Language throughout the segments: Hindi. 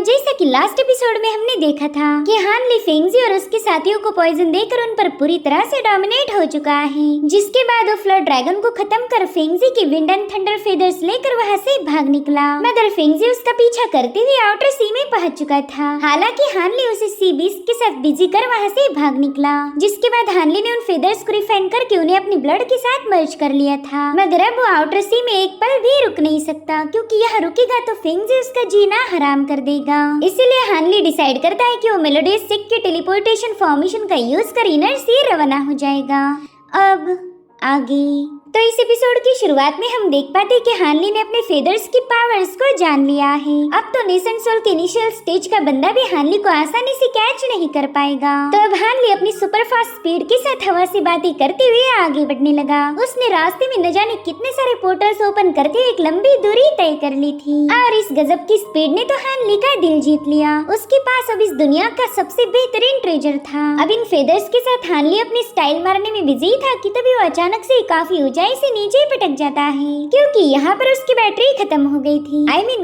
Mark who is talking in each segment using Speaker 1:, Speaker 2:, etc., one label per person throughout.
Speaker 1: जैसा कि लास्ट एपिसोड में हमने देखा था कि हानली फेंगजी और उसके साथियों को पॉइजन देकर उन पर पूरी तरह से डोमिनेट हो चुका है, जिसके बाद वो फ्लड ड्रैगन को खत्म कर फेंगजी की विंड एंड थंडर फेदर्स लेकर वहाँ से भाग निकला, मगर फेंगजी उसका पीछा करते हुए आउटर सी में पहुंच चुका था। हालांकि हानली उसे सी बीस्ट के साथ बिजी कर वहाँ से भाग निकला, जिसके बाद हानली ने उन फेदर्स को रिफाइन करके उन्हें अपनी ब्लड के साथ मर्ज कर लिया था। मगर अब वो आउटर सी में एक पल भी रुक नहीं सकता, क्योंकि यहाँ रुकेगा तो फेंगजी उसका जीना हराम कर देगा। इसीलिए हानली डिसाइड करता है कि वो मेलोडियस सिक के टेलीपोर्टेशन फॉर्मेशन का यूज कर इनर सी रवाना हो जाएगा। अब आगे तो इस एपिसोड की शुरुआत में हम देख पाते कि हानली ने अपने फेदर्स की पावर्स को जान लिया है। अब तो नेसेंट सोल के इनिशियल स्टेज का बंदा भी हानली को आसानी से कैच नहीं कर पाएगा। तो अब हानली अपनी सुपर फास्ट स्पीड के साथ हवा से बातें करते हुए आगे बढ़ने लगा। उसने रास्ते में न जाने कितने सारे पोर्टल्स ओपन करते हुए एक लंबी दूरी तय कर ली थी, और इस गजब की स्पीड ने तो हानली का दिल जीत लिया। उसके पास अब इस दुनिया का सबसे बेहतरीन ट्रेजर था। अब इन फेदर्स के साथ हानली अपनी स्टाइल मारने में बिजी था कि तभी वो अचानक से काफी ऊंचाई से नीचे पटक जाता है, क्योंकि यहाँ पर उसकी बैटरी खत्म हो गई थी।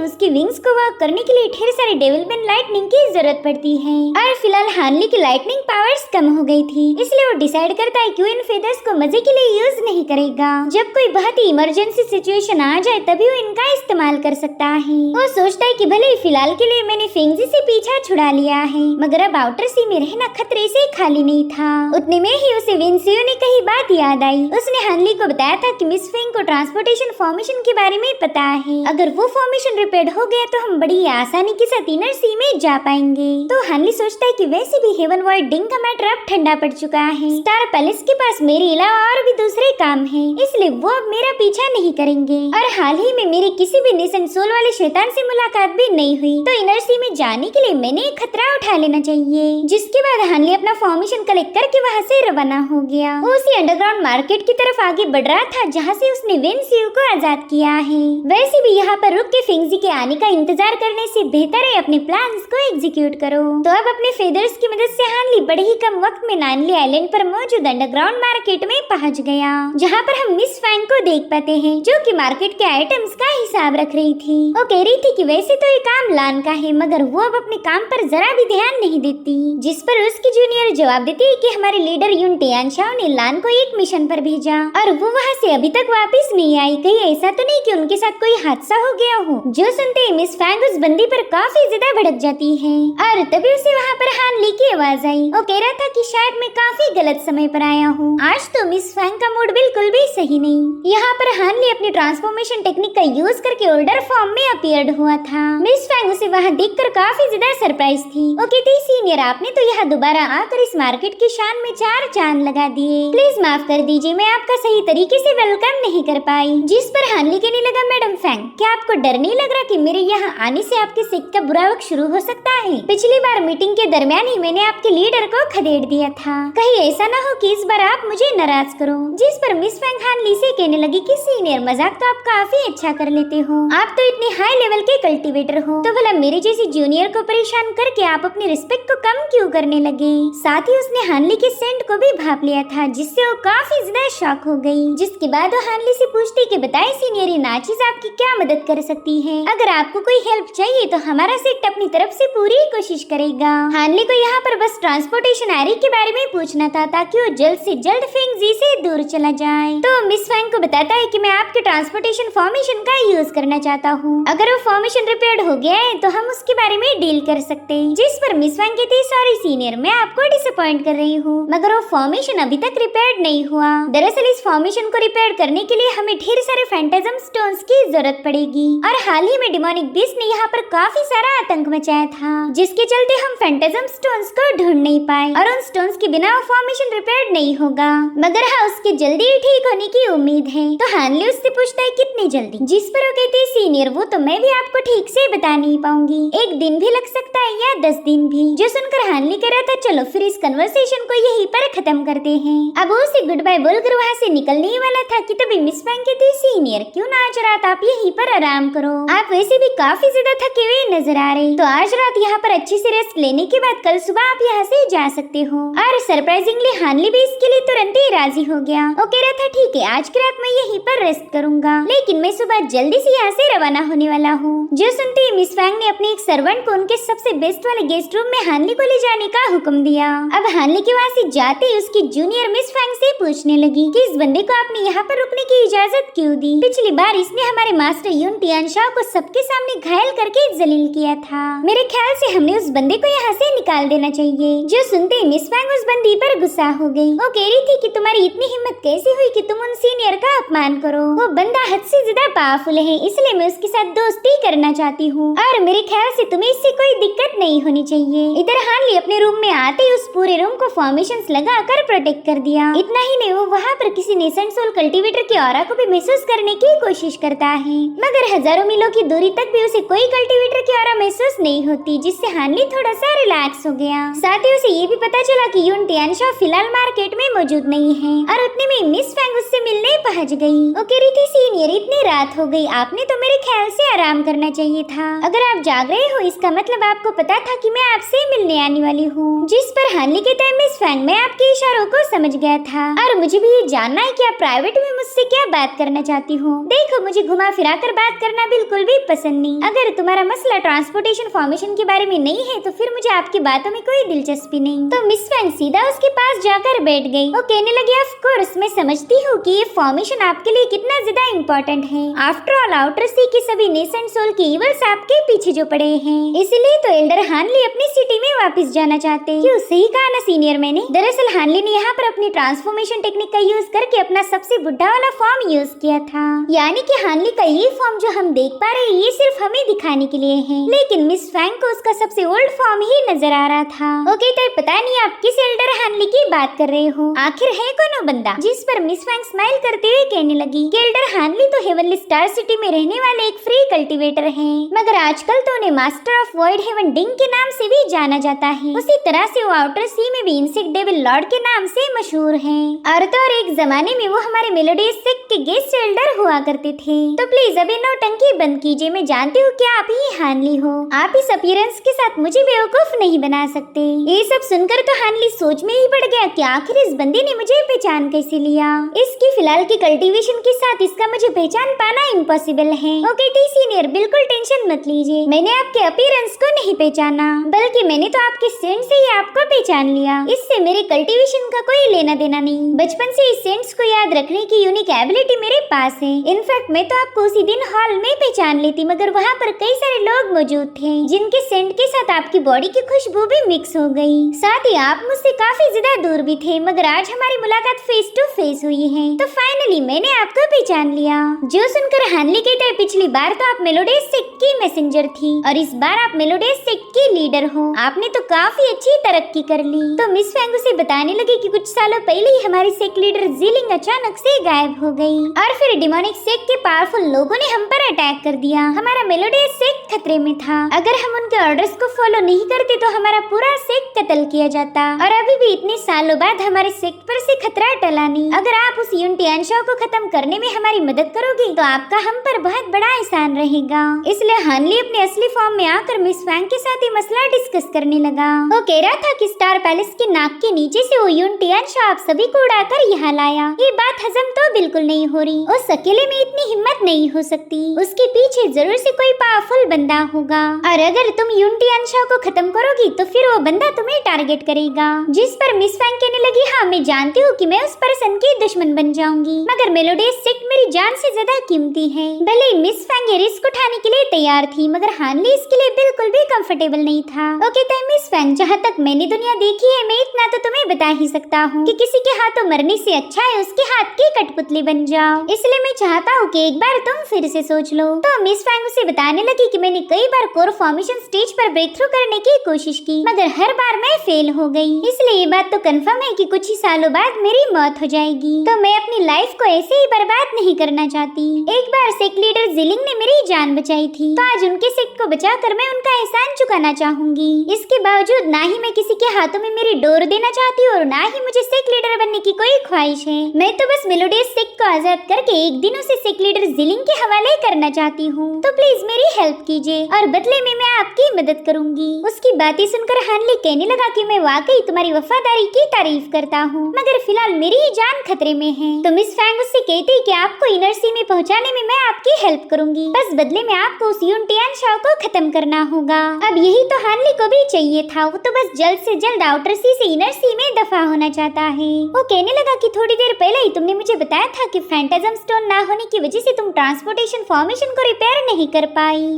Speaker 1: उसकी विंग्स को वर्क करने के लिए ढेर सारे डेवलपमेंट लाइटनिंग की जरूरत पड़ती है, और फिलहाल हानली की लाइटनिंग पावर्स कम हो गई थी। इसलिए वो डिसाइड करता है कि वो इन फेदर्स को मजे के लिए यूज नहीं करेगा। जब कोई बहुत ही इमरजेंसी सिचुएशन आ जाए तभी वो इनका इस्तेमाल कर सकता है। वो सोचता है कि भले ही फिलहाल के लिए मैंने फेंगजी से पीछा छुड़ा लिया है, मगर अब आउटर सी में रहना खतरे से खाली नहीं था। उतने में ही उसे विंसियो ने कही बात याद आई। उसने हानली को बताया था कि मिस फेंग को ट्रांसपोर्टेशन फॉर्मेशन के बारे में पता है। अगर वो फॉर्मेशन रिपेयर हो गया तो हम बड़ी आसानी के साथ इनर सी में जा पाएंगे। तो हानली सोचता है कि वैसे भी हेवन वॉइड डिंग का मैटर अब ठंडा पड़ चुका है। स्टार पैलेस के पास मेरे अलावा और भी दूसरे काम हैं, इसलिए वो अब मेरा पीछा नहीं करेंगे। और हाल ही में मेरी किसी भी नेसेंट सोल वाले शैतान से मुलाकात भी नहीं हुई, तो इनर सी में जाने के लिए मैंने एक खतरा उठा लेना चाहिए। जिसके बाद हानली अपना फॉर्मेशन कलेक्ट करके वहाँ से रवाना हो गया। वो उसी अंडरग्राउंड मार्केट की तरफ आगे बढ़ रहा था जहाँ से उसने विंसियो को आजाद किया है। वैसे भी यहाँ पर रुक के फेंगजी के आने का इंतजार करने से बेहतर है अपने प्लान्स को एग्जीक्यूट करो। तो अब अपने फेदर्स की मदद से हानली बड़े ही कम वक्त में नानली आइलैंड पर मौजूद अंडरग्राउंड मार्केट में पहुँच गया, जहाँ पर हम मिस फैंग को देख पाते हैं, जो कि मार्केट के आइटम्स का हिसाब रख रही थी। वो कह रही थी कि वैसे तो ये काम लान का है, मगर वो अब अपने काम पर जरा भी ध्यान नहीं देती। जिस पर उसकी जूनियर जवाब देती है कि हमारे लीडर युन टियानशाओ ने लान को एक मिशन पर भेजा और वो वहाँ से अभी तक वापस नहीं आई। कहीं ऐसा तो नहीं कि उनके साथ कोई हादसा हो गया हो। जो सुनते ही मिस फैंग उस बंदी पर काफी ज्यादा भड़क जाती है, और तभी उसे वहाँ पर हानली की आवाज आई। वो कह रहा था कि शायद मैं काफी गलत समय पर आया हूँ। आज तो मिस फैंग का मूड बिल्कुल भी सही नहीं। यहाँ पर हानली अपनी ट्रांसफॉर्मेशन टेक्निक का यूज करके ओल्डर फॉर्म में अपीयर्ड हुआ था। मिस फैंग उसे वहाँ देखकर काफी ज्यादा सरप्राइज थी। वो कहती, सीनियर आपने तो यहाँ दोबारा आकर इस मार्केट की शान में 4 चांद लगा दिए। प्लीज माफ कर दीजिए, मैं आपका सही तरीके से वेलकम नहीं कर पाई। जिस पर हानली कहने लगा, मैडम फैंग, क्या आपको डर नहीं लग रहा कि मेरे यहाँ आने से आपके सिक का बुरा वक्त शुरू हो सकता है? पिछली बार मीटिंग के दरमियान ही मैंने आपके लीडर को खदेड़ दिया था। कहीं ऐसा ना हो कि इस बार आप मुझे नाराज करो। जिस पर मिस फैंग हानली से कहने लगी कि सीनियर, मजाक तो आप काफी अच्छा कर लेते हो। आप तो इतने हाई लेवल के कल्टीवेटर हो, तो भला मेरे जैसी जूनियर को परेशान करके आप अपनी रिस्पेक्ट को कम क्यों करने लगे? साथ ही उसने हानली के सेंट को भी भाप लिया था, जिससे वो काफी ज्यादा शॉक हो गई। जिसके बाद वो हानली से पूछती कि बताए सीनियर, ये नाचीज आपकी क्या मदद कर सकती है? अगर आपको कोई हेल्प चाहिए तो हमारा सेक्ट अपनी तरफ से पूरी कोशिश करेगा। हानली को यहाँ पर बस ट्रांसपोर्टेशन एरी के बारे में पूछना था, ताकि वो जल्द से जल्द फेंगजी से दूर चला जाए। तो मिस फैंग को बताता है कि मैं आपके ट्रांसपोर्टेशन फॉर्मेशन का यूज करना चाहता हूँ। अगर वो फॉर्मेशन रिपेयर हो गया है तो हम उसके बारे में डील कर सकते हैं। जिस पर मिस फैंग कहती, सॉरी सीनियर, मैं आपको डिसअपॉइंट कर रही हूँ, मगर वो फॉर्मेशन अभी तक रिपेयर नहीं हुआ। दरअसल इस फॉर्मेशन को रिपेयर करने के लिए हमें ढेर सारे फैंटाजम स्टोन्स की जरूरत पड़ेगी, और हाल ही में डिमोनिक बीस्ट ने यहाँ पर काफी सारा आतंक मचाया था, जिसके चलते हम फैंटाजम स्टोन्स को ढूंढ नहीं पाए, और उन स्टोन्स के बिना फॉर्मेशन रिपेयर नहीं होगा। मगर हाँ, उसके जल्दी ही ठीक होने की उम्मीद है। तो हानली उससे पूछता है कितनी जल्दी? जिस पर वो कहती है, सीनियर, वो तो मैं भी आपको ठीक से बता नहीं पाऊंगी, 1 दिन भी लग सकता है या 10 दिन भी। जो सुनकर हानली कह रहा था, चलो फिर इस कन्वर्सेशन को यहीं पर खत्म करते हैं। अब वो उसे गुड बाय बोलकर वहाँ से निकलने ही वाला था कि तभी मिस फैंग कहती, सीनियर क्यों ना आज रात आप यहीं पर आराम करो, आप वैसे भी काफी ज्यादा थके हुए नजर आ रहे, तो आज रात यहाँ पर अच्छी से रेस्ट लेने के बाद कल सुबह आप यहाँ से जा सकते हो। और सरप्राइजिंगली हानली भी इसके लिए तुरंत ही राजी हो गया। वो कह रहा था ठीक है, आज की रात मैं यहीं पर रेस्ट करूंगा, लेकिन मैं सुबह जल्दी से यहाँ से रवाना होने वाला हूँ। जो सुनते ही मिस फैंग ने अपने एक सर्वेंट को उनके सबसे बेस्ट वाले गेस्ट रूम में हानली को ले जाने का हुक्म दिया। अब हानली के वहाँ से जाते ही उसकी जूनियर मिस फैंग से पूछने लगी कि इस बंदे को आपने यहाँ पर रुकने की इजाजत क्यों दी? पिछली बार इसने हमारे मास्टर यून टियानशाओ को सबके सामने घायल करके जलील किया था। मेरे ख्याल से हमने उस बंदे को यहाँ से निकाल देना चाहिए। जो सुनते ही मिस फैंग उस बंदी पर गुस्सा हो गई। वो कह रही थी कि तुम्हारी इतनी हिम्मत कैसे हुई कि तुम उन सीनियर का अपमान करो? वो बंदा हद से ज्यादा पावरफुल है, इसलिए मैं उसके साथ दोस्ती करना चाहती हूँ और मेरे ख्याल से तुम्हें इससे कोई दिक्कत नहीं होनी चाहिए। इधर हानली अपने रूम में आते ही उस पूरे रूम को फॉर्मेशंस लगाकर प्रोटेक्ट कर दिया। इतना ही नहीं, वो वहाँ पर किसी नेसेंट सोल कल्टीवेटर की ऑरा को भी महसूस करने की कोशिश करता है, मगर हजारों मीलों की दूरी तक भी उसे कोई कल्टीवेटर की ऑरा महसूस नहीं होती, जिससे हानली थोड़ा सा रिलैक्स हो गया। साथ ही उसे ये भी पता चला कि यून टियानशाओ फिलहाल मार्केट में मौजूद नहीं है और उतने में मिस फैंग उससे मिलने पहुंच गई। वो कह रही थी, सीनियर इतनी रात हो गई, आपने तो मेरे ख्याल से आराम करना चाहिए था। अगर आप जाग रहे हो इसका मतलब आपको पता था कि मैं आपसे मिलने आने वाली हूँ। जिस पर हानली कहता है, मिस फैंग मैं आपके इशारों को समझ गया था और मुझे भी ये जानना है कि आप प्राइवेट में मुझसे क्या बात करना चाहती हो। देखो, मुझे घुमा फिरा कर बात करना बिल्कुल भी पसंद नहीं। अगर तुम्हारा मसला ट्रांसपोर्टेशन फॉर्मेशन के बारे में नहीं है तो फिर मुझे आपकी बातों में कोई दिलचस्पी नहीं। तो मिस फैंग सीधा उसके पास जाकर बैठ गई। वो कहने लगी, ऑफ कोर्स मैं समझती हूँ कि ये फॉर्मेशन आपके लिए कितना ज्यादा इम्पोर्टेंट है। आफ्टर ऑल आउटर सी के सभी नेसेंट सोल के इवल्स आपके पीछे जो पड़े हैं, इसलिए तो एल्डर हानली अपनी सिटी में वापस जाना चाहते। क्यों, सही कहा ना सीनियर मैंने। दरअसल हानली ने यहाँ पर अपनी ट्रांसफॉर्मेशन टेक्निक का यूज करके अपना सबसे बुढ़ा वाला फॉर्म यूज किया था। यानी कि हानली का ये फॉर्म जो हम देख पा रहे हैं ये सिर्फ हमें दिखाने के लिए है, लेकिन मिस फैंग को उसका सबसे ओल्ड फॉर्म ही नजर आ रहा था। ओके, तो पता नहीं आप किस एल्डर हानली की बात कर रहे हो, आखिर है कौन वो बंदा? जिस पर मिस फैंग स्माइल करते हुए कहने लगी कि एल्डर हानली तो हेवनली स्टार सिटी में रहने वाले एक फ्री कल्टीवेटर हैं, मगर आजकल तो उन्हें मास्टर ऑफ वॉइड हेवन डिंग के नाम से भी जाना जाता है। उसी तरह से वो आउटर सी में भी इंसेक्ट डेविल लॉर्ड के नाम से मशहूर हैं। और तो और एक जमाने में वो हमारे मेलोडियस सेक्ट के गेस्ट एल्डर हुआ करते थे। तो प्लीज अभी नौटंकी बंद कीजिए, मैं जानती हूँ कि आप ही हानली हो, आप इस अपीयरेंस के साथ मुझे बेवकूफ नहीं बना सकते। ये सब सुनकर तो हानली सोच में ही पड़ गया कि आखिर इस बंदी ने मुझे पहचान कैसे लिया। इसकी फिलहाल की कल्टीवेशन के साथ इसका मुझे पहचान पाना इम्पॉसिबल है। ओके टी सीनियर, बिल्कुल टेंशन मत लीजिए, मैंने आपके अपीयरेंस को नहीं पहचाना, बल्कि मैंने तो आपके सेंट से ही आपको पहचान लिया। इससे मेरे कल्टीवेशन का कोई लेना देना नहीं। बचपन से इस सेंट्स को याद रखने की यूनिक एबिलिटी मेरे पास है। इनफैक्ट मैं तो आपको उसी दिन हॉल में पहचान लेती, मगर वहाँ पर कई सारे लोग मौजूद थे जिनके सेंट के साथ आपकी बॉडी की खुशबू भी मिक्स हो गई। साथ ही आप मुझसे काफी ज्यादा दूर भी थे, मगर आज हमारी मुलाकात फेस टू फेस हुई है, तो फाइनली मैंने आपको पहचान लिया। जो सुनकर हानली कहते हैं, पिछली बार तो आप मेलोडियस सेक्ट की मैसेंजर थी और इस बार आप मेलोडियस सेक्ट की लीडर हो, आपने तो काफी अच्छी तरक्की कर ली। तो मिस फैंग उसे बताने लगी कि कुछ सालों पहले ही हमारी सेक्ट लीडर जीलिंग अचानक से गायब हो गई और फिर डिमोनिक सेक्ट के पावरफुल लोगों ने हम पर अटैक कर दिया। हमारा मेलोडियस सेक्ट खतरे में था, अगर हम उनके ऑर्डर्स को फॉलो नहीं करते तो हमारा पूरा सेक्ट कत्ल किया जाता और अभी भी इतने सालों बाद हमारे सेक्ट पर से खतरा टला नहीं। अगर आप उस यून टियानशाओ को खत्म करने में हमारी मदद करोगे तो आपका हम पर बहुत बड़ा एहसान रहेगा। इसलिए हानली अपने असली फॉर्म में आकर मिस फैंग के साथ ही मसला डिस्कस करने लगा। वो कह रहा था कि स्टार पैलेस के नाक के नीचे से वो यून टियानशाओ आप सभी को उड़ाकर यहाँ लाया। ये बात हजम तो बिल्कुल नहीं हो रही, उस अकेले में इतनी हिम्मत नहीं हो सकती, उसके पीछे जरूर से कोई पावरफुल बंदा होगा और अगर तुम यून टियानशाओ को खत्म करोगी तो फिर वो बंदा तुम्हें टारगेट करेगा। जिस पर मिस फैंग कहने लगी, हाँ मैं जानती हूँ कि मैं उस पर्सन की दुश्मन बन जाऊंगी, मगर मेलोडियस सेक्ट मेरी जान से ज्यादा कीमती है। भले मिस फैंग ये रिस्क उठाने के लिए तैयार थी, मगर हानली इसके लिए बिल्कुल भी कंफर्टेबल नहीं था। ओके तो मिस फैंग, जहाँ तक मैंने दुनिया देखी है मैं इतना तो तुम्हें बता ही सकता हूँ कि किसी के हाथों मरने से अच्छा है उसके हाथ की कठपुतली बन जाओ, इसलिए मैं चाहता हूँ कि एक बार तुम फिर से सोच लो। तो मिस फैंग उसे बताने लगी कि मैंने कई बार कोर फॉर्मेशन स्टेज पर ब्रेक थ्रू करने की कोशिश की, मगर हर बार मैं फेल हो गई, इसलिए ये बात तो कंफर्म है कि कुछ ही सालों बाद मेरी मौत हो जाएगी। तो मैं अपनी लाइफ को ऐसे ही बर्बाद नहीं करना चाहती। एक बार सेक्ट लीडर जिलिंग ने मेरी जान बचाई थी, तो आज उनके सेक्ट को बचाकर मैं उनका एहसान चुकाना चाहूंगी। इसके बावजूद ना ही मैं किसी के हाथों में मेरी डोर देना चाहती हूँ और ना ही मुझे सिख लीडर बनने की कोई ख्वाहिश है। मैं तो बस मेलोडियस सिख को आजाद करके एक दिन उसे सिख लीडर जिलिंग के हवाले करना चाहती हूँ। तो प्लीज मेरी हेल्प कीजिए और बदले में मैं आपकी मदद करूंगी। उसकी बातें सुनकर हानली कहने लगा कि मैं वाकई तुम्हारी वफादारी की तारीफ करता हूँ, मगर फिलहाल मेरी ही जान खतरे में है। तो मिस फैंग उससे कहती कि आपको इनर सी में पहुँचाने में मैं आपकी हेल्प करूंगी, बस बदले में आपको उस यून टियानशाओ को खत्म करना होगा। अब यही तो हानली को भी चाहिए था, वो तो बस जल्द से जल्द आउटर सी से इनर सी में दफा होना चाहता है। वो कहने लगा कि थोड़ी देर पहले ही तुमने मुझे बताया था कि फैंटाजम स्टोन ना होने की वजह से तुम ट्रांसपोर्टेशन फॉर्मेशन को रिपेयर नहीं कर पाई,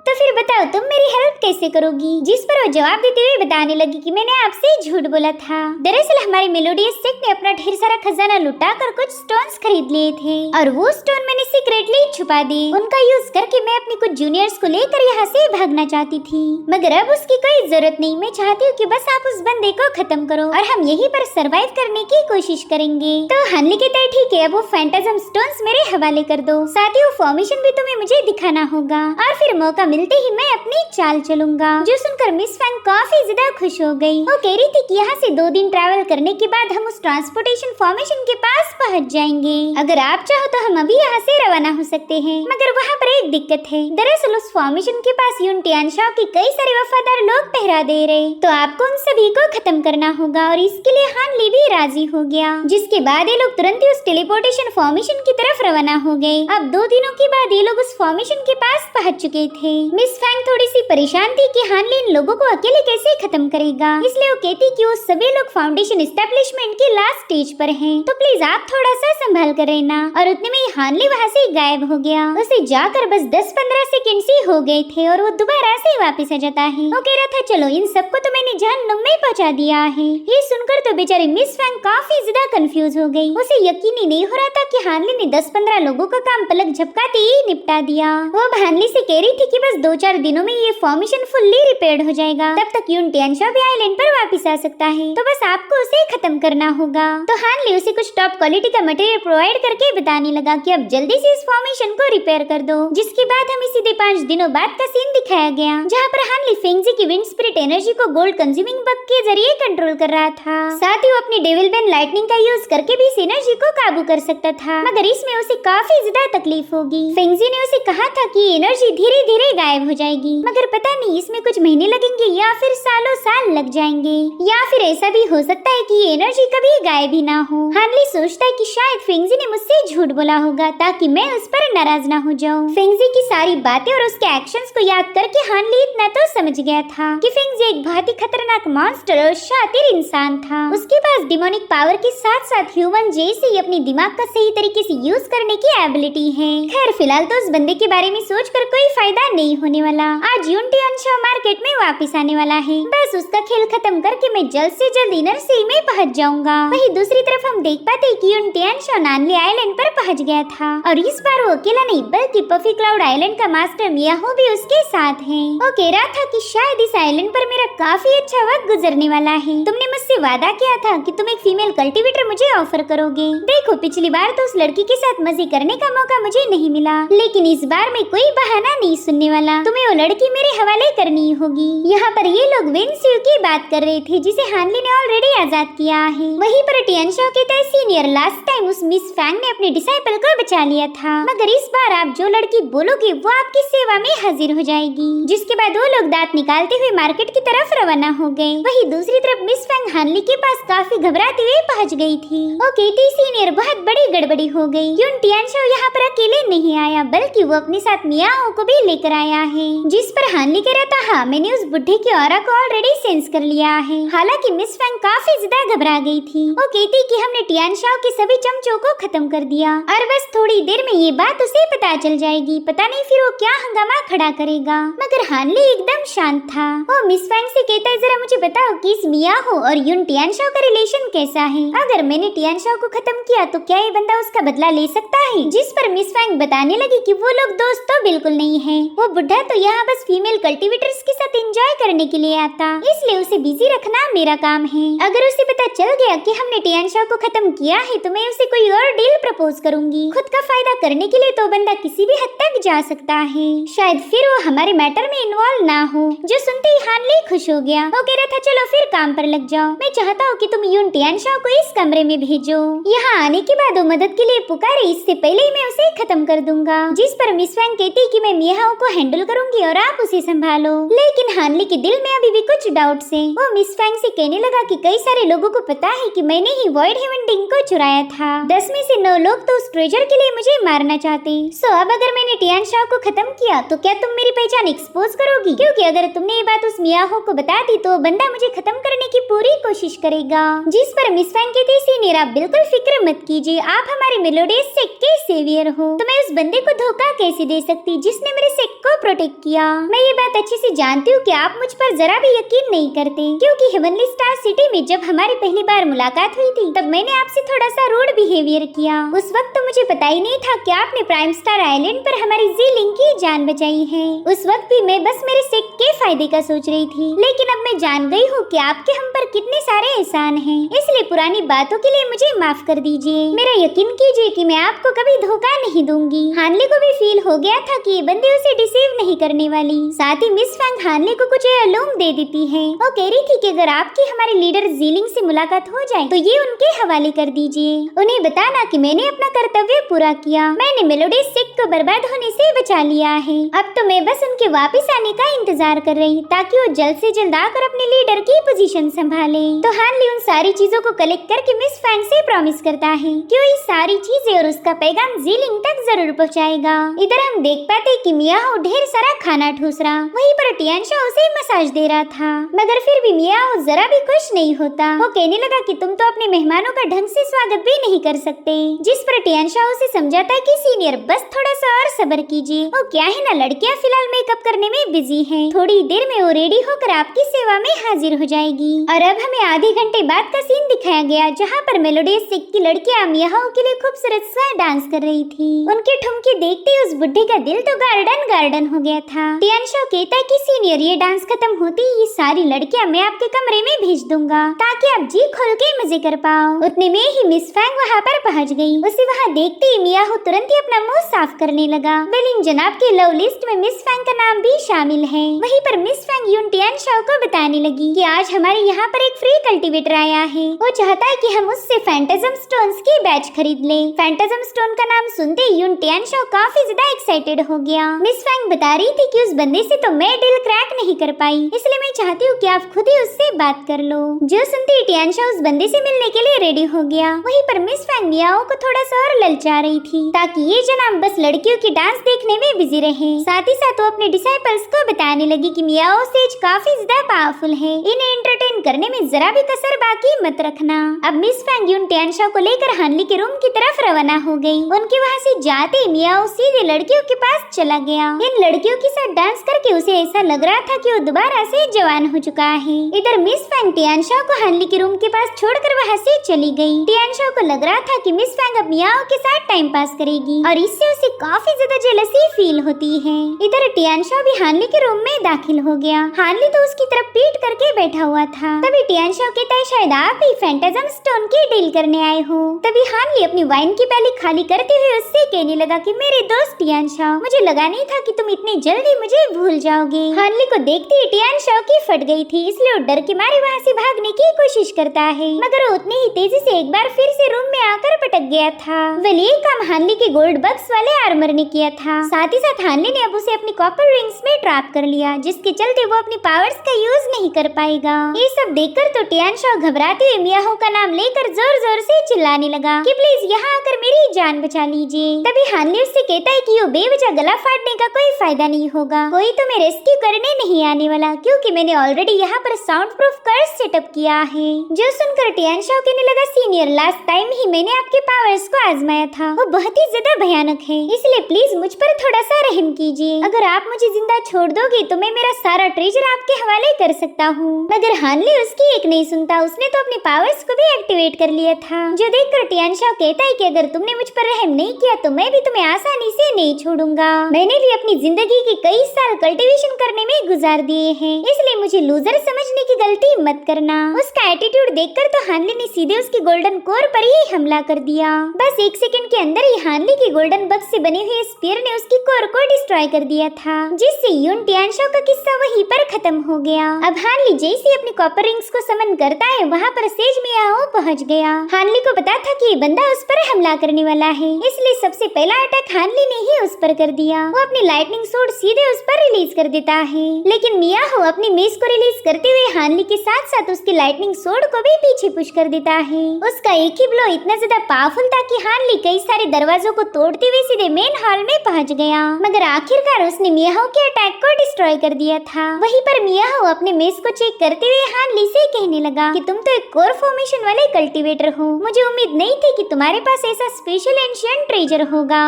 Speaker 1: तो फिर बताओ तुम मेरी हेल्प कैसे करोगी? जिस पर वो जवाब देते हुए बताने लगी कि मैंने आपसे झूठ बोला था। दरअसल हमारी मेलोडियस सिख ने अपना ढेर सारा खजाना लुटा कर कुछ स्टोन्स खरीद लिए थे और वो स्टोन मैंने सीक्रेटली छुपा दिए। उनका यूज करके मैं अपने कुछ जूनियर्स को लेकर यहाँ से भागना चाहती थी, मगर अब उसकी कोई जरूरत नहीं। मैं चाहती हूँ कि बस आप उस बंदे को खत्म करो और हम यहीं पर सरवाइव करने की कोशिश करेंगे। तो हानली कहता है ठीक है, अब वो फैंटाजम स्टोन्स मेरे हवाले कर दो, साथ ही वो फॉर्मेशन भी तुम्हें मुझे दिखाना होगा और फिर मौका मिलते ही मैं अपनी चाल चलूंगा। जो सुनकर मिस फैंग काफी ज्यादा खुश हो गई। वो कह रही थी कि यहाँ से 2 दिन ट्रैवल करने के बाद हम उस ट्रांसपोर्टेशन फॉर्मेशन के पास पहुँच जाएंगे। अगर आप चाहो तो हम अभी यहाँ से रवाना हो सकते हैं, मगर वहाँ पर एक दिक्कत है। दरअसल उस फॉर्मेशन के पास यून टियानशाओ के कई सारे वफादार लोग पहरा दे रहे, तो आपको उन सभी को खत्म करना होगा और इसके लिए हानली भी राजी हो गया। जिसके बाद ये लोग तुरंत ही उस टेलीपोर्टेशन फॉर्मेशन की तरफ रवाना हो गए। अब 2 दिनों के बाद ये लोग उस फॉर्मेशन के पास पहुँच चुके थे। मिस फैंग थोड़ी सी परेशान थी कि हानली इन लोगों को अकेले कैसे खत्म करेगा, इसलिए वो कहती कि वो सभी लोग फाउंडेशन एस्टेब्लिशमेंट की लास्ट स्टेज पर हैं, तो प्लीज आप थोड़ा सा संभाल कर रहना। और उतने में हानली वहाँ से गायब हो गया। उसे जाकर बस 10-15 सेकंड ही हो गए थे और वो दोबारा से वापस आ जाता है। वो कह रहा था चलो इन सबको तो मैंने जहन्नुम में पहुंचा दिया है। ये सुनकर तो बेचारी मिस फैंग काफी ज्यादा कंफ्यूज हो गई। उसे यकीन ही नहीं हो रहा था कि हानली ने 10-15 लोगों का काम पलक झपकाते ही निपटा दिया। वो हानली से कह रही थी कि बस 2-4 दिनों में ये फॉर्मेशन फुल्ली रिपेयर्ड हो जाएगा, तब तक यून टियानशाओ भी आइलैंड पर वापस आ सकता है, तो बस आपको उसे खत्म करना होगा। तो हानली उसे कुछ टॉप क्वालिटी का मटेरियल प्रोवाइड करके बताने लगा कि अब जल्दी से इस फॉर्मेशन को रिपेयर कर दो। जिसके बाद हमें सीधे 5 दिनों बाद का सीन दिखाया गया, जहाँ पर हानली फेंगजी की विंड स्पिरिट एनर्जी को गोल्ड कंज्यूमिंग बग के जरिए कंट्रोल कर रहा था। साथ ही वो अपनी डेविल बेन लाइटनिंग का यूज करके भी इस एनर्जी को काबू कर सकता था, मगर इसमें उसे काफी ज्यादा तकलीफ होगी। फेंगजी ने उसे कहा था कि एनर्जी धीरे धीरे गायब हो जाएगी, मगर पता नहीं इसमें कुछ महीने लगेंगे या फिर सालों साल लग जाएंगे, या फिर ऐसा भी हो सकता है कि ये एनर्जी कभी गायब ही ना हो। हानली सोचता है कि शायद फेंगजी ने मुझसे झूठ बोला होगा ताकि मैं उस पर नाराज ना हो जाऊं। फेंगजी की सारी बातें और उसके एक्शंस को याद करके हानली इतना तो समझ गया था कि फेंगजी एक बहुत ही खतरनाक मॉन्स्टर और शातिर इंसान था। उसके पास डिमोनिक पावर के साथ साथ ह्यूमन जैसे ही अपने दिमाग का सही तरीके से यूज करने की एबिलिटी है। खैर फिलहाल तो उस बंदे के बारे में सोचकर कोई फायदा नहीं होने वाला। आज यून टियानशाओ मार्केट में वापस आने वाला है, बस उसका खेल खत्म करके मैं जल्द से जल्द इनर सी में पहुंच जाऊंगा। वहीं दूसरी तरफ हम देख पाते हैं कि यून टियानशाओ नानली आइलैंड पर पहुंच गया था और इस बार वो अकेला नहीं बल्कि पफी क्लाउड आइलैंड का मास्टर मियाहो भी उसके साथ है। वो कह रहा था कि शायद इस आइलैंड पर मेरा काफी अच्छा वक्त गुजरने वाला है। तुमने मुझसे वादा किया था कि तुम एक फीमेल कल्टीवेटर मुझे ऑफर करोगे। देखो पिछली बार तो उस लड़की के साथ मजे करने का मौका मुझे नहीं मिला, लेकिन इस बार मैं कोई बहाना नहीं सुनने वाला। तुम्हें वो लड़की मेरे हवाले करनी होगी। यहाँ पर ये लोग वेंसियो की बात कर रहे थे जिसे हानली ने ऑलरेडी आजाद किया है। वहीं पर टियानशाओ के तय सीनियर लास्ट टाइम उस मिस फैंग ने अपने डिसाइपल को बचा लिया था, मगर इस बार आप जो लड़की बोलोगे वो आपकी सेवा में हाजिर हो जाएगी। जिसके बाद वो लोग दांत निकालते हुए मार्केट की तरफ रवाना हो गए। वहीं दूसरी तरफ मिस फैंग हानली के पास काफी घबराते हुए पहुँच गई थी। वो कहती सीनियर बहुत बड़ी गड़बड़ी हो गई। यून टियानशाओ यहाँ पर अकेले नहीं आया बल्कि वो अपने साथ मियाओ को भी लेकर आया है। जिस पर हानली कह रहा था हाँ मैंने उस बुढ़े की ऑरा को ऑलरेडी सेंस कर लिया है। हालांकि मिस फैंग काफी ज्यादा घबरा गई थी। वो कहती कि हमने टियानशाओ के सभी चमचों को खत्म कर दिया और बस थोड़ी देर में ये बात उसे पता चल जाएगी। पता नहीं फिर वो क्या हंगामा खड़ा करेगा। मगर हानली एकदम शांत था। वो मिस फैंग से कहता है जरा मुझे बताओ कि इस मियाहो और यून टियानशाओ का रिलेशन कैसा है। अगर मैंने टियानशाओ को खत्म किया तो क्या ये बंदा उसका बदला ले सकता है। जिस पर मिस फैंग बताने लगी कि वो लोग दोस्त तो बिल्कुल नहीं है। वो बुढ़ा तो यहाँ बस फीमेल कल्टीवेटर्स के साथ एंजॉय करने के लिए आता, इसलिए उसे बिजी रखना मेरा काम है। अगर उसे पता चल गया कि हमने टियानशाओ को खत्म किया है तो मैं उसे कोई और डील प्रपोज करूंगी। खुद का फायदा करने के लिए तो बंदा किसी भी हद तक जा सकता है, शायद फिर वो हमारे मैटर में इन्वॉल्व ना हो। जो सुनते ही हानली खुश हो गया। वो कह रहा था चलो फिर काम पर लग जाओ, मैं चाहता हूँ कि तुम यून टियानशाओ को इस कमरे में भेजो। यहाँ आने के बाद वो मदद के लिए पुकारे, इससे पहले ही मैं उसे खत्म कर दूंगा। जिस पर मिस फैंग कहती कि मैं मियाओ को हैंडल करूंगी और आप उसे संभालो। लेकिन हानली के दिल में अभी भी कुछ डाउट्स हैं। वो मिस फैंग से कहने लगा कि कई सारे लोगों को पता है कि मैंने ही वॉइड हेवन डिंग को चुराया था। 10 में से 9 लोग तो उस ट्रेजर के लिए मुझे मारना चाहते। सो अब अगर मैंने टियानशाओ को खत्म किया तो क्या तुम मेरी पहचान एक्सपोज करोगी? क्योंकि अगर तुमने ये बात उस मियाओ को बता दी तो बंदा मुझे खत्म करने की पूरी कोशिश करेगा। जिस पर मिस फैंग कहती सीनियर आप बिल्कुल फिक्र मत कीजिए, आप हमारे मेलोडियस सेक्ट के सेवियर हो, तो मैं उस बंदे को धोखा कैसे दे सकती जिसने मेरे सेक्ट को प्रोटेक्ट किया। मैं ये बात अच्छे से जानती हूँ कि आप मुझ पर जरा भी यकीन नहीं करते, क्योंकि हेवनली स्टार सिटी में जब हमारी पहली बार मुलाकात हुई थी तब मैंने आपसे थोड़ा सा रूड बिहेवियर किया। उस वक्त तो मुझे पता ही नहीं था कि आपने प्राइम स्टार आइलैंड पर हमारी ज़ीलिंग की जान बचाई है। उस वक्त भी मैं बस मेरे सेक्ट के फायदे का सोच रही थी, लेकिन अब मैं जान गई हूँ कि आपके हम पर कितने सारे एहसान हैं। इसलिए पुरानी बातों के लिए मुझे माफ कर दीजिए। मेरा यकीन कीजिए कि मैं आपको कभी धोखा नहीं दूंगी। हानली को भी फील हो गया था कि ये बंदी उसे डिसीव नहीं करने वाली। साथ ही मिस फैंग हानली को कुछ अलोंग दे देती है। वो कह रही थी कि अगर आपकी हमारे लीडर ज़ीलिंग से मुलाकात हो जाए तो ये उनके हवाले कर दीजिए। उन्हें बताना कि मैंने अपना कर्तव्य पूरा किया, मैंने मेलोडियस सेक्ट को बर्बाद होने से बचा लिया है। अब तो मैं बस उनके वापस आने का इंतजार कर रही ताकि वो जल्द से जल्द आकर अपने लीडर की पोजीशन संभाले। तो हानली उन सारी चीजों को कलेक्ट करके मिस फैंग से प्रॉमिस करता है कि वो ये सारी चीजें और उसका पैगाम ज़ीलिंग तक जरूर पहुंचाएगा। इधर हम देख पाते कि मियाओ ढेर सारा खाना ठूस रहा, वहीं पर टियानशाओ उसे मसाज दे रहा था, मगर फिर भी मियाओ जरा भी खुश नहीं होता। वो कहने लगा कि तुम तो अपने मेहमानों का ढंग से स्वागत भी नहीं कर सकते। जिस पर टियानशाओ उसे समझाता है कि सीनियर बस थोड़ा सा और सब्र कीजिए, वो क्या है ना लड़कियां फिलहाल मेकअप करने में बिजी हैं, थोड़ी देर में वो रेडी होकर आपकी सेवा में हाजिर हो जाएगी। और अब हमें आधे घंटे बाद का सीन दिखाया गया जहाँ पर मेलोडियस सेक्ट की लड़कियां मियाओ के लिए खूबसूरत सा डांस कर रही थी। उनके ठुमके देखते ही उस बुढ़े का दिल तो गार्डन गार्डन हो गया था। टियानशाओ कहता है कि सीनियर ये डांस खत्म होती ही ये सारी लड़कियां मैं आपके कमरे में भेज दूंगा ताकि आप जी खोल के मजे कर पाओ। उतने में ही मिस फैंग वहाँ पर पहुँच गई। उसे वहाँ देखते ही मियाओ तुरंत ही अपना मुंह साफ करने लगा। वेलिंग जनाब के लव लिस्ट में मिस फैंग का नाम भी शामिल है। वहीं पर मिस फैंग यून टियानशाओ को बताने लगी कि आज हमारे यहाँ पर एक फ्री कल्टीवेटर आया है, वो चाहता है कि हम उससे फैंटाजम स्टोन्स की बैच खरीद ले। फैंटाजम स्टोन का नाम सुनते ही यून टियानशाओ काफी ज्यादा एक्साइटेड हो गया। मिस फैंग बता रही थी कि उस बंदे से तो मैं डील क्रैक नहीं कर पाई, इसलिए मैं चाहती हूँ कि आप खुद ही उससे बात कर लो। जो सुनते ही टियानशाओ उस बंदे से मिलने के लिए रेडी हो गया। वहीं पर मिस फैंग मियाओ को थोड़ा सा और ललचा रही थी ताकि ये जनाब बस लड़कियों की डांस देखने में बिजी रहे। साथ ही साथ वो अपने डिसाइपल्स को बताने लगी कि मियाओ सेज काफी ज्यादा पावरफुल है, इन्हें एंटरटेन करने में जरा भी कसर बाकी मत रखना। अब मिस फैंग यून टियानशाओ को लेकर हानली के रूम की तरफ रवाना हो गई। उनके वहाँ से जाते ही मियाओ सीधे लड़कियों के पास चला गया। इन लड़कियों के साथ डांस करके उसे ऐसा लग रहा था कि वो दोबारा से जवान हो चुका है। इधर मिस फैंग टियानशाओ को हानली के रूम के पास छोड़कर वहाँ से चली गई। टियानशाओ को लग रहा था कि मिस फैंग अब मियाओ के साथ टाइम पास करेगी और इससे उसे काफी ज्यादा जेलसी फील होती है। इधर टियानशाओ भी हानली के रूम में दाखिल हो गया। हानली तो उसकी तरफ पीठ करके बैठा हुआ था। तभी टियानशाओ कहता है शायद आप ही फैंटाजम स्टोन की डील करने आए हो। तभी हानली अपनी वाइन की प्याली खाली करते हुए उससे कहने लगा कि मेरे दोस्त टियानशाओ, मुझे लगा नहीं था कि तुम इतनी जल्दी मुझे भूल जाओगे। हानली को देखते ही टियानशाओ की फट गई थी, इसलिए वो डर के मारे वहाँ से भागने की कोशिश करता है, मगर वो उतनी ही तेजी से एक बार फिर से रूम में आकर पटक गया था। वेल ये काम हानली के गोल्ड बक्स वाले आर्मर ने किया था। साथ ही साथ हानली ने अब उसे अपनी कॉपर रिंग्स में ट्रैप कर लिया, जिसके चलते वो अपनी पावर्स का यूज नहीं कर पाएगा। ये सब देखकर तो टियानशाओ घबराते हुए मियाओ का नाम लेकर जोर जोर से चिल्लाने लगा कि प्लीज यहाँ आकर मेरी जान बचा लीजिए। तभी हानली उससे कहता है कि वो बेवजह गला फाड़ने का कोई फायदा नहीं होगा, कोई तुम्हें रेस्क्यू करने नहीं आने वाला, क्योंकि मैंने ऑलरेडी यहाँ पर साउंड प्रूफ कर्स सेटअप किया है। जो सुनकर टियानशाओ कहने लगा सीनियर लास्ट टाइम ही मैंने आपके पावर्स को आजमाया था, वो बहुत ही ज्यादा भयानक है, इसलिए प्लीज मुझ पर थोड़ा सा रहम कीजिए। अगर आप मुझे जिंदा छोड़ दोगे तो मैं मेरा सारा ट्रेजर आपके हवाले कर सकता हूँ। मगर हानली हानली उसकी एक नहीं सुनता, उसने तो अपने पावर्स को भी एक्टिवेट कर लिया था, जो देखकर टियानशाओ कहता है कि अगर तुमने मुझ पर रहम नहीं किया तो मैं भी तुम्हें आसानी से नहीं छोड़ूंगा। मैंने भी अपनी जिंदगी के कई साल कल्टीवेशन करने में गुजार दिए हैं, इसलिए मुझे लूजर समझने की गलती मत करना। उसका एटीट्यूड देखकर तो हानली ने सीधे उसकी गोल्डन कोर पर ही हमला कर दिया। बस 1 सेकंड के अंदर ही हानली की गोल्डन बग से बने हुए स्पीयर ने उसकी कोर को डिस्ट्रॉय कर दिया था, जिससे यून टियानशाओ का किस्सा वहीं पर खत्म हो गया। अब हानली जैसे अपने कॉपर रिंग्स को समन करता है, वहाँ पर सेज मियाओ पहुँच गया। हानली को पता था कि ये बंदा उस पर हमला करने वाला है, इसलिए सबसे पहला अटैक हानली ने ही उस पर कर दिया। वो अपनी लाइटनिंग सोर्ड सीधे उस पर रिलीज कर देता है, लेकिन मियाओ अपनी मेस को रिलीज करते हुए हानली के साथ साथ उसकी लाइटनिंग सोर्ड को भी पीछे पुश कर देता है। उसका एक ही ब्लो इतना ज्यादा पावरफुल था कि हानली कई सारे दरवाजों को तोड़ते हुए सीधे मेन हॉल में पहुंच गया, मगर आखिरकार उसने मियाओ के अटैक को डिस्ट्रॉय कर दिया था। वहीं पर मियाओ अपने मेस को चेक करते हुए हानली से कहने लगा कि तुम तो एक कोर फॉर्मेशन वाले कल्टीवेटर हो, मुझे उम्मीद नहीं थी कि तुम्हारे पास ऐसा स्पेशल एंशिएंट ट्रेजर होगा।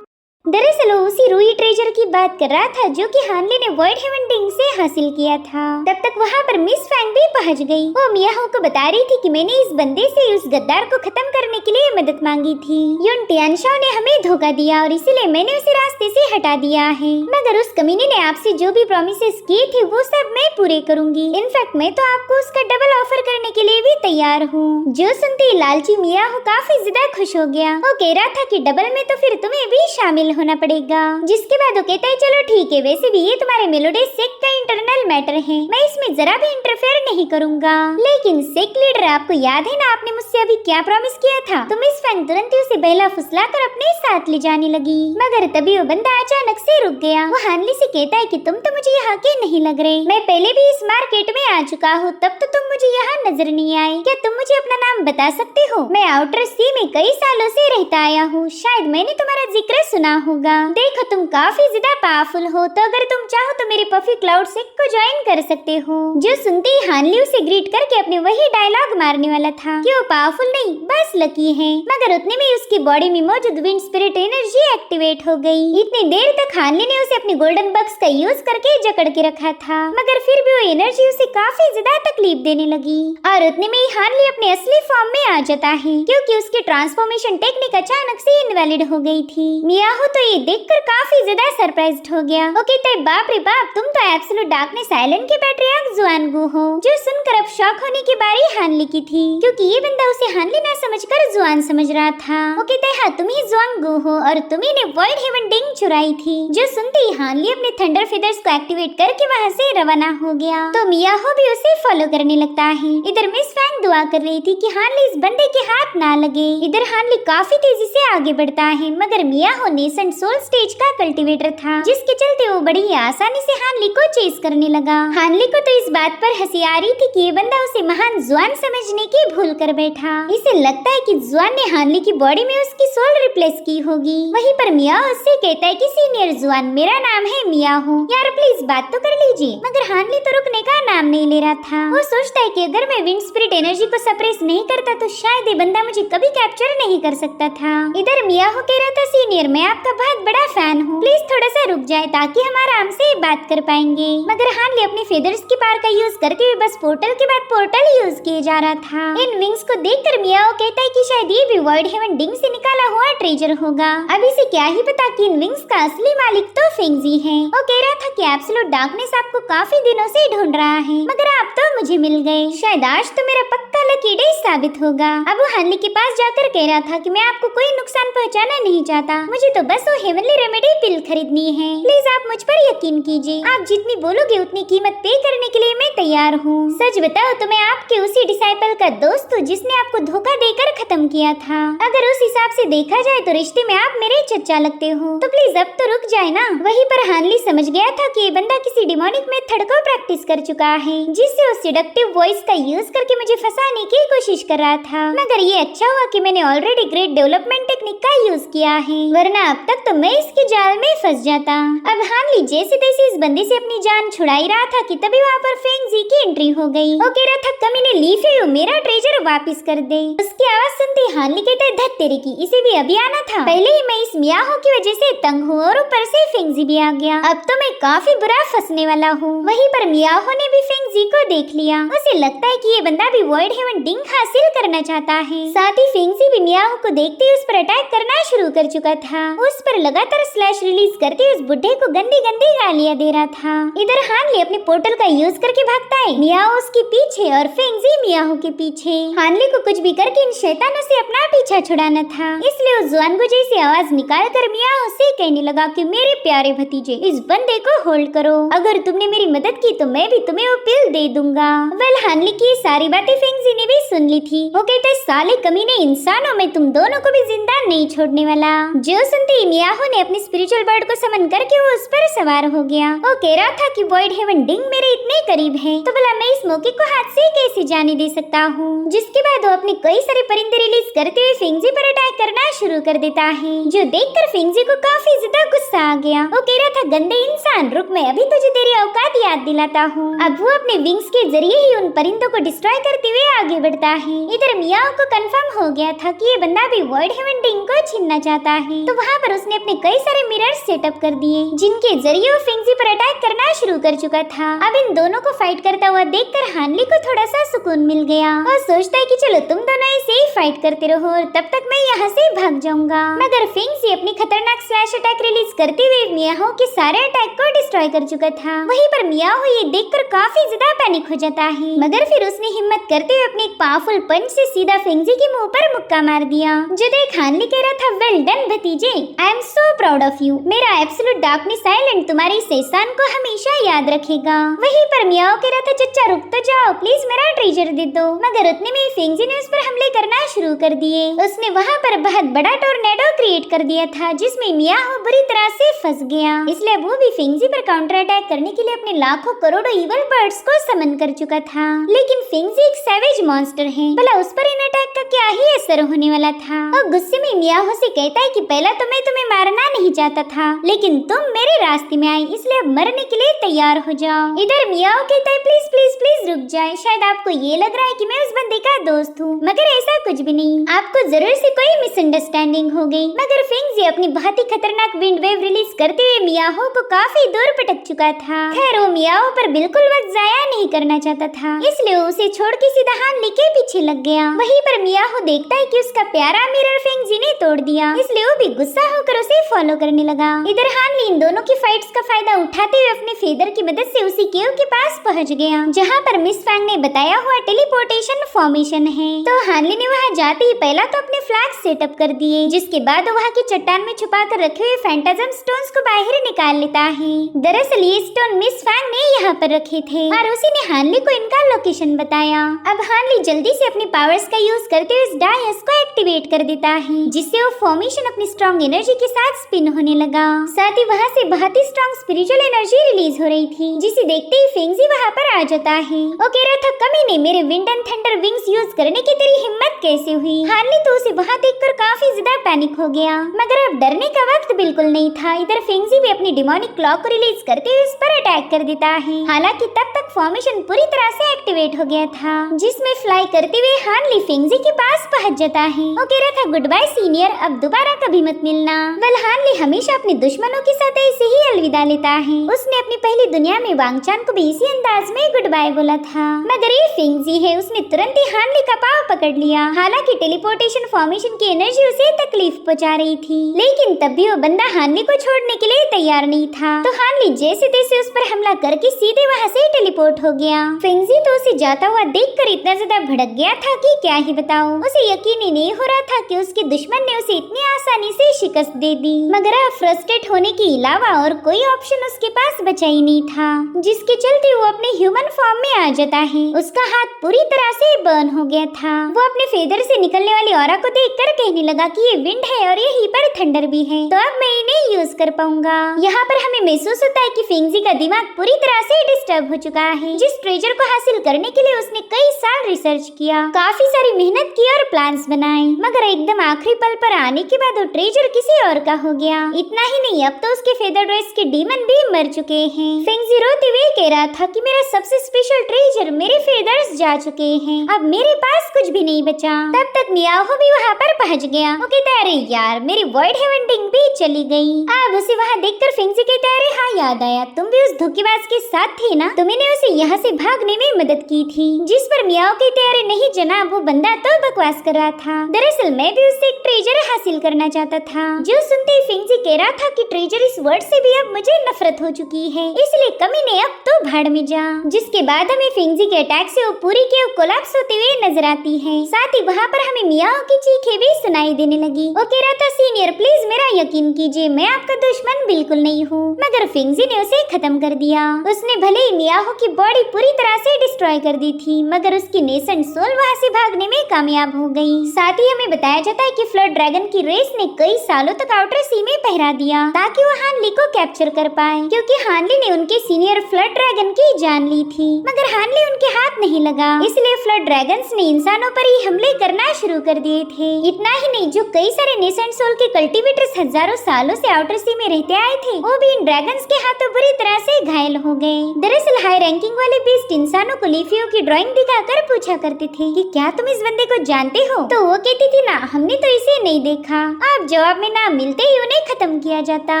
Speaker 1: दरअसल वो उसी रूई ट्रेजर की बात कर रहा था जो कि हानली ने वॉइड हेवन रिंग से हासिल किया था। तब तक वहाँ पर मिस फैंग भी पहुँच गई। वो मियाओ को बता रही थी कि मैंने इस बंदे से उस गद्दार को खत्म करने के लिए मदद मांगी थी। यून टियानशाओ ने हमें धोखा दिया और इसीलिए मैंने उसे रास्ते से हटा दिया है, मगर उस कमीने ने आपसे जो भी प्रॉमिसेस किए थे वो सब मैं पूरे करूंगी। इनफैक्ट मैं तो आपको उसका डबल ऑफर करने के लिए भी तैयार हूँ। जो सुनते ही लालची मियाओ काफी ज्यादा खुश हो गया। वो कह रहा था कि डबल में तो फिर तुम्हें भी शामिल होना पड़ेगा, जिसके बाद वो कहता है चलो ठीक है, वैसे भी ये तुम्हारे मेलोडी सेक्ट का इंटरनल मैटर है, मैं इसमें जरा भी इंटरफेयर नहीं करूंगा। लेकिन सेक्ट लीडर, आपको याद है ना आपने मुझसे अभी क्या प्रॉमिस किया था? तो मिस फैंग तुरंत ही उसे बहला फुसलाकर अपने साथ ले जाने लगी, मगर तभी वो बंदा अचानक से रुक गया। वो हानली से कहता है कि तुम तो मुझे यहाँ के नहीं लग रहे, मैं पहले भी इस मार्केट में आ चुका हूँ, तब तो तुम मुझे यहाँ नजर नहीं आए। क्या तुम मुझे अपना नाम बता सकते हो? मैं आउटर सी में कई सालों से रहता आया हूँ, शायद मैंने तुम्हारा जिक्र सुना होगा। देखो तुम काफी ज्यादा पावरफुल हो, तो अगर तुम चाहो तो मेरे पफी क्लाउड सेक्ट को ज्वाइन कर सकते हो। जो सुनते ही हानली उसे ग्रीट करके अपने वही डायलॉग मारने वाला था कि वो पावरफुल नहीं बस लकी है, मगर उतने में उसकी बॉडी में मौजूद विंड स्पिरिट एनर्जी एक्टिवेट हो गई। इतनी देर तक हानली ने उसे अपने गोल्डन बक्स का यूज करके जकड़ के रखा था, मगर फिर भी वो एनर्जी उसे काफी ज्यादा तकलीफ देने लगी और उतने में ही हानली अपने असली फॉर्म में आ जाता है, क्योंकि उसकी ट्रांसफॉर्मेशन टेक्निक अचानक से इनवैलिड हो गई थी। मियाओ तो ये देखकर काफी ज्यादा सरप्राइज्ड हो गया। वो कहता है बाप रे बाप, तुम तो एब्सोल्यूट डार्कनेस आइलैंड के पैट्रियार्क जुआनगू हो। जो सुनकर अब शॉक होने की बारी हानली की थी, क्योंकि ये बंदा उसे हानली ना समझकर जुआन समझ रहा था। वो कहता है हाँ तुम ही जुआनगू हो और तुम्ही ने वॉइड हेवन रिंग चुराई थी। जो सुनते ही हानली अपने थंडर फेदर्स को एक्टिवेट करके वहाँ से रवाना हो गया, तो मियाओ भी उसे फॉलो करने लगता है। इधर मिस फैंग दुआ कर रही थी कि हानली इस बंदे के हाथ ना लगे। इधर हानली काफी तेजी से आगे बढ़ता है, मगर मियाओ नेसेंट सोल स्टेज का कल्टीवेटर था, जिसके चलते वो बड़ी ही आसानी से हानली को चेस करने लगा। हानली को तो इस बात पर हंसी आ रही थी कि ये बंदा उसे महान जुआन समझने की भूल कर बैठा। इसे लगता है कि जुआन ने हानली की बॉडी में उसकी सोल रिप्लेस की होगी। वहीं पर मियाओ उससे कहता है कि सीनियर जुआन, मेरा नाम है मियाओ, यार प्लीज बात तो कर लीजिए। मगर हानली तो रुकने का नाम नहीं ले रहा था। वो सोचता है कि अगर मैं विंड स्पिरिट एनर्जी को सप्रेस नहीं करता तो शायद ये बंदा मुझे कभी कैप्चर नहीं कर सकता था। इधर मियाओ कह रहा था सीनियर, मैं आपका बहुत बड़ा फैन हूँ, प्लीज थोड़ा सा रुक जाए ताकि हम आराम से बात कर पाएंगे। मगर हानली अपने फेदर्स की पावर का यूज करते हुए बस पोर्टल के बाद पोर्टल यूज किए जा रहा था। इन विंग्स को देखकर मियाओ कहता है कि शायद ये भी वॉइड हेवन रिंग से निकाला हुआ ट्रेजर होगा। अब इसे क्या ही पता कि इन विंग्स का असली मालिक तो फेंगजी है। वो कह रहा था कि एब्सोल्यूट डार्कनेस आपको काफी दिनों से ढूंढ रहा है, मगर आप तो मुझे मिल गए, शायद आज तो मेरा पक्का लकी डे साबित होगा। अब वो हानली के पास जाकर कह रहा था कि मैं आपको कोई नुकसान पहुंचाना नहीं चाहता, मुझे तो बस वो हेवनली रेमेडी पिल खरीदनी है, प्लीज आप मुझ पर यकीन कीजिए, आप जितनी बोलोगे उतनी कीमत पे करने के लिए मैं तैयार हूँ। सच बताओ तो मैं आपके उसी डिसाइपल का दोस्त हूँ जिसने आपको धोखा देकर खत्म किया था। अगर उस हिसाब से देखा जाए तो रिश्ते में आप मेरे चच्चा लगते हो, तो प्लीज अब तो रुक जाए ना। वहीं पर हानली समझ गया था कि ये बंदा किसी डिमोनिक मेथड को प्रैक्टिस कर चुका है, जिससे वो सिडक्टिव वॉइस का यूज करके मुझे फंसाने की कोशिश कर रहा था। मगर ये अच्छा हुआ कि मैंने ऑलरेडी ग्रेट डेवलपमेंट टेक्निक का यूज किया है, वरना अब तक तो मैं इसके जाल में फंस जाता। अब हानली जैसे तैसे इस बंदे से अपनी जान छुड़ाई रहा था कि तभी वहाँ पर फेंगजी की एंट्री हो गई। वो कह रहा था कमीने लीफ है, मेरा ट्रेजर वापस कर दे। उसकी आवाज सुनते हानली कहता है धत तेरे की, इसे भी अभी आना था, पहले ही मैं इस मियाओ की वजह से तंग हूँ और ऊपर से फेंगजी भी आ गया, अब तो मैं काफी बुरा फंसने वाला हूँ। वहीं पर मियाओ ने भी फेंगजी को देख लिया। लिया। उसे लगता है कि ये बंदा भी वॉइड हेवन डिंग हासिल करना चाहता है। साथ ही फेंगजी भी मियाहो को देखते ही उस पर अटैक करना शुरू कर चुका था। उस पर लगातार स्लैश रिलीज करते उस बुढ़े को गंदी गंदी गालियां दे रहा था। इधर हानली अपने पोर्टल का यूज करके भागता है, मियाहो उसके पीछे और फेंगजी मियाहो के पीछे। हानली को कुछ भी करके इन शैतानों से अपना पीछा छुड़ाना था, इसलिए उस जुआनगो जैसी आवाज निकाल कर मियाहो से कहने लगा कि मेरे प्यारे भतीजे, इस बंदे को होल्ड करो। अगर तुमने मेरी मदद की तो मैं भी तुम्हें वो पिल दे दूंगा। वेल, हानली की सारी बातें फेंगजी ने भी सुन ली थी। वो कहते, साले कमीने इंसानों, में तुम दोनों को भी जिंदा नहीं छोड़ने वाला। जो सुनते ही मियाहो ने अपनी स्पिरिचुअल बर्ड को समन करके वो उस पर सवार हो गया। वो कह रहा था कि वॉइड हेवन डिंग मेरे इतने करीब है, तो भला मैं इस मौके को हाथ से कैसे जाने दे सकता हूँ। जिसके बाद वो अपने कई सारे परिंदे रिलीज करते हुए फेंगजी पर अटैक करना शुरू कर देता है, जो देखकर फेंगजी को काफी ज्यादा गुस्सा आ गया। वो कह रहा था, गंदे इंसान, रुक, मैं अभी तुझे तेरी औकात याद दिलाता हूँ। अब वो अपने विंग्स के जरिए ही उन परिंदों को डिस्ट्रॉय करते हुए आगे बढ़ता है। इधर मियाओ को कंफर्म हो गया था कि ये बंदा भी वॉइड हेवन डिंग को छीनना चाहता है, तो वहाँ पर उसने अपने कई सारे मिरर्स सेटअप कर दिए, जिनके जरिए वो फेंगजी पर अटैक करना शुरू कर चुका था। अब इन दोनों को फाइट करता हुआ देखकर हानली को थोड़ा सा सुकून मिल गया। वो सोचता है कि चलो तुम दोनों ऐसे ही फाइट करते रहो और तब तक मैं यहाँ से भाग जाऊंगा। मगर फेंगजी अपनी खतरनाक स्लैश अटैक रिलीज करते हुए मियाहो के सारे अटैक को डिस्ट्रॉय कर चुका था। वहीं पर मियाहो ये देखकर काफी ज्यादा पैनिक हो जाता है, मगर फिर उसने हिम्मत करते हुए अपने एक पावरफुल पंच से सीधा फेंगजी के मुंह पर मुक्का मार दिया। जो देख हानली कह रहा था, वेल डन भतीजे, I am so proud of you. मेरा एब्सोल्यूट डार्कनेस आइलैंड तुम्हारी इस एहसान को हमेशा याद रखेगा। वहीं पर मियाओ कह रहा था, चच्चा रुक तो जाओ, प्लीज मेरा ट्रेजर दे दो। मगर उतने में फेंगजी ने उस पर हमले करना शुरू कर दिए। उसने वहाँ पर बहुत बड़ा टोर्नेडो क्रिएट कर दिया था, जिसमें मियाओ बुरी तरह से फंस गया। इसलिए वो भी फेंगजी पर काउंटर अटैक करने के लिए अपने लाखों करोड़ों इवल बर्ड्स को समन कर चुका था। लेकिन फेंगजी एक सैवेज मॉन्स्टर है, भला उस पर इन अटैक का क्या ही असर होने वाला था। और गुस्से में मियाओ से कहता है कि पहला तो मैं तुम्हें मारना नहीं चाहता था, लेकिन तुम मेरे रास्ते में आई, इसलिए अब मरने के लिए तैयार हो जाओ। इधर मियाओ कहता है, प्लीज प्लीज प्लीज रुक जाए, शायद आपको ये लग रहा है कि मैं उस बंदे का दोस्त हूँ, मगर ऐसा कुछ भी नहीं, आपको जरूर से कोई मिसअंडरस्टैंडिंग हो गई। मगर फेंगजी अपनी बहुत ही खतरनाक विंड वेव रिलीज करते हुए मियाओ को काफी दूर पटक चुका था। खैर वो मियाओ पर बिल्कुल वक्त जाया नहीं करना चाहता था, इसलिए उसे छोड़ के सीधा हानली के पीछे लग गया। वहीं पर मियाओ देखता है कि उसका प्यारा मिरर फेंगजी ने तोड़ दिया, इसलिए वो भी गुस्सा होकर उसे फॉलो करने लगा। इधर हानली इन दोनों की फाइट्स का फायदा उठाते हुए अपने फेदर की मदद से उसी केव के पास पहुंच गया, जहां पर मिस फैंग ने बताया हुआ टेलीपोर्टेशन फॉर्मेशन है। तो हानली ने वहां जाते ही पहला तो अपने फ्लैग्स सेटअप कर दिए, जिसके बाद वहां की चट्टान में छुपा कर रखे हुए फैंटाजम स्टोन्स को बाहर निकाल लेता है। दरअसल ये स्टोन मिस फैंग ने यहाँ पर रखे थे और उसी ने हानली को इनका लोकेशन बताया। अब हानली जल्दी से अपनी पावर्स का यूज करते हुए इस डायस को एक्टिवेट कर देता है, जिससे वो फॉर्मेशन अपनी स्ट्रॉन्ग एनर्जी के साथ स्पिन होने लगा। साथ ही वहाँ से बहुत ही स्ट्रॉन्ग स्पिरिचुअल एनर्जी रिलीज हो रही थी, जिसे देखते ही फेंगजी वहाँ पर आ जाता है। वो कह रहा था, कमीने, मेरे wind and thunder wings use करने की तेरी हिम्मत कैसे हुई। हानली तो उसे वहाँ देखकर काफी ज्यादा पैनिक हो गया, मगर अब डरने का वक्त बिल्कुल नहीं था। इधर फेंगजी भी अपनी डिमोनिक क्लॉक को रिलीज करते हुए उस पर अटैक कर देता है। हालांकि तब तक फॉर्मेशन पूरी तरह से एक्टिवेट हो गया था, जिसमें फ्लाई करते हुए हानली फेंगजी के पास पहुंच जाता है। वो कह रहा था, गुड बाय सीनियर, अब दोबारा कभी मत मिलना। वेल, हानली हमेशा अपने दुश्मनों के साथ ऐसे ही अलविदा लेता है। उसने अपनी पहली दुनिया में वांगचान को भी इसी अंदाज में गुड बाय बोला था, मगर ये फेंगजी है, उसने तुरंत ही हानली का पांव पकड़ लिया। हालांकि टेलीपोर्टेशन फॉर्मेशन की एनर्जी उसे तकलीफ पहुंचा रही थी, लेकिन तब भी वो बंदा हानली को छोड़ने के लिए तैयार नहीं था। तो हानली जैसे तैसे उस पर हमला करके सीधे वहाँ से टेलीपोर्ट हो गया। फेंगजी तो उसे जाता हुआ देखकर इतना ज्यादा भड़क गया था कि क्या ही बताऊं। उसे यकीन ही नहीं हो रहा था कि उसके दुश्मन ने उसे इतनी आसानी से शिकस्त दे दी, मगर अब फ्रस्ट्रेट होने के अलावा और कोई ऑप्शन उसके पास बचा ही नहीं था, जिसके चलते वो अपने ह्यूमन फॉर्म में आ जाता है। उसका हाथ पूरी तरह से बर्न हो गया था। वो अपने फेदर से निकलने वाली ऑरा को देखकर कहने लगा कि ये विंड है और यहीं पर थंडर भी है, तो अब मैं इन्हें यूज कर पाऊंगा। यहाँ पर हमें महसूस होता है कि फेंगजी का दिमाग पूरी तरह से डिस्टर्ब हो चुका है। जिस ट्रेजर को हासिल करने के लिए उसने कई साल रिसर्च किया, काफी सारी मेहनत की और प्लान्स बनाए, मगर एकदम आखिरी पल पर आने के बाद वो ट्रेजर किसी और का हो गया। इतना ही नहीं, अब तो उसके फेदर ड्रेस के डीमन भी मर चुके हैं। फेंगजी रोते हुए कह रहा था कि मेरा सबसे स्पेशल ट्रेजर मेरे फेदर्स जा चुके हैं, अब मेरे पास कुछ भी नहीं बचा। तब तक मियाहो भी वहाँ पर पहुँच गया। वो कहता है अरे यार मेरी वॉइड हेवनटिंग भी चली गई। अब उसे वहाँ देखकर फिंजी कहता है अरे हाँ याद आया, तुम भी उस धोखेबाज के साथ थे ना, तुमने उसे यहाँ से भागने में मदद की थी। जिस पर मियाओ कहते हैं अरे नहीं जनाब, वो बंदा तो बकवास कर रहा था, दरअसल मैं भी उससे एक ट्रेजर हासिल करना चाहता था। जो सुनते ही फिंजी कह रहा था कि ट्रेजर इस वर्ड से भी अब मुझे नफरत हो चुकी है, इसलिए कमीने अब तो भाड़ में जा। जिसके बाद हमें फिंजी के अटैक से वो पूरी के कोलैप्स होते हुए नजर आती है। साथ ही वहाँ पर हमें मियाओ की चीखें भी सुनाई देने लगी। वो कह रहा था सीनियर प्लीज मेरा यकीन कीजिए, मैं आपका दुश्मन बिल्कुल नहीं हूँ। मगर फिंजी ने उसे खत्म कर दिया। उसने भले ही मियाहो की बॉडी पूरी तरह से डिस्ट्रॉय कर दी थी, मगर उसकी नेसेंट सोल वहाँ से भागने में कामयाब हो गई। साथ ही हमें बताया जाता है कि फ्लड ड्रैगन की रेस ने कई सालों तक आउटर सी में पहरा दिया ताकि वो हानली को कैप्चर कर पाए, क्योंकि हानली ने उनके सीनियर फ्लड ड्रैगन की जान ली थी। मगर हानली उनके हाथ नहीं लगा, इसलिए फ्लड ड्रैगन्स ने इंसानों पर ही हमले करना शुरू कर दिए थे। इतना ही नहीं, जो कई सारे नेसेंट सोल के कल्टीवेटर्स हजारों सालों से आउटर सी में रहते आए थे, वो भी इन ड्रैगन्स के हाथों बुरी तरह से घायल हो गए। दरअसल हाई रैंकिंग वाले बीस्ट इंसानों को लीफियो की ड्राइंग दिखाकर पूछा करते थे कि क्या तुम इस बंदे को जानते हो, तो वो कहती थी ना हमने तो इसे नहीं देखा। अब जवाब में ना मिलते ही उन्हें खत्म किया जाता।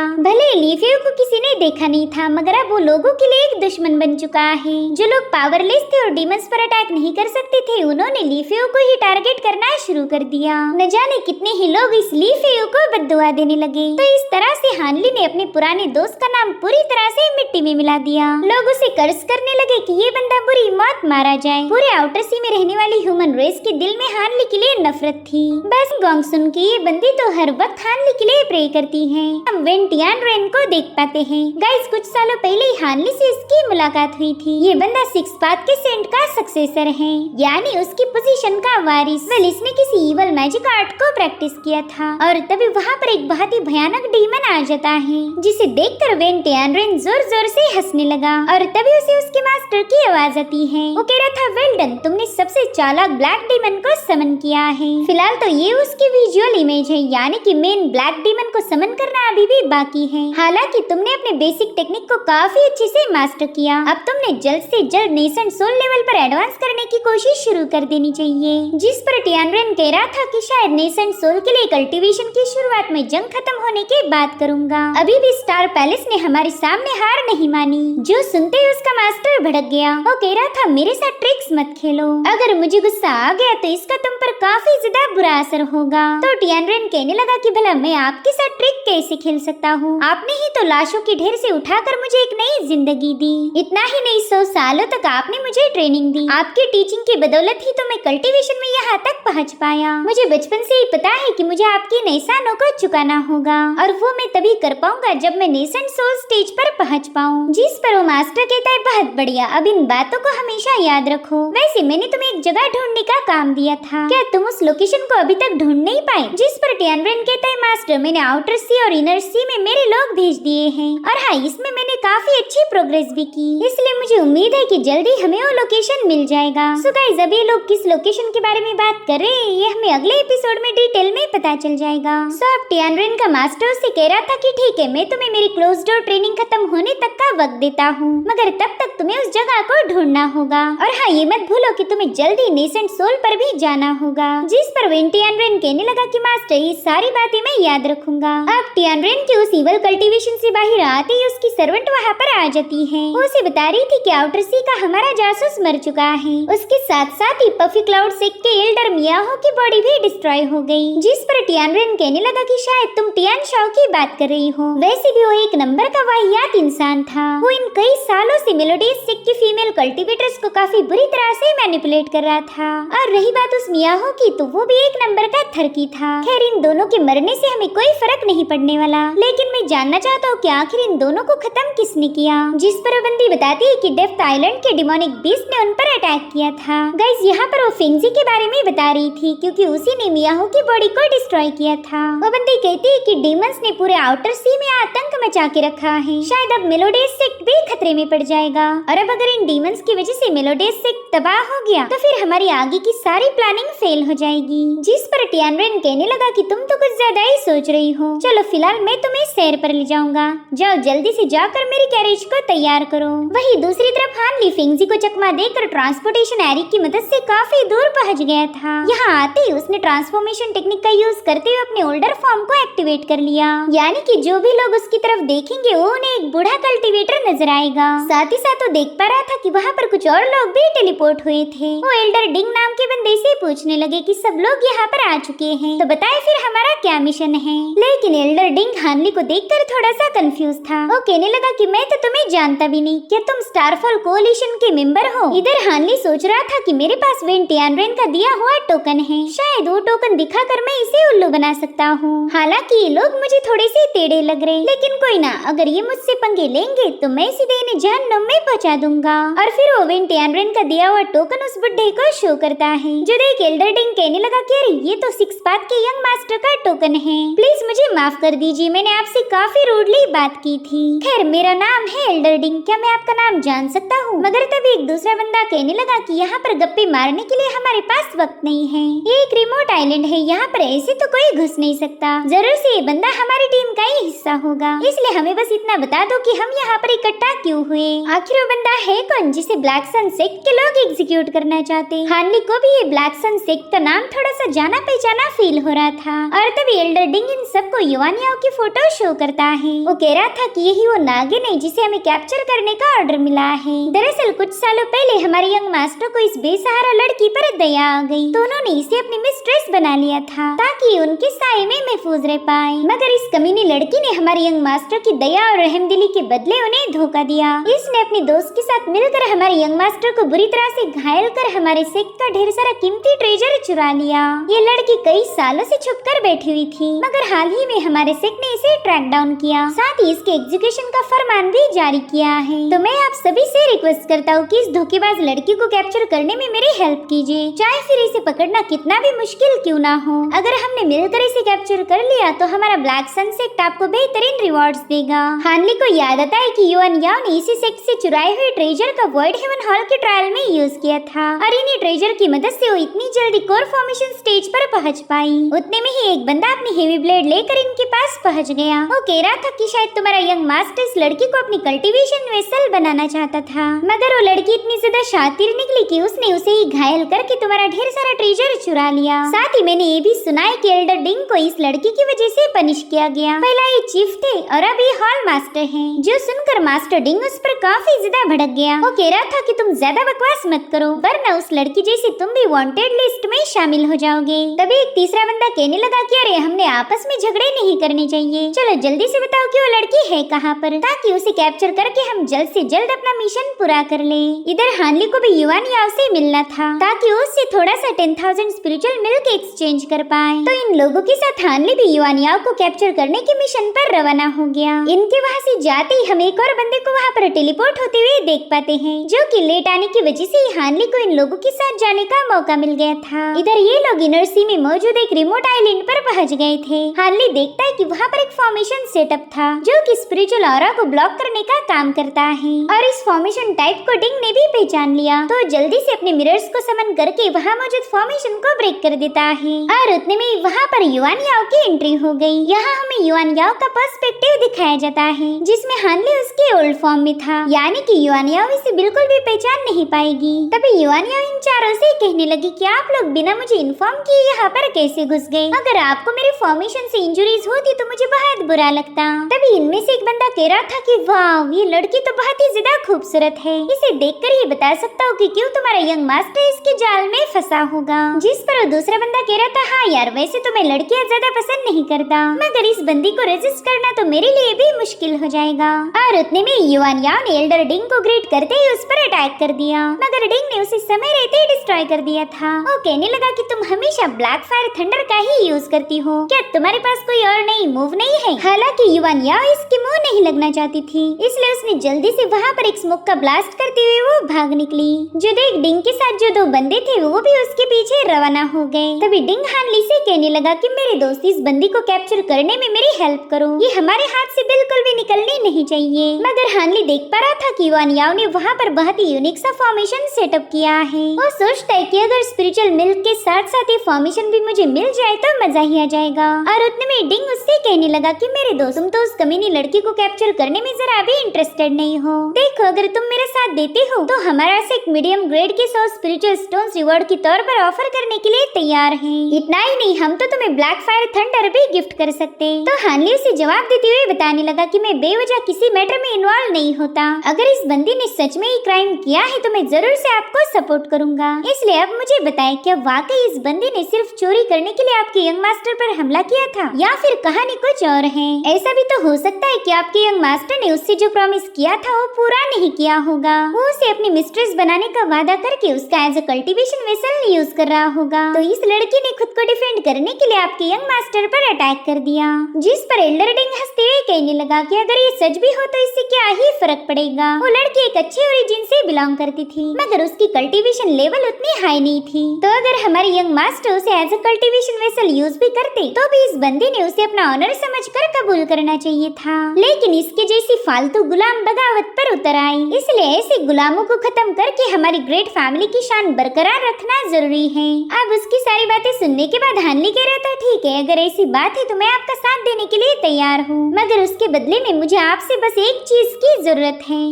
Speaker 1: भले लीफियो को किसी ने देखा नहीं था, मगर अब वो लोगों के लिए एक दुश्मन बन चुका है। जो लोग पावरलेस थे और डीमंस पर अटैक नहीं कर सकते थे, उन्होंने लीफियो को ही टारगेट करना शुरू कर दिया। न जाने कितने ही लोग इस लीफियो को बद्दुआ देने लगे। तो इस तरह से हानली ने अपने पुराने दोस्त का नाम पूरी तरह से मिट्टी में मिला दिया। लोग उसे कर्ज करने लगे कि ये बंदा बुरी मौत मारा जाए। पूरे आउटर सी में रहने वाली ह्यूमन रेस के दिल में हानली के लिए नफरत थी। बस गॉन्ग सुन के ये बंदी तो हर वक्त हानली के लिए प्रे करती है। हम वेन टियानरेन को देख पाते हैं। गाइस कुछ सालों पहले ही हानली से इसकी मुलाकात हुई थी। ये बंदा सिक्स पाथ के सेंट का सक्सेसर है, यानी उसकी पोजीशन का वारिस। वेल इसने किसी इवल मैजिक आर्ट को प्रैक्टिस किया था और तभी वहाँ पर एक बहुत ही भयानक डीमन आ जाता है, जिसे देखकर वेन टियानरेन जोर जोर से हंसने लगा और तभी उसे उसके मास्टर की आवाज आती है। वो कह रहा था वेल डन, तुमने सबसे चालाक ब्लैक डीमन को समन किया है। फिलहाल तो ये उसकी विजुअल इमेज है, यानी कि मेन ब्लैक डीमन को समन करना अभी भी बाकी है। हालांकि तुमने अपने बेसिक टेक्निक को काफी अच्छे से मास्टर किया, अब तुमने जल्द से जल्द नेसेंट सोल लेवल पर एडवांस करने की कोशिश शुरू कर देनी चाहिए। जिस पर टियानरेन कह रहा था कि शायद नेसेंट सोल के लिए कल्टीवेशन की शुरुआत में जंग खत्म होने के बाद करूंगा। अभी भी स्टार पैलेस ने हमारे सामने हार नहीं मानी। जो सुनते ही उसका मास्टर भड़क गया। वो कह रहा था मेरे साथ ट्रिक्स मत खेलो, अगर मुझे गुस्सा आ गया तो इसका तुम पर काफी ज्यादा बुरा असर होगा। तो टियानरेन कहने लगा कि भला मैं आपके साथ ट्रिक कैसे खेल सकता हूँ, आपने ही तो लाशों के ढेर से उठाकर मुझे एक नई जिंदगी दी। इतना ही नहीं, 100 सालों तक आपने मुझे ट्रेनिंग दी। आपके टीचिंग की बदौलत ही तो मैं कल्टीवेशन में यहाँ तक पहुँच पाया। मुझे बचपन से ही पता है कि मुझे आपके एहसानों को चुकाना होगा और वो मैं तभी कर पाऊंगा जब मैं नेसेंट सोल स्टेज पर पहुँच पाऊँ। जिस पर वो मास्टर कहता है बहुत बढ़िया, अब इन बातों को हमेशा याद रखो। वैसे मैंने तुम्हें एक जगह ढूंढने का काम दिया था, क्या तुम उस लोकेशन को अभी तक ढूंढ नहीं पाए? जिस पर टियानरेन कहता है मास्टर मैंने आउटर सी और इनर सी में मेरे लोग भेज दिए हैं और हाँ इसमें मैंने काफी अच्छी प्रोग्रेस भी की, इसलिए मुझे उम्मीद है कि जल्दी हमें वो लोकेशन मिल जाएगा। सो गाइस अब ये लोग किस लोकेशन के बारे में बात कर रहे हैं ये हमें अगले एपिसोड में डिटेल में पता चल जाएगा। सो अब टियानरेन का मास्टर उससे कह रहा था कि ठीक है मैं तुम्हें मेरी क्लोज डोर ट्रेनिंग खत्म होने तक का वक्त देता हूँ, मगर तब तक तुम्हें उस जगह को ढूंढना होगा और हाँ ये मत भूलो कि तुम्हें जल्दी नेसेंट सोल पर भी जाना होगा। जिस पर वेन टियानरेन कहने लगा कि मास्टर ये सारी बातें मैं याद रखूंगा। अब टियानरेन के उस इवल कल्टीवेशन से बाहर आते ही उसकी सर्वेंट वहाँ पर आ जाती है। वो उसे बता रही थी कि आउटर सी का हमारा जासूस मर चुका है। उसके साथ साथ ही पफी क्लाउड सेक्ट के एल्डर मियाहो की बॉडी भी डिस्ट्रॉय हो गई। जिस पर टियानरेन कहने लगा कि शायद तुम टियान शाओ की बात कर रही हो। वैसे भी वो एक नंबर का वाहियात इंसान था। वो इन कई सालों से मेलोडियस सेक्ट की फीमेल कल्टीवेटर्स को काफी बुरी तरह से मैनिपुलेट कर रहा था। और रही बात उस मियाहो की, तो वो भी एक नंबर का थरकी था। खैर इन दोनों के मरने से हमें कोई फर्क नहीं पड़ने वाला, लेकिन मैं जानना चाहता हूँ कि आखिर इन दोनों को खत्म किसने किया। जिस पर बंदी बताती है कि डेप्थ आइलैंड के डिमोनिक बीस्ट ने उन पर अटैक किया था। गाइस यहाँ पर वो फिंजी के बारे में बता रही थी, क्योंकि उसी ने मियाहो की बॉडी को डिस्ट्रॉय किया था। वो बंदी कहती है कि डीमंस ने पूरे आउटर सी में आतंक मचा के रखा है, शायद अब मेलोडियस सेक्ट भी खतरे में पड़ जाएगा। और अब अगर इन डीमंस की वजह से मेलोडियस सेक्ट तबाह हो गया तो फिर हमारी आगे की सारी प्लानिंग फेल हो जाएगी। जिस पर टियानरेन कहने लगा कि तुम तो कुछ ज्यादा ही सोच रही हो, चलो फिलहाल मैं तुम्हें सैर पर ले जाऊंगा, जाओ जल्दी से जाकर मेरी कैरेज को तैयार करो। वही दूसरी तरफ हानली फेंगजी को चकमा देकर ट्रांसपोर्टेशन एरिक की मदद से काफी दूर पहुंच गया था। यहाँ आते ही उसने ट्रांसफॉर्मेशन टेक्निक का यूज करते हुए अपने ओल्डर फॉर्म को एक्टिवेट कर लिया, यानी कि जो भी लोग उसकी तरफ देखेंगे वो उन्हें एक बूढ़ा कल्टीवेटर नजर आएगा। साथ ही साथ वो देख पा रहा था कि वहाँ पर कुछ और लोग भी टेलीपोर्ट हुए थे। वो एल्डर डिंग नाम के बंदे से पूछने लगे कि सब लोग यहाँ पर आ चुके हैं, तो बताए फिर हमारा क्या मिशन है। लेकिन एल्डर डिंग हानली को देखकर थोड़ा सा कंफ्यूज था। वो कहने लगा कि मैं तो तुम्हें जानता भी नहीं, क्या तुम स्टारफॉल कोलिशन के मेंबर हो। इधर हानली सोच रहा था कि मेरे पास वेन टियानरेन का दिया हुआ टोकन है, शायद वो टोकन दिखाकर मैं इसे उल्लू बना सकता हूँ। हालांकि ये लोग मुझे थोड़े से टेढ़े लग रहे, लेकिन कोई ना, अगर ये मुझसे पंगे लेंगे तो मैं सीधे इन्हें जहन्नुम में पहुंचा दूंगा। और फिर वो वेन टियानरेन का दिया हुआ टोकन उस बुड्ढे को शो करता है, जो देख एल्डर डिंग कहने लगा कि अरे ये तो सिक्स पाथ के यंग मास्टर का टोकन है, प्लीज मुझे माफ कर दीजिए, मैंने आपसे काफी रूडली बात की थी। खैर मेरा नाम है एल्डर डिंग, क्या मैं आपका नाम जान सकता हूँ। मगर तभी एक दूसरा बंदा कहने लगा कि यहाँ पर गप्पे मारने के लिए हमारे पास वक्त नहीं है, ये एक रिमोट आइलैंड है, यहाँ पर ऐसे तो कोई घुस नहीं सकता, जरूर से ये बंदा हमारी टीम का ही हिस्सा होगा, इसलिए हमें बस इतना बता दो कि हम यहाँ पर इकट्ठा क्यों हुए। आखिर वो बंदा है कौन जिसे ब्लैक सन सेक्ट के लोग एग्जीक्यूट करना चाहते। हानली को भी ये ब्लैक सन सेक्ट का नाम थोड़ा सा जाना पहचाना फील हो रहा था। और तभी एल्डर डिंग इन सबको युवान याओ की फोटो शो करता है। वो कह रहा था कि यही वो नागिन है जिसे हमें कैप्चर करने का ऑर्डर मिला है। दरअसल कुछ सालों पहले हमारे यंग मास्टर को इस बेसहारा लड़की पर दया आ गई, तो उन्होंने इसे अपनी मिस्ट्रेस बना लिया था ताकि उनके साए में महफूज रह पाए। मगर इस कमीनी लड़की ने हमारे यंग मास्टर की दया और रहमदिली के बदले उन्हें धोखा दिया। इसने अपने दोस्त के साथ मिलकर हमारे यंग मास्टर को बुरी तरह से घायल कर हमारे सेक्ट का ढेर सारा कीमती ट्रेजर चुरा लिया। ये लड़की कई सालों से छुप कर बैठी हुई थी, मगर हाल ही में हमारे सेक्ट ने इसे ट्रैक डाउन किया, साथ ही इसके एग्जीक्यूशन का फरमान भी जारी किया है। तो मैं आप सभी से रिक्वेस्ट करता हूँ कि इस धोखेबाज लड़की को कैप्चर करने में मेरी हेल्प कीजिए, चाहे फिर इसे पकड़ना कितना भी मुश्किल क्यों ना हो। अगर हमने मिलकर इसे कैप्चर कर लिया तो हमारा ब्लैक सन सेक्ट आपको बेहतरीन रिवॉर्ड्स देगा। हानली को याद आता है कि युवान याओ ने इसी सेक्ट से चुराए हुए ट्रेजर का वॉइड हेवन हॉल के ट्रायल में यूज किया था, और इन्हीं ट्रेजर की मदद से वो इतनी जल्दी कोर फॉर्मेशन स्टेज पर पहुंच पाई। उतने में ही एक बंदा अपनी हेवी ब्लेड लेकर इनके पास पहुंच गया। वो कह रहा था कि शायद तुम्हारा यंग मास्टर इस लड़की को अपनी कल्टीवेशन वेसल बनाना चाहता था, मगर वो लड़की इतनी ज्यादा शातिर निकली कि उसने उसे ही घायल करके तुम्हारा ढेर सारा ट्रेजर चुरा लिया। साथ ही मैंने ये भी सुना है कि एल्डर डिंग को इस लड़की की वजह से पनिश किया गया। पहला ये चीफ थे और अब ये हॉल मास्टर हैं, जो सुनकर मास्टर डिंग उस पर काफी ज्यादा भड़क गया। वो कह रहा था कि तुम ज्यादा बकवास मत करो, वरना उस लड़की जैसे तुम भी वांटेड लिस्ट में शामिल हो जाओगे। तभी एक तीसरा बंदा कहने लगा कि अरे हमने आपस में झगड़े नहीं करने चाहिए, चलो जल्दी से बताओ कि वो लड़की है कहाँ पर, ताकि उसे कैप्चर करके हम जल्द से जल्द अपना मिशन पूरा कर ले। इधर हानली को भी युवान याओ से मिलना था ताकि उससे थोड़ा सा 10,000 स्पिरिचुअल मिल्क एक्सचेंज कर पाए। तो इन लोगों के साथ हानली भी युवान याओ को कैप्चर करने के मिशन पर रवाना हो गया। इनके वहाँ से जाते ही हम एक और बंदे को वहाँ पर टेलीपोर्ट होते हुए देख पाते हैं, जो कि लेट आने की वजह से हानली को इन लोगों के साथ जाने का मौका मिल गया था। इधर ये लोग इनर सी में मौजूद एक रिमोट आइलैंड पर पहुंच गए थे। हानली देखता है कि वहाँ पर एक फॉर्मेशन सेटअप था, जो कि स्पिरिचुअल ऑरा को ब्लॉक करने का काम करता है, और इस फॉर्मेशन टाइप को डिंग ने भी पहचान लिया। तो जल्दी से अपने मिरर्स को समन करके वहाँ मौजूद फॉर्मेशन को ब्रेक कर देता है, और उतने में वहाँ पर युवान याओ की एंट्री हो गई। यहाँ हमें युवान याओ का पर्सपेक्टिव दिखाया जाता है, जिसमें हानली उसके ओल्ड फॉर्म में था, यानी कि युवान याओ इसे बिल्कुल भी पहचान नहीं पाएगी। तभी युवान याओ इन चारों से कहने लगी कि आप लोग बिना मुझे इन्फॉर्म किए यहाँ पर कैसे घुस गए। अगर आपको मेरे फॉर्मेशन से इंजुरीज होती तो मुझे बहुत बुरा लगता। तभी इनमें से एक बंदा कह रहा था कि वाह, ये लड़की तो बहुत ही ज्यादा खूबसूरत है, इसे देखकर ये बता सकता हूँ कि क्यों तुम्हारा यंग मास्टर इसके जाल में फंसा होगा। जिस पर वो दूसरा बंदा कह रहा था, हाँ यार, वैसे तो मैं लड़कियाँ ज्यादा पसंद नहीं करता, मगर इस बंदी को रेजिस्ट करना तो मेरे लिए भी मुश्किल हो जाएगा। और उतने में युवान याओ ने एल्डर डिंग को ग्रीट करते ही उस पर अटैक कर दिया, मगर डिंग ने उसे समय रहते ही डिस्ट्रॉय कर दिया था। वो कहने लगा कि तुम हमेशा ब्लैक फायर थंडर का ही यूज करती हो, क्या तुम्हारे पास कोई और नई मूव नहीं है। हालांकि युवान याओ इसके मुंह नहीं लगना चाहती थी, इसलिए उसने जल्दी से वहाँ पर एक स्मोक का ब्लास्ट करते हुए वो भाग निकली। जो देख डिंग के साथ जो दो बंदे थे वो भी उसके पीछे रवाना हो गए। तभी डिंग हानली से कहने लगा कि मेरे दोस्त, इस बंदी को कैप्चर करने में मेरी हेल्प करो, ये हमारे हाथ से बिल्कुल भी निकलनी नहीं चाहिए। मगर हानली देख पा रहा था कि युवान याओ ने वहाँ पर बहुत ही यूनिक सा फॉर्मेशन सेटअप किया है। वो सोचता है कि अगर स्पिरिचुअल मिल्क के साथ साथ ये फॉर्मेशन भी मुझे मिल जाए तो मजा ही आ जाएगा। और उतने में डिंग उससे कहने लगा कि मेरे दोस्त, तुम तो उस कमीनी लड़की को कैप्चर करने में जरा भी इंटरेस्टेड नहीं हो। देखो, अगर तुम मेरा साथ देते हो तो हमारा से एक मीडियम ग्रेड के 100 स्पिरिचुअल स्टोन्स रिवॉर्ड के तौर पर ऑफर करने के लिए तैयार हैं। इतना ही नहीं, हम तो तुम्हें ब्लैक फायर थंडर भी गिफ्ट कर सकते। तो हानली उसे जवाब देते हुए बताने लगा कि मैं बेवजह किसी मैटर में इन्वॉल्व नहीं होता। अगर इस बंदी ने सच में ही क्राइम किया है तो मैं जरूर से आपको सपोर्ट करूंगा। इसलिए अब मुझे बताएं, क्या वाकई इस बंदी ने सिर्फ चोरी करने के लिए आपके यंग मास्टर पर हमला किया था या फिर कहानी कुछ और है? ऐसा भी तो हो सकता है कि आपके यंग मास्टर ने उससे जो प्रॉमिस किया था वो पूरा नहीं किया होगा। वो उसे अपनी मिस्ट्रेस बनाने का वादा करके उसका as a cultivation vessel use कर रहा होगा। तो इस लड़की ने खुद को डिफेंड करने के लिए आपके यंग मास्टर पर अटैक कर दिया, जिस पर एल्डर डिंग हंसते हुए कहने लगा कि अगर ये सच भी हो तो इससे क्या ही फर्क पड़ेगा। वो लड़की एक अच्छे ओरिजिन से बिलोंग करती थी, मगर उसकी कल्टीवेशन लेवल उतनी हाई नहीं थी। तो अगर हमारे यंग मास्टर उसे as a cultivation vessel use भी करते तो भी इस बंदी ने उसे अपना ऑनर समझकर कबूल करना चाहिए था। लेकिन इसके जैसी फालतू गुलाम बगावत पर उतर आई। इसलिए ऐसे गुलामों को खत्म करके हमारी ग्रेट फैमिली की शान बरकरार रखना जरूरी है। अब उसकी सारी बातें सुनने के बाद हानली कह रहा था, ठीक है, अगर ऐसी बात है तो मैं आपका साथ देने के लिए तैयार हूँ, मगर उसके बदले में मुझे आपसे बस एक चीज की जरूरत है।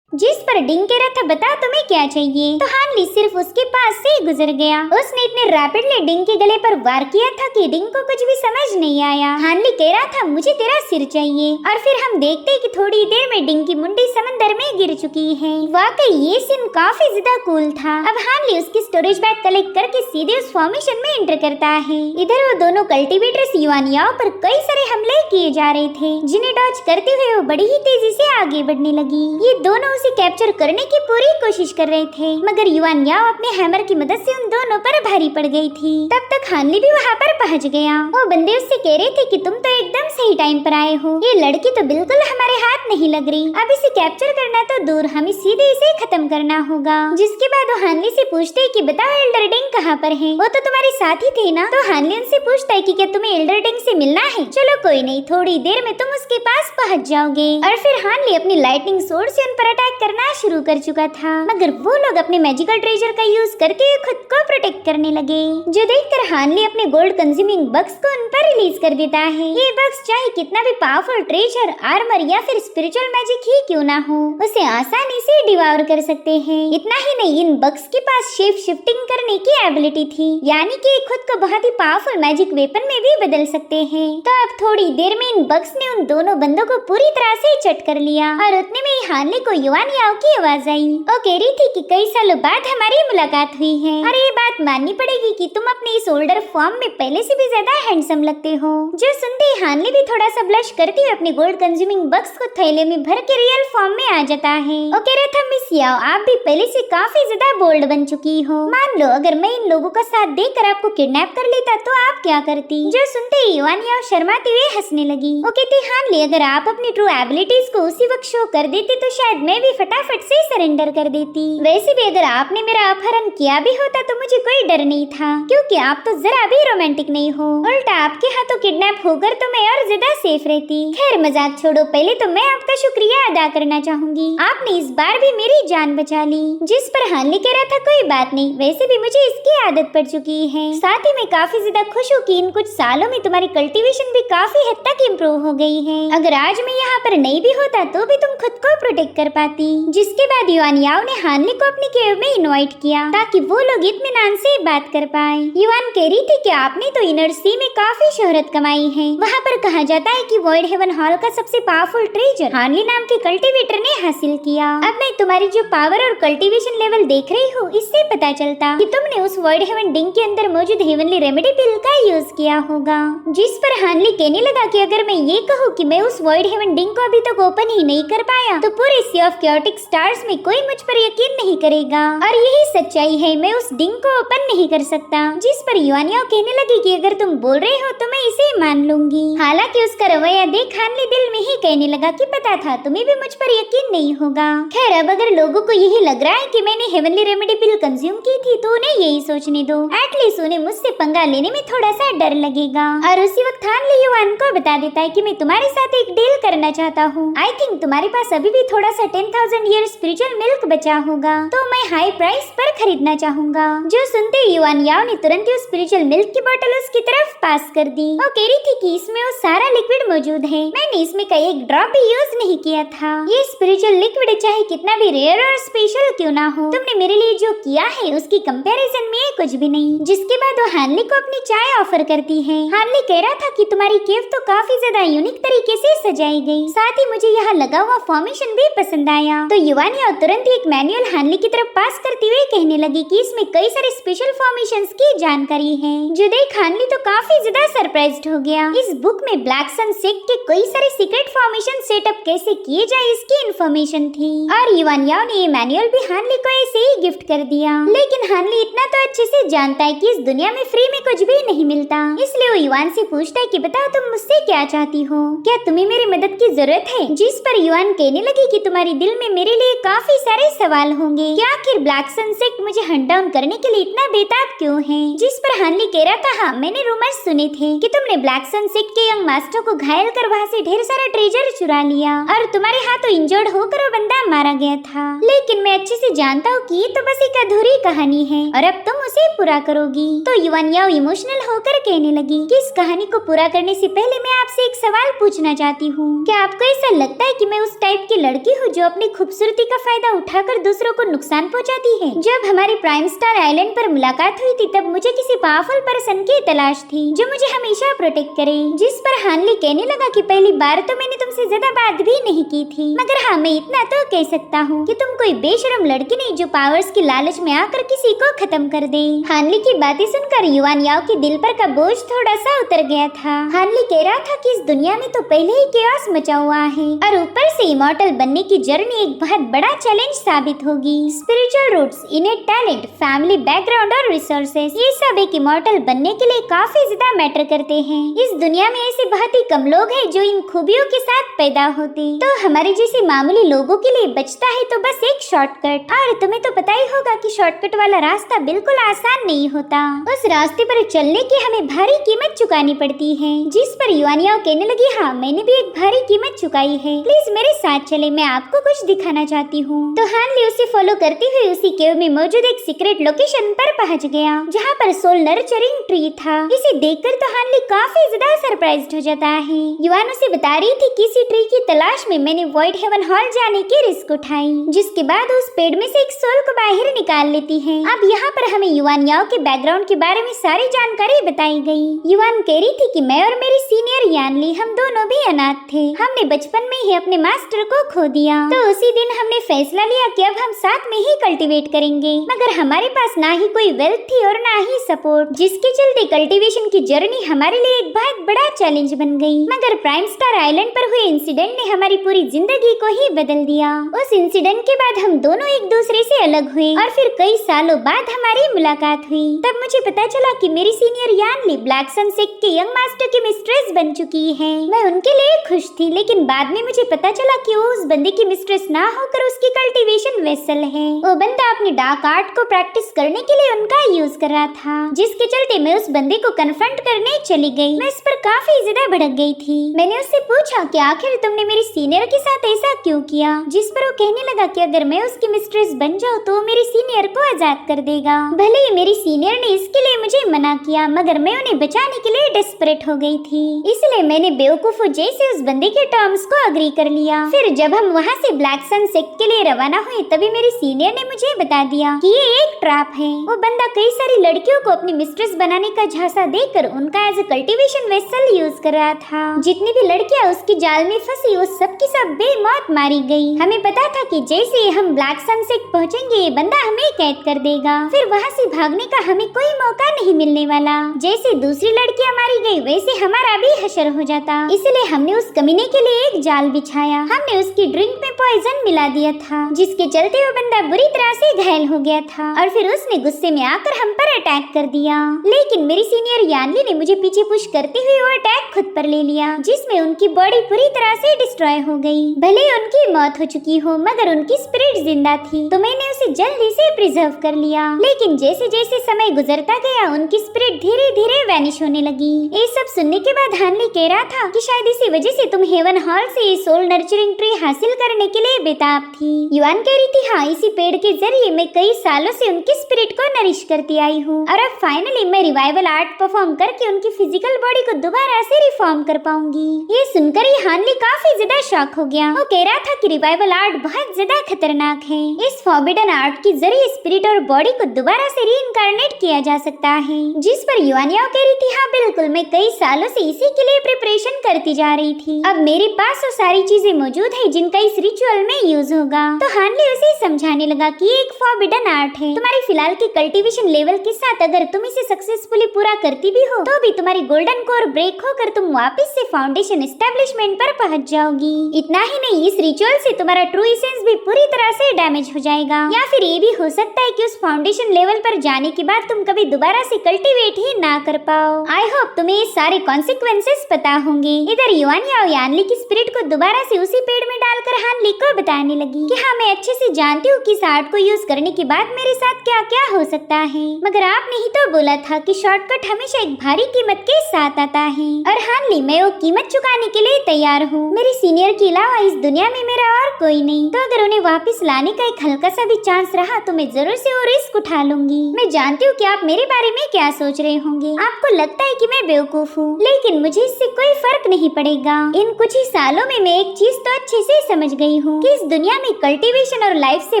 Speaker 1: जिस पर डिंग कह रहा था, बता तुम्हें क्या चाहिए? तो हानली सिर्फ उसके पास से गुजर गया। उसने इतने रैपिडली डिंग के गले पर वार किया था कि डिंग को कुछ भी समझ नहीं आया। हानली कह रहा था, मुझे तेरा सिर चाहिए। और फिर हम देखते हैं कि थोड़ी देर में डिंग की मुंडी समंदर में गिर चुकी है। वाकई ये सीन काफी ज्यादा कूल था। अब हानली उसकी स्टोरेज बैग कलेक्ट करके सीधे उस फॉर्मेशन में एंटर करता है। इधर वो दोनों कल्टीवेटर्स युआन याओ पर कई सारे हमले किए जा रहे थे, जिन्हें डॉज करते हुए वो बड़ी ही तेजी से आगे बढ़ने लगी। ये दोनों उसे कैप्चर करने की पूरी कोशिश कर रहे थे, मगर युआन याओ अपने हैमर की मदद से उन दोनों पर भारी पड़ गई थी। तब तक हानली भी वहाँ पर पहुँच गया। वो बंदे उससे कह रहे थे कि तुम तो एकदम सही टाइम पर आए हो, ये लड़की तो बिल्कुल हमारे हाथ नहीं लग रही। अब इसे कैप्चर करना तो दूर, हमें सीधे इसे खत्म करना होगा। जिसके बाद वो हानली से पूछते है कि बताओ एल्डर डिंग कहाँ पर है? वो तो तुम्हारे साथ ही थे ना? तो हानली उनसे पूछता है कि क्या तुम्हें एल्डर डिंग से मिलना है? चलो कोई नहीं, थोड़ी देर में तुम उसके पास पहुँच जाओगे। और फिर हानली अपनी लाइटनिंग सोर्ड से उन पर अटैक करना शुरू कर चुका था, मगर वो लोग अपने मैजिकल ट्रेजर का यूज करके खुद को प्रोटेक्ट करने लगे, जो देखकर हानली अपने गोल्ड कंज्यूमिंग बग्स को उन पर रिलीज कर देता है। ये बग्स चाहे कितना भी पावरफुल ट्रेजर, आर्मर या फिर स्पिरिचुअल मैजिक ही क्यों ना हो, उसे आसानी से डिवाउर कर सकते हैं। इतना ही नहीं, इन बग्स के पास शेप शिफ्टिंग करने की एबिलिटी थी, यानी कि खुद को बहुत ही पावरफुल मैजिक वेपन में भी बदल सकते हैं। तो अब थोड़ी देर में इन बग्स ने उन दोनों बंदों को पूरी तरह से चट कर लिया, और उतने में ही हानली को युआन याओ की आवाज आई। वो कह रही थी कि कई सालों बाद हमारी मुलाकात हुई है, और ये बात माननी पड़ेगी कि तुम अपने इस ओल्डर फॉर्म में पहले से भी ज्यादा हैंडसम लगते हो। जो सुनते ही हानली भी थोड़ा सा ब्लश करती हुई अपने गोल्ड कंज्यूमिंग बक्स को थैले में भर के रियल फॉर्म में आ जाता है। वो कह रहा था, मिस याओ, आप भी पहले से काफी ज्यादा बोल्ड बन चुकी हो। मान लो अगर मैं इन लोगों का साथ देकर आपको किडनैप कर लेता तो आप क्या करती? जो सुनते ही युआन याओ शर्माते हुए हंसने लगी। वो कहती, हानली, अगर आप अपनी ट्रू एबिलिटीज को उसी वक्त शो कर देते तो शायद मैं भी फटाफट से सरेंडर कर देती। वैसे भी अगर आपने मेरा अपहरण किया भी होता तो मुझे कोई डर नहीं था, क्योंकि आप तो जरा भी रोमांटिक नहीं हो। उल्टा आपके हाथों किडनैप होकर तो मैं और ज्यादा सेफ रहती। खैर मजाक छोड़ो, पहले तो मैं आपका शुक्रिया अदा करना चाहूंगी, आपने इस बार भी मेरी जान बचा ली। जिस पर हानली कह रहा था, कोई बात नहीं, वैसे भी मुझे इसकी आदत पड़ चुकी है। साथ ही मैं काफी ज्यादा खुश हूँ कि इन कुछ सालों में तुम्हारी कल्टीवेशन भी काफी हद तक इम्प्रूव हो गई है। अगर आज मैं यहाँ पर नहीं भी होता तो भी तुम खुद को प्रोटेक्ट कर पाती। जिसके बाद युआन याओ ने हानली को अपनी केव में इनवाइट किया ताकि वो लोग इत्मीनान से बात कर पाए। युआन कह रही थी कि आपने तो इनर सी में काफी शोहरत कमाई है। वहाँ पर कहा जाता है कि वॉइड हेवन हॉल का सबसे पावरफुल ट्रेजर हानली नाम के कल्टीवेटर ने हासिल किया। अब मैं तुम्हारी जो पावर और कल्टीवेशन लेवल देख रही हूँ, इससे पता चलता कि तुमने उस वॉइड हेवन डिंग के अंदर मौजूद हेवनली रेमेडी पिल का यूज किया होगा। जिस पर हानली कहने लगा कि अगर मैं ये कहूँ कि मैं उस वॉइड हेवन डिंग को अभी तक ओपन ही नहीं कर पाया तो पूरे सी ऑफ क्योटिक स्टार्स में कोई मुझ पर यकीन नहीं करेगा, और यही सच्चाई है, मैं उस डिंग को ओपन नहीं कर सकता। जिस पर युआन याओ कहने लगी कि अगर तुम बोल रहे हो तो मैं इसे मान लूंगी। हालांकि उसका रवैया देख हानली दिल में ही कहने लगा कि पता था तुम्हें भी मुझ पर यकीन नहीं होगा। खैर अब अगर लोगों को यही लग रहा है कि मैंने हेवनली रेमेडी पिल कंज्यूम की थी तो उन्हें यही सोचने दो, एटलीस्ट उन्हें मुझसे पंगा लेने में थोड़ा सा डर लगेगा। और उसी वक्त हानली युआन को बता देता है कि मैं तुम्हारे साथ एक डील करना चाहता हूँ। आई थिंक तुम्हारे पास अभी भी थोड़ा सा 10,000 1000 ईयर स्पिरिचुअल मिल्क बचा होगा तो मैं हाई प्राइस पर खरीदना चाहूंगा। जो सुनते युआन याओ ने तुरंत ही उस स्पिरिचुअल मिल्क की बोतल उसकी तरफ पास कर दी। वो कह रही थी कि इसमें वो सारा लिक्विड मौजूद है, मैंने इसमें का एक ड्रॉप भी यूज नहीं किया था। ये स्पिरिचुअल लिक्विड चाहे कितना भी रेयर और स्पेशल क्यों ना हो, तुमने मेरे लिए जो किया है उसकी कंपैरिजन में कुछ भी नहीं। जिसके बाद वो हानली को अपनी चाय ऑफर करती है। हानली कह रहा था कि तुम्हारी केव तो काफी ज्यादा यूनिक तरीके से सजाई गई, साथ ही मुझे यहाँ लगा हुआ फॉर्मेशन भी पसंद आया। तो युआन याओ तुरंत ही एक मैनुअल हानली की तरफ पास करते हुए कहने लगी कि इसमें कई सारे स्पेशल फॉर्मेशंस की जानकारी है। जो देख हानली तो काफी ज्यादा सरप्राइज्ड हो गया। इस बुक में ब्लैक सन सेक्ट के कई सारे सीक्रेट फॉर्मेशन सेटअप कैसे किए जाए इसकी इन्फॉर्मेशन थी और युआन याओ ने ये मैनुअल भी हानली को ऐसे ही गिफ्ट कर दिया। लेकिन हानली इतना तो अच्छे से जानता है कि इस दुनिया में फ्री में कुछ भी नहीं मिलता, इसलिए वो युआन से पूछता है कि बताओ तुम मुझसे क्या चाहती हो, क्या तुम्हें मेरी मदद की जरूरत है। जिस पर युआन कहने लगी कि तुम्हारे दिल में मेरे लिए काफी सारे सवाल होंगे, क्या आखिर ब्लैक सन सेक्ट मुझे हंट डाउन करने के लिए इतना बेताब क्यों है। जिस पर हानली कह रहा था हाँ मैंने रूमर्स सुने थे कि तुमने ब्लैक सन सेक्ट के यंग मास्टर को घायल कर वहाँ से ढेर सारा ट्रेजर चुरा लिया और तुम्हारे हाथों इंजर्ड होकर वो बंदा मारा गया था। लेकिन मैं अच्छे से जानता हूँ कि ये तो बस एक अधूरी कहानी है और अब तुम उसे पूरा करोगी। तो युआन याओ इमोशनल होकर कहने लगी कि इस कहानी को पूरा करने से पहले मैं आपसे एक सवाल पूछना चाहती हूँ, क्या आपको ऐसा लगता है कि मैं उस टाइप की लड़की हूँ जो अपनी खूबसूरती का फायदा उठाकर दूसरों को नुकसान पहुँचाती है। जब हमारी प्राइम स्टार आइलैंड पर मुलाकात हुई थी तब मुझे किसी पावरफुल पर्सन की तलाश थी जो मुझे हमेशा प्रोटेक्ट करे। जिस पर हानली कहने लगा कि पहली बार तो मैंने तुमसे ज्यादा बात भी नहीं की थी, मगर हाँ मैं इतना तो कह सकता हूँ कि तुम कोई बेशरम लड़की नहीं जो पावर्स की लालच में आकर किसी को खत्म कर दे। हानली की बातें सुनकर युआन याओ के दिल पर का बोझ थोड़ा सा उतर गया था। हानली कह रहा था कि इस दुनिया में तो पहले ही केओस मचा हुआ है और ऊपर से इमॉर्टल बनने की जर्नी एक बहुत बड़ा चैलेंज साबित होगी। Spiritual roots, innate talent, family background और रिसोर्सेस, ये सब एक इमॉर्टल बनने के लिए काफी ज्यादा मैटर करते हैं। इस दुनिया में ऐसे बहुत ही कम लोग हैं जो इन खूबियों के साथ पैदा होते, तो हमारे जैसे मामूली लोगों के लिए बचता है तो बस एक शॉर्टकट। और तुम्हें तो पता ही होगा कि शॉर्टकट वाला रास्ता बिल्कुल आसान नहीं होता, उस रास्ते पर चलने की हमें भारी कीमत चुकानी पड़ती है। जिस पर युआन याओ कहने लगी हाँ मैंने भी एक भारी कीमत चुकाई है, प्लीज मेरे साथ चले, मैं आपको कुछ दिखाना चाहती हूँ। तो हानली उसे फॉलो करते हुए उसी केव में मौजूद एक सीक्रेट लोकेशन पर पहुँच गया जहाँ पर सोल नर्चरिंग ट्री था। इसे देखकर तो हानली काफी ज्यादा सरप्राइज्ड हो जाता है। युआन उसे बता रही थी कि इसी ट्री की तलाश में मैंने वॉइड हेवन हॉल जाने की रिस्क उठाई, जिसके बाद उस पेड़ में से एक सोल को बाहर निकाल लेती है। अब यहाँ पर हमें युआन याओ के बैकग्राउंड के बारे में सारी जानकारी बताई गई। युआन कह रही थी कि मैं और मेरी सीनियर यानली हम दोनों भी अनाथ थे, हमने बचपन में ही अपने मास्टर को खो दिया, तो उसी दिन हमने फैसला लिया कि अब हम साथ में ही कल्टीवेट करेंगे, मगर हमारे पास ना ही कोई वेल्थ थी और ना ही सपोर्ट, जिसके चलते कल्टीवेशन की जर्नी हमारे लिए एक बहुत बड़ा चैलेंज बन गई। मगर प्राइम स्टार आइलैंड पर हुए इंसिडेंट ने हमारी पूरी जिंदगी को ही बदल दिया। उस इंसिडेंट के बाद हम दोनों एक दूसरे से अलग हुए और फिर कई सालों बाद हमारी मुलाकात हुई। तब मुझे पता चला कि मेरी senior Yanli black sun sect के यंग मास्टर की मिस्ट्रेस बन चुकी है। मैं उनके लिए खुश थी, लेकिन बाद में मुझे पता चला कि वो उस बंदे की मिस्ट्रेस ना होकर उसकी कल्टीवेशन वेसल है। वो बंदा अपनी डार्क आर्ट को प्रैक्टिस करने के लिए उनका यूज कर रहा था, जिसके चलते मैं उस बंदे को कन्फ्रंट करने चली गई। मैं इस पर काफी ज्यादा भड़क गई थी। मैंने उससे पूछा कि आखिर तुमने मेरी सीनियर के साथ ऐसा क्यों किया, जिस पर वो कहने लगा कि अगर मैं उसकी मिस्ट्रेस बन जाऊँ तो मेरी सीनियर को आजाद कर देगा। भले ही मेरी सीनियर ने इसके लिए मुझे मना किया, मगर मैं उन्हें बचाने के लिए डेस्परेट हो गई थी, इसलिए मैंने बेवकूफों जैसे उस बंदे के टर्म्स को अग्री कर लिया। फिर जब हम वहाँ से ब्लैक सन सेक्ट के लिए रवाना हुए तभी मेरी सीनियर ने मुझे बता दिया कि ये एक ट्रैप है। वो बंदा कई सारी लड़कियों को अपनी मिस्ट्रेस बनाने का झांसा देकर उनका as a cultivation vessel use कर रहा था। जितनी भी लड़कियां उसकी जाल में फंसी वो सब की सब बेमौत मारी गई। हमें पता था कि जैसे हम ब्लैक सन सेक्ट पहुँचेंगे ये बंदा हमें कैद कर देगा, फिर वहाँ से भागने का हमें कोई मौका नहीं मिलने वाला। जैसे दूसरी लड़कियां मारी गई वैसे हमारा भी हशर हो जाता, इसलिए हमने उस कमीने के लिए एक जाल बिछाया। हमने उसकी ड्रिंक में पॉइजन मिला दिया था, जिसके चलते वो बंदा बुरी तरह से घायल हो गया था और फिर उसने गुस्से में आकर हम पर अटैक कर दिया। लेकिन मेरी सीनियर यानली ने मुझे पीछे पुश करते हुए वो अटैक खुद पर ले लिया, जिसमें उनकी बॉडी पूरी तरह से डिस्ट्रॉय हो गई। भले उनकी मौत हो चुकी हो मगर उनकी स्पिरिट जिंदा थी, तो मैंने उसे जल्दी से प्रिजर्व कर लिया। लेकिन जैसे जैसे समय गुजरता गया उनकी स्पिरिट धीरे धीरे वैनिश होने लगी। ये सब सुनने के बाद हानली कह रहा था कि शायद इसी वजह से तुम हेवन हॉल से सोल नर्चरिंग ट्री हासिल करने के लिए बेताब थी। युआन कह रही थी, हाँ, इसी पेड़ के जरिए मैं कई सालों से उनकी स्पिरिट को नरिश करती आई हूँ और अब फाइनली मैं रिवाइवल आर्ट परफॉर्म करके उनकी फिजिकल बॉडी को दोबारा से रिफॉर्म कर पाऊंगी। ये सुनकर ही हानली काफी ज्यादा शॉक हो गया। वो कह रहा था कि रिवाइवल आर्ट बहुत ज्यादा खतरनाक है। इस फॉरबिडन आर्ट के जरिए स्पिरिट और बॉडी को दोबारा से रीइंकार्नेट किया जा सकता है। जिस पर युआन याओ कह रही थी, हाँ बिल्कुल, मैं कई सालों से इसी के लिए प्रिपरेशन करती जा रही थी। अब मेरे पास वो सारी चीजें मौजूद है जिनका इस रिचुअल में यूज होगा। तो हानली उसे समझाने लगा कि एक फॉरबिडन आर्ट है। तुम्हारी फिलहाल की कल्टीवेशन लेवल के साथ अगर तुम इसे सक्सेसफुली पूरा करती भी हो तो भी तुम्हारी गोल्डन कोर ब्रेक होकर तुम वापस से फाउंडेशन एस्टेब्लिशमेंट पर पहुंच जाओगी। इतना ही नहीं, इस रिचुअल से तुम्हारा ट्रू एसेंस भी पूरी तरह से डैमेज हो जाएगा, या फिर ये भी हो सकता है कि उस फाउंडेशन लेवल पर जाने के बाद तुम कभी दोबारा से कल्टीवेट ही ना कर पाओ। आई होप तुम्हें ये सारे कॉन्सिक्वेंसेस पता होंगे। इधर युआन याओ यानली की स्पिरिट को दोबारा से उसी पेड़ में डालकर हानली को बताने लगी कि हाँ, मैं अच्छे से जानती हूँ कि इस आर्ट को यूज करने के बाद मेरे साथ क्या क्या हो सकता है, मगर आपने ही तो बोला था कि शॉर्टकट हमेशा एक भारी कीमत के साथ आता है। और हानली, मैं वो कीमत चुकाने के लिए तैयार हूँ। मेरे सीनियर के अलावा इस दुनिया में मेरा और कोई नहीं, तो अगर उन्हें वापस लाने का एक हल्का सा भी चांस रहा तो मैं जरूर से वो रिस्क उठा लूंगी। मैं जानती हूँ कि आप मेरे बारे में क्या सोच रहे होंगे। आपको लगता है कि मैं बेवकूफ हूँ, लेकिन मुझे इससे कोई फर्क नहीं पड़ेगा। इन कुछ ही सालों में मैं एक चीज तो अच्छे से समझ गई हूँ कि इस दुनिया में कल्टीवेशन और लाइफ से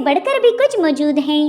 Speaker 1: बढ़कर भी कुछ मौजूद है,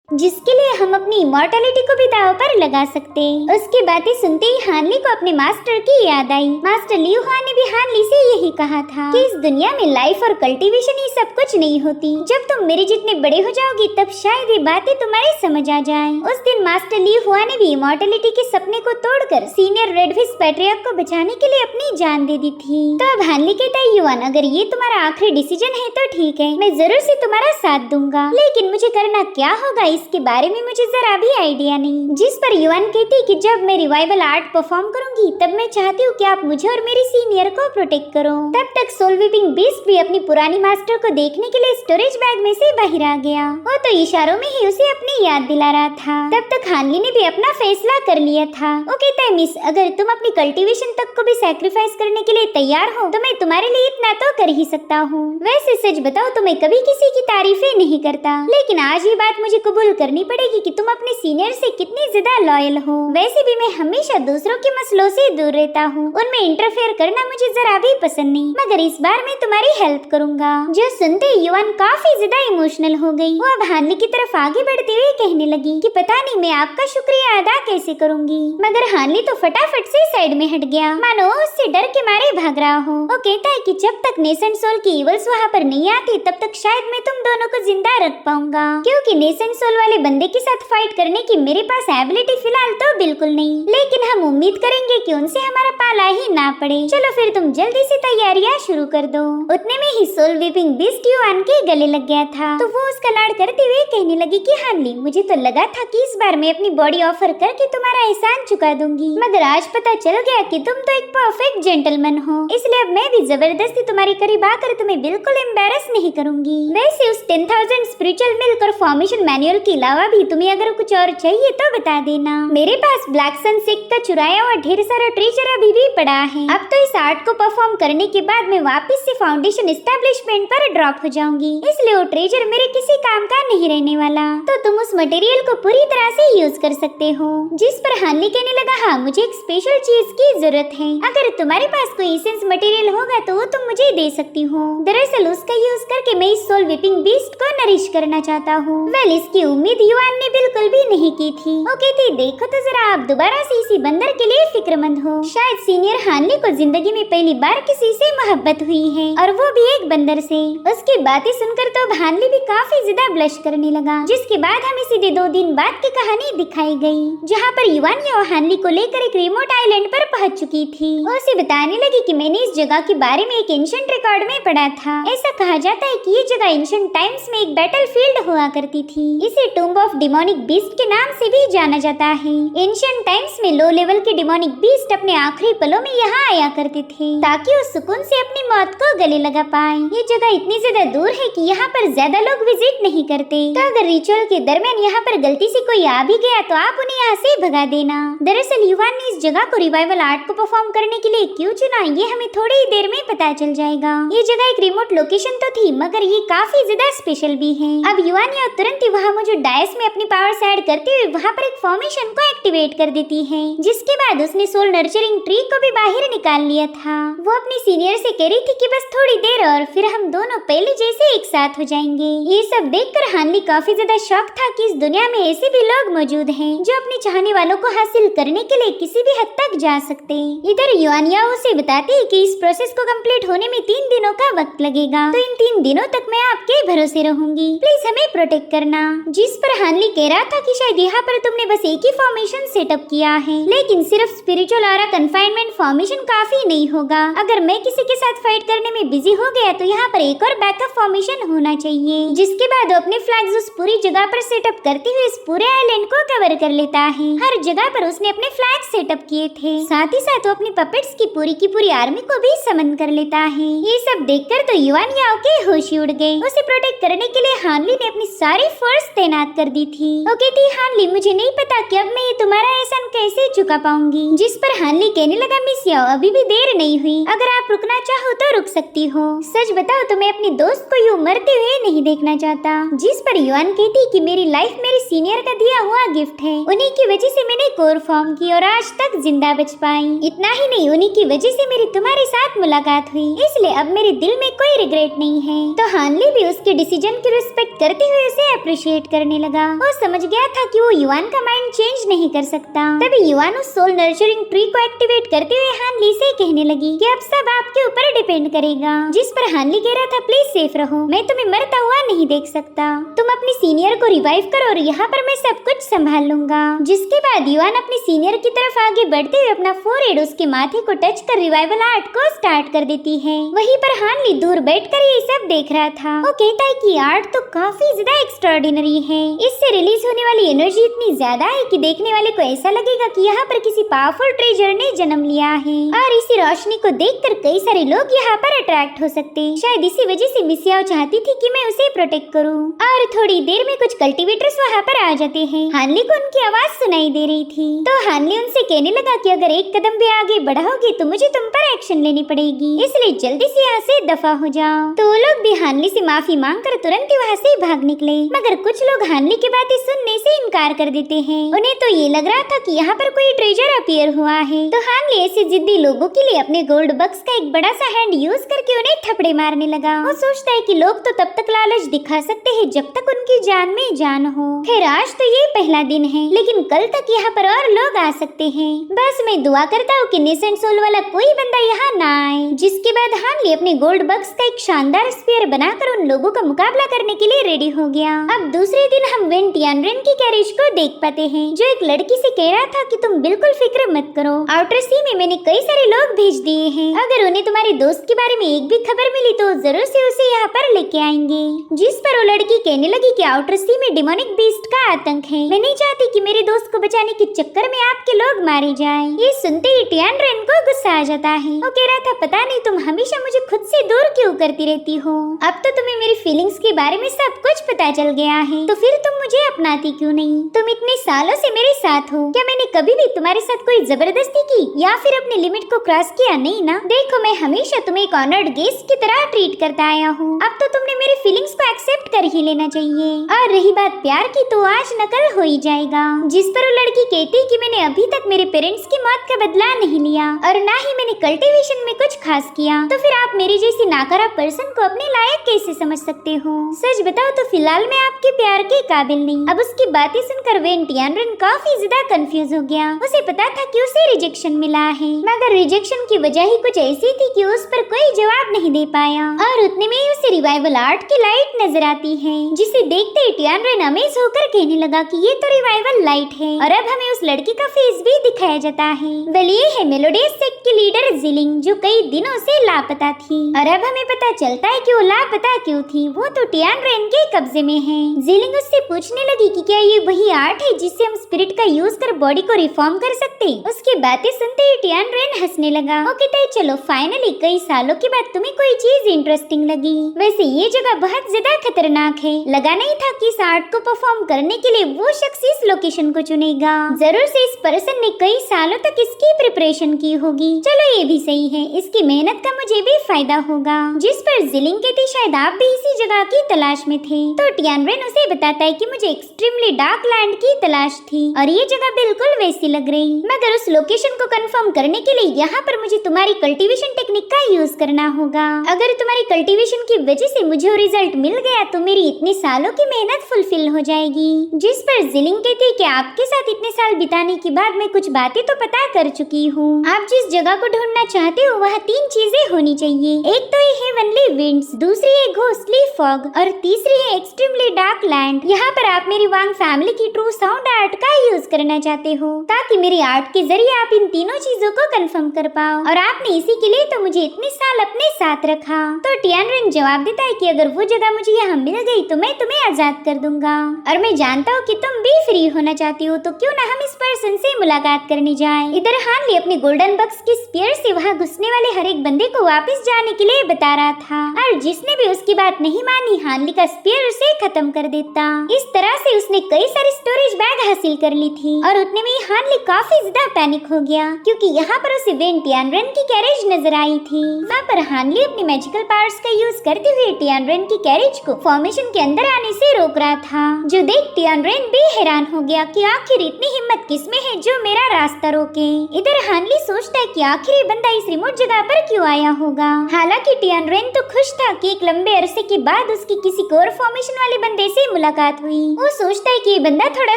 Speaker 1: जिसके लिए हम अपनी इमॉर्टैलिटी को भी दांव पर लगा सकते। उसकी बातें सुनते ही हानली को अपने मास्टर की याद आई। मास्टर लियू हुआ ने भी हानली से यही कहा था कि इस दुनिया में लाइफ और कल्टीवेशन ही सब कुछ नहीं होती। जब तुम मेरे जितने बड़े हो जाओगी तब शायद ये बातें तुम्हारे समझ आ जाएं। उस दिन मास्टर लियू हुआ ने भी इमॉर्टैलिटी के सपने को तोड़कर सीनियर रेडफिश पैट्रियार्क को बचाने के लिए अपनी जान दे दी थी। तो अब हानली कहता है, युआन, अगर ये तुम्हारा आखिरी डिसीजन है तो ठीक है, मैं जरूर से तुम्हारा साथ दूंगा, लेकिन मुझे करना क्या होगा इसके बारे में मुझे जरा भी आइडिया नहीं। जिस पर युआन कहती कि जब मैं रिवाइवल आर्ट परफॉर्म करूंगी तब मैं चाहती हूँ कि आप मुझे और मेरी सीनियर को प्रोटेक्ट करो। तब तक सोल वीपिंग बीस्ट भी अपनी पुरानी मास्टर को देखने के लिए स्टोरेज बैग में से बाहर आ गया। वो तो इशारों में ही उसे अपनी याद दिला रहा था। तब तक हानली ने भी अपना फैसला कर लिया था। वो कहता है, मिस, अगर तुम अपनी कल्टीवेशन तक को भी सैक्रिफाइस करने के लिए तैयार हो तो मैं तुम्हारे लिए इतना तो कर ही सकता हूँ। वैसे सच बताओ तो मैं कभी किसी की तारीफें नहीं करता, लेकिन आज ये बात मुझे कबूल करनी पड़ेगी कि तुम अपने सीनियर से कितनी ज्यादा लॉयल हो। वैसे भी मैं हमेशा दूसरों के मसलों से दूर रहता हूँ, उनमें इंटरफेयर करना मुझे जरा भी पसंद नहीं, मगर इस बार मैं तुम्हारी हेल्प करूँगा। जो सुनते ही युआन काफी ज्यादा इमोशनल हो गई। वो अब हानली की तरफ आगे बढ़ते हुए कहने लगी कि पता नहीं मैं आपका शुक्रिया अदा कैसे करूँगी, मगर हानली तो फटाफट से साइड में हट गया, मानो उससे डर के मारे भाग रहा हो। वो कहता है कि जब तक नेसेंट सोल की इवल्स वहाँ पर नहीं आती तब तक शायद मैं तुम दोनों को जिंदा रख पाऊंगा, क्योंकि नेसेंट सोल वाले बंदे के साथ फाइट करने की मेरे पास एबिलिटी फिलहाल तो बिल्कुल नहीं, लेकिन हम उम्मीद करेंगे कि उनसे हमारा पाला ही ना पड़े। चलो फिर तुम जल्दी से तैयारियां शुरू कर दो। उतने में ही सोल वीपिंग बीस्ट युआन के गले लग गया था, तो वो उसका लाड़ करते हुए कहने लगी कि हानली, मुझे तो लगा था कि इस बार मैं अपनी बॉडी ऑफर करके तुम्हारा एहसान चुका दूंगी, मगर आज पता चल गया कि तुम तो एक परफेक्ट जेंटलमैन हो, इसलिए अब मैं भी जबरदस्ती तुम्हारे करीब आकर तुम्हें बिल्कुल एम्बैरस नहीं करूंगी। वैसे उस 10,000 स्पिरिचुअल मिल्क और फॉर्मेशन मैनुअल के अलावा भी तुम्हें अगर कुछ और चाहिए तो बता देना। मेरे पास ब्लैक सन सेक का चुराया हुआ ढेर सारा ट्रेजर अभी भी पड़ा है। अब तो इस आर्ट को परफॉर्म करने के बाद मैं वापस से फाउंडेशन एस्टेब्लिशमेंट पर ड्रॉप हो जाऊंगी, इसलिए वो ट्रेजर मेरे किसी काम का नहीं रहने वाला, तो तुम उस मटेरियल को पूरी तरह से यूज कर सकते हो। जिस पर हानली कहने लगा, हाँ, मुझे एक स्पेशल चीज की जरूरत है, अगर तुम्हारे पास कोई एसेंस मटेरियल होगा तो वो तुम मुझे दे सकती हो। दरअसल उसका यूज करके मैं इस सोल वीपिंग बीस्ट को नरिश करना चाहता हूँ। वेल, इसकी उम्मीद युआन ने बिल्कुल भी नहीं की थी। वो कहती, देखो तो जरा, आप दोबारा से इसी बंदर के लिए फिक्रमंद हो। शायद सीनियर हानली को जिंदगी में पहली बार किसी से मोहब्बत हुई है, और वो भी एक बंदर से। उसकी बातें सुनकर तो हानली भी काफी ज्यादा ब्लश करने लगा, जिसके बाद हमें सीधे 2 दिन बाद की कहानी दिखाई गई, जहाँ पर युआन याओ हानली को लेकर एक रिमोट आइलैंड पर पहुंच चुकी थी। वो उसे बताने लगी कि मैंने इस जगह के बारे में एक एंशिएंट रिकॉर्ड में पढ़ा था। ऐसा कहा जाता है कि ये जगह एंशिएंट टाइम्स में एक बैटल फील्ड हुआ करती थी। इसे टूम्ब ऑफ डिमोनिक बीस्ट के नाम से भी जाना जाता है। एंशिएंट टाइम्स में लो लेवल के डिमोनिक बीस्ट अपने आखिरी पलों में यहाँ आया करते थे ताकि वो सुकून से अपनी मौत को गले लगा पाए। ये जगह इतनी ज्यादा दूर है कि यहाँ पर ज्यादा लोग विजिट नहीं करते, तो अगर रिचुअल के दरमियान यहाँ पर गलती से कोई आ भी गया तो आप उन्हें यहाँ से भगा देना। दरअसल युवान ने इस जगह को रिवाइवल आर्ट को परफॉर्म करने के लिए क्यों चुना ये हमें थोड़ी ही देर में पता चल जाएगा। ये जगह एक रिमोट लोकेशन तो थी मगर ये काफी ज्यादा स्पेशल भी है। अब युवान यहाँ तुरंत ही वहाँ मौजूद डायस में अपनी पावर्स ऐड करते हुए वहाँ पर एक फॉर्मेशन को एक्टिवेट कर देती है, जिसके बाद उसने सोल नर्चरिंग ट्री को भी बाहर निकाल लिया था। वो अपनी सीनियर से कह रही थी कि बस थोड़ी देर और फिर हम दोनों पहले जैसे एक साथ हो जाएंगे। ये सब देखकर हानली काफी ज्यादा शॉक था कि इस दुनिया में ऐसे भी लोग मौजूद हैं जो अपने चाहने वालों को हासिल करने के लिए किसी भी हद तक जा सकते। इधर युआनिया उसे बताती है कि इस प्रोसेस को कंप्लीट होने में 3 दिनों का वक्त लगेगा, तो इन 3 दिनों तक मैं आपके भरोसे रहूंगी, प्लीज हमें प्रोटेक्ट करना। जिस पर हानली कह रहा था कि शायद यहाँ पर तुमने बस एक ही फॉर्मेशन सेटअप किया है, लेकिन सिर्फ स्पिरिचुअल और कन्फाइनमेंट फॉर्मेशन काफी नहीं होगा। अगर मैं किसी के साथ फाइट करने में बिजी हो गया तो यहाँ पर एक और बैकअप फॉर्मेशन होना चाहिए। जिसके बाद वो अपने फ्लैग्स उस पूरी जगह पर सेटअप करते हुए इस पूरे आइलैंड को कवर कर लेता है। हर जगह पर उसने अपने फ्लैग सेटअप किए थे, साथ ही साथ वो अपनी पपेट्स की पूरी आर्मी को भी समन कर लेता है। ये सब देखकर तो युआन याओ के होश उड़ गए। उसे प्रोटेक्ट करने के लिए हानली ने अपनी सारी फोर्स तैनात कर दी थी। वो कहती हानली मुझे नहीं पता कि अब मैं ये तुम्हारा एहसान कैसे चुका पाऊंगी। जिस पर हानली कहने लगा मिस याओ अभी भी देर नहीं हुई, अगर आप रुकना चाहो तो रुक सकती हो। सच बताओ तो मैं अपनी दोस्त को यूं मरते हुए नहीं देखना चाहता। जिस पर युआन कहती कि मेरी लाइफ मेरी सीनियर का दिया हुआ गिफ्ट है, उन्हीं की वजह से मैंने कोर फॉर्म की और आज तक जिंदा बच पाई। इतना ही नहीं उन्हीं की वजह से मेरी तुम्हारे साथ मुलाकात हुई, इसलिए अब मेरे दिल में कोई रिग्रेट नहीं है। तो हानली भी उसके डिसीजन की रिस्पेक्ट करते हुए उसे अप्रिशिएट करने लगा। वो समझ गया था कि वो युआन का माइंड चेंज नहीं कर सकता। तभी युआन उस सोल नर्चरिंग ट्री को एक्टिवेट करते हुए हानली से कहने लगी कि अब सब आपके ऊपर डिपेंड करेगा। जिस पर हानली कह रहा था प्लीज सेफ रहो, मैं तुम्हें मरता हुआ नहीं देख सकता, तुम अपनी सीनियर को रिवाइव करो और यहाँ पर मैं सब कुछ संभाल लूंगा। जिसके बाद युआन अपनी सीनियर की तरफ आगे बढ़ते हुए अपना फोरहेड उसके माथे को टच कर रिवाइवल आर्ट को स्टार्ट कर देती है। वहीं पर हानली दूर बैठकर ये सब देख रहा था। वो कहता है कि आर्ट तो काफी ज्यादा एक्स्ट्राऑर्डिनरी है, इससे रिलीज होने वाली एनर्जी इतनी ज्यादा है कि देखने वाले को ऐसा लगेगा कि यहाँ पर किसी पावरफुल ट्रेजर ने जन्म लिया है और इसी रोशनी को देखकर कई सारे लोग यहाँ पर अट्रैक्ट हो सकते। शायद इसी वजह से मिस याओ चाहती थी कि मैं उसे प्रोटेक्ट करूं। और थोड़ी देर में कुछ कल्टीवेटर्स वहाँ पर आ जाते हैं। हानली को उनकी आवाज सुनाई दे रही थी, तो हानली उनसे कहने लगा कि अगर एक कदम भी आगे बढ़ाओगे तो मुझे तुम पर एक्शन लेनी पड़ेगी, इसलिए जल्दी से यहाँ से दफा हो जाओ। तो वो लोग भी हानली से माफी मांगकर तुरंत ही वहाँ से भाग निकले, मगर कुछ लोग हानली की बातें सुनने से इनकार कर देते हैं। उन्हें तो ये लग रहा था कि यहाँ पर कोई ट्रेजर अपीयर हुआ है। तो हानली ऐसे जिद्दी लोगों के लिए अपने गोल्ड बक्स का एक बड़ा सा हैंड यूज करके उन्हें थपड़े मारने लगा। वो सोचता है कि लोग तो तब तक लालच दिखा सकते हैं जब तक उनकी जान में जान हो। खैर आज तो ये पहला दिन है, लेकिन कल तक यहाँ पर और लोग आ सकते हैं। बस मैं दुआ करता हूँ कि नेसेंट सोल वाला कोई बंदा यहाँ ना आए। जिसके बाद हानली अपने गोल्ड बक्स का एक शानदार स्फीयर बनाकर उन लोगों का मुकाबला करने के लिए रेडी हो गया। अब दूसरे दिन हम वेन टियानरेन की कैरेज को देख पाते हैं, जो एक लड़की से कह रहा था कि तुम बिल्कुल फिक्र मत करो, आउटर सी में मैंने कई सारे लोग भेज दिए हैं, अगर उन्हें तुम्हारे दोस्त के बारे में एक भी खबर मिली तो जरूर से उसे यहाँ पर लेके आएंगे। जिस पर वो लड़की कहने लगी कि आउटर सी में डिमोनिक बीस्ट का आतंक है, मैं नहीं चाहती कि मेरे दोस्त को बचाने के चक्कर में आपके लोग मारे जाएं। ये सुनते ही टियानरेन को गुस्सा आ जाता है। वो कह रहा था पता नहीं तुम हमेशा मुझे खुद से दूर क्यों करती रहती हो, अब तो तुम्हें मेरी फीलिंग्स के बारे में सब कुछ पता चल गया है, तो फिर तुम मुझे अपनाती क्यों नहीं? तुम इतने सालों से मेरे साथ हो, क्या मैंने कभी भी तुम्हारे साथ कोई जबरदस्ती की या फिर अपने लिमिट को क्रॉस किया? नहीं ना। देखो मैं हमेशा तुम्हें एक ऑनर्ड गेस्ट की तरह ट्रीट करता आया हूँ, अब तो तुमने मेरी फीलिंग्स को एक्सेप्ट कर ही लेना चाहिए। और रही बात प्यार की तो आज नकल हो ही जाएगा। जिस पर वो लड़की कहती कि मैंने अभी तक मेरे पेरेंट्स की मौत का बदला नहीं लिया और ना ही मैंने कल्टीवेशन में कुछ खास किया, तो फिर आप मेरी जैसी नाकारा पर्सन को अपने लायक कैसे समझ सकते हो? सच बताओ तो फिलहाल मैं आपके प्यार के काबिल नहीं। अब उसकी बातें सुनकर वेन टियानरेन काफी ज्यादा कंफ्यूज हो गया। उसे पता था कि उसे रिजेक्शन मिला है, मगर रिजेक्शन की वजह ही कुछ ऐसी थी कि उस पर कोई जवाब नहीं दे पाया। और उतने में ही उसे रिवाइवल आर्ट की लाइट नजर आती है, जिसे देखते ही टियानरेन अमेज होकर कहने लगा कि ये तो रिवाइवल लाइट है और अब हमें उस लड़की का फेस भी दिखाया जाता है। वेल ये है मेलोडियस सेक्ट की लीडर जिलिंग, जो कई दिनों से लापता थी और अब हमें पता चलता है कि वो लापता क्यों थी। वो तो टियानरेन के कब्जे में है। जिलिंग जीलिंग उससे पूछने लगी कि क्या ये वही आर्ट है जिससे हम स्पिरिट का यूज कर बॉडी को रिफॉर्म कर सकते। उसकी बातें सुनते ही टियानरेन हंसने लगा। ओके ताई, चलो फाइनली कई सालों के बाद तुम्हें कोई चीज इंटरेस्टिंग लगी। वैसे ये जगह बहुत ज्यादा खतरनाक है। लगा नहीं था कि इस आर्ट को परफॉर्म करने के लिए वो शख्स इस लोकेशन को चुनेगा। जरूर से इस पर्सन ने कई सालों तक इसकी प्रिपरेशन की होगी। चलो ये भी सही है, इसकी मेहनत का मुझे भी फायदा होगा। जिस पर जीलिंग कहती शायद आप भी इसी जगह की तलाश में थे। तो टियानरेन उसे बताता है कि मुझे एक्सट्रीमली डार्क लैंड की तलाश थी और ये जगह बिल्कुल वैसी लग रही, मगर उस लोकेशन को कंफर्म करने के लिए यहाँ पर मुझे तुम्हारी कल्टीवेशन टेक्निक का यूज करना होगा। अगर तुम्हारी कल्टीवेशन की वजह से मुझे रिजल्ट मिल गया तो मेरी इतने सालों की मेहनत फुलफिल हो जाएगी। जिस पर जीलिंग कहती है कि आपके साथ इतने साल बिताने के बाद मैं कुछ बातें तो पता कर चुकी हूँ। आप जिस जगह को ढूंढना चाहते हो वहाँ 3 चीजें होनी चाहिए। एक तो ये हेवनली विंड्स, दूसरी है घोस्टली फॉग और तीसरी है एक्सट्रीमली डार्क लैंड। यहाँ पर आप मेरी वांग फैमिली की ट्रू साउंड आर्ट का यूज करना चाहते हो ताकि मेरी आर्ट के जरिए आप इन तीनों चीजों को कंफर्म कर पाओ, और आपने इसी के लिए तो मुझे इतने साल अपने साथ रखा। तो टियानरेन जवाब देता है कि अगर वो जगह मुझे यहाँ मिल गई तो मैं तुम्हें आजाद कर दूंगा, और मैं जानता हूँ कि तुम भी फ्री होना चाहती हो, तो क्यों ना हम इस पर्सन से मुलाकात करने जाएं। इधर हानली अपने गोल्डन बक्स के स्पीयर से वहाँ घुसने वाले हर एक बंदे को वापस जाने के लिए बता रहा था, और जिसने भी उसकी बात नहीं मानी हानली का स्पीयर उसे खत्म कर देता। इस तरह से उसने कई सारी स्टोरेज बैग हासिल कर ली थी, और उतने में हानली काफी ज्यादा पैनिक हो गया क्योंकि यहाँ पर उसे वेन टियानरेन की कैरेज नजर आई थी। वहाँ पर हानली अपनी मैजिकल पावर्स का यूज करते हुए टियानरेन की कैरेज को फॉर्मेशन के अंदर आने से रोक रहा था, जो देख टियानरेन भी हैरान हो गया कि आखिर इतनी हिम्मत किसमें है जो मेरा रास्ता रोके। इधर हानली सोचता है कि आखिर ये बंदा इस रिमोट जगह पर क्यों आया होगा। हालांकि टियानरेन तो खुश था कि एक लंबे अरसे के बाद उसकी किसी और फॉर्मेशन वाले बंदे से मुलाकात हुई। वो सोचता है कि ये बंदा थोड़ा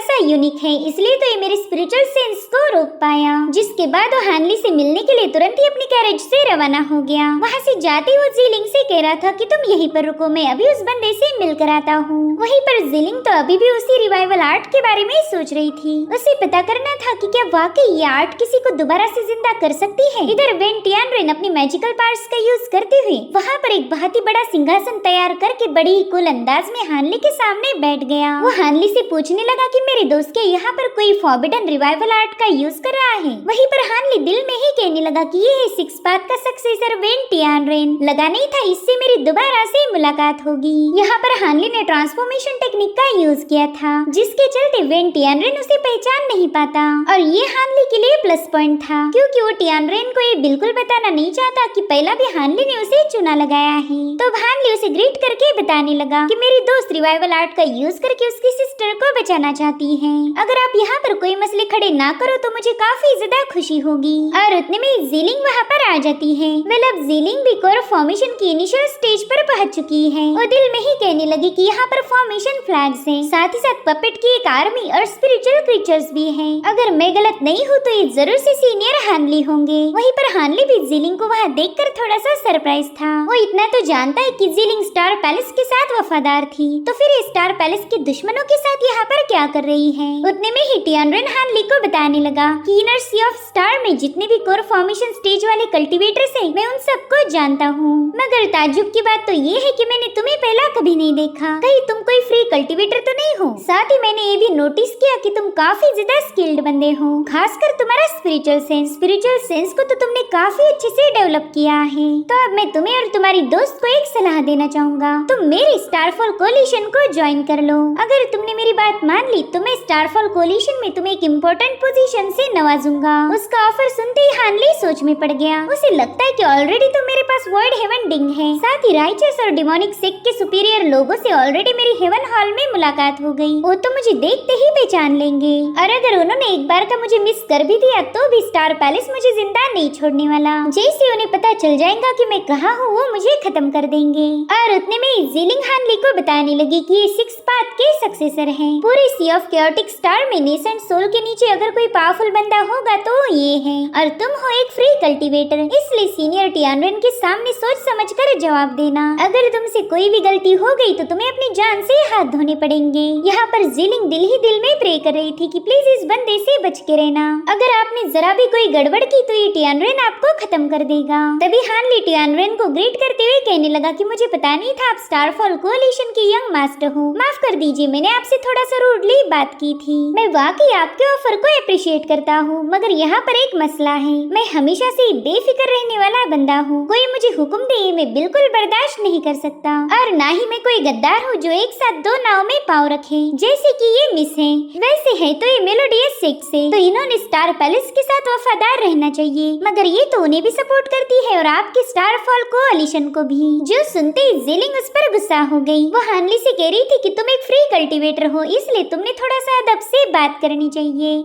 Speaker 1: सा यूनिक है, इसलिए तो ये मेरे स्पिरिचुअल सेंस को रोक पाया। जिसके बाद वो हानली से मिलने के लिए तुरंत ही अपनी कैरेज से रवाना हो गया। वहाँ से जाते वो जीलिंग से कह रहा था कि तुम यहीं पर रुको, मैं अभी उस बंदे से मिलकर आता हूँ। वहीं पर जीलिंग तो अभी भी उसी रिवाइवल आर्ट के बारे में सोच रही थी। उसे पता करना था कि क्या वाकई ये आर्ट किसी को दोबारा से जिंदा कर सकती है। इधर वेन टियानरेन अपनी मैजिकल पावर्स का यूज करते हुए वहाँ पर एक बहुत ही बड़ा सिंहासन तैयार करके बड़ी ही कूल अंदाज में हानली के सामने बैठ गया। वो हानली से पूछने लगा कि मेरे दोस्त के यहाँ पर कोई फॉरबिडन रिवाइवल आर्ट का यूज कर रहा है। वहीं पर हानली दिल में ही कहने लगा कि ये है सिक्स पाथ का सक्सेसर वेन टियानरेन। लगा नहीं था इससे मेरी दोबारा से मुलाकात होगी। यहाँ पर हानली ने ट्रांसफॉर्मेशन टेक्निक का यूज किया था, जिसके चलते वेन टियानरेन उसे पहचान नहीं पाता, और ये हानली के लिए प्लस पॉइंट था क्योंकि वो टियानरेन को ये बिल्कुल बताना नहीं चाहता कि पहला भी हानली ने उसे चुना लगाया है। तो हानली उसे ग्रीट करके बताने लगा कि मेरी दोस्त रिवाइवल आर्ट का यूज करके उसकी सिस्टर को बचाना चाहती है। अगर आप यहाँ पर कोई मसले खड़े ना करो तो मुझे काफी ज्यादा खुशी होगी। और उतने में जीलिंग वहाँ पर आ जाती है। मतलब जीलिंग भी कोर फॉर्मेशन की इनिशियल स्टेज पर पहुँच चुकी है। वो दिल में ही कहने लगी कि यहाँ पर फॉर्मेशन फ्लैग्स हैं, साथ ही साथ पपेट की एक आर्मी और स्पिरिचुअल क्रीचर्स भी हैं। अगर मैं गलत नहीं हूँ तो ये जरूर से सीनियर हानली होंगे। वहीं पर हानली भी जीलिंग को वहाँ देखकर थोड़ा सा सरप्राइज था। वो इतना तो जानता है कि जीलिंग स्टार पैलेस के साथ वफादार थी, तो फिर स्टार पैलेस के दुश्मनों के साथ यहाँ पर क्या कर रही है। उतने में ही टियानरेन हानली को बताने लगा कि इनर सी ऑफ स्टार में जितने भी कोर फॉर्मेशन स्टेज वाले कल्टीवेटर्स हैं, मैं उन सबको जानता हूँ। मगर ताज्जुब की बात तो ये है कि मैंने तुम्हें पहला कभी नहीं देखा। कहीं तुम कोई फ्री कल्टीवेटर तो नहीं हो। साथ ही मैंने ये भी नोटिस किया कि तुम काफी ज्यादा स्किल्ड बंदे हो, खासकर तुम्हारा स्पिरिचुअल सेंस को तो तुमने काफी अच्छे से डेवलप किया है। तो अब मैं तुम्हें और तुम्हारी दोस्त को एक सलाह देना चाहूंगा, तुम मेरे स्टारफॉल कोलिशन को ज्वाइन कर लो। अगर तुमने मेरी बात मान ली तो मैं स्टारफॉल कोलिशन में तुम्हें एक इम्पोर्टेंट पोजीशन से नवाजूंगा। उसका ऑफर सुनते ही हानली सोच में पड़ गया। उसे लगता है कि ऑलरेडी तो मेरे पास वर्ल्ड हेवन डिंग है, साथ ही राइचस और डिमोनिक सेक्ट के सुपीरियर लोगों से ऑलरेडी मेरी हेवन हॉल में मुलाकात हो गई। वो तो मुझे देखते ही पहचान लेंगे, और अगर उन्होंने एक बार का मुझे मिस कर भी दिया तो भी स्टार पैलेस मुझे जिंदा नहीं छोड़ने वाला। जैसे उन्हें पता चल जाएगा कि मैं कहाँ हूँ वो मुझे खत्म कर देंगे। और उतने में जीलिंग हानली को बताने लगी कि ये सिक्स पाथ के सक्सेसर हैं। पूरे सी ऑफ केओटिक स्टार में नेसेंट सोल के नीचे अगर कोई पावरफुल बंदा होगा तो ये है, और तुम हो एक फ्री कल्टीवेटर, इसलिए सीनियर टियानरेन के सामने सोच समझकर जवाब देना। अगर तुमसे कोई भी गलती हो गई तो तुम्हें अपनी जान से हाथ धोने पड़ेंगे। यहाँ पर जीलिंग दिल ही दिल में प्रे कर रही थी कि प्लीज इस बंदे से बच के रहना। अगर आपने जरा भी कोई गड़बड़ की तो ये टियानरेन आपको खत्म कर देगा। तभी हानली टियानरेन को ग्रीट करते हुए कहने लगा कि मुझे पता नहीं था आप स्टारफॉल कोलिशन के यंग मास्टर हो, माफ कर दीजिए, मैंने आपसे थोड़ा सा रूडली बात की थी। मैं वाकई आपके ऑफर को अप्रिशिएट करता हूँ, मगर यहाँ पर एक मसला है। मैं हमेशा से बेफिक्र रहने वाला बंदा हूँ। कोई मुझे हुक्म दे मैं बिल्कुल बर्दाश्त नहीं कर सकता, और ना ही मैं कोई गद्दार हूँ जो एक साथ दो नाव में पाँव रखे, जैसे कि ये मिस है। वैसे है तो ये मेलोडियस सेक्स है, तो इन्होंने स्टार पैलेस के साथ वफादार रहना चाहिए, मगर ये तो उन्हें भी सपोर्ट करती है और आपके स्टार फॉल कोalition को भी। जो सुनते ही ज़िलिंग उस पर गुस्सा हो गई। वो हानली से कह रही थी कि तुम एक फ्री कल्टीवेटर हो, इसलिए तुमने थोड़ा सा अदब से बात करनी चाहिए।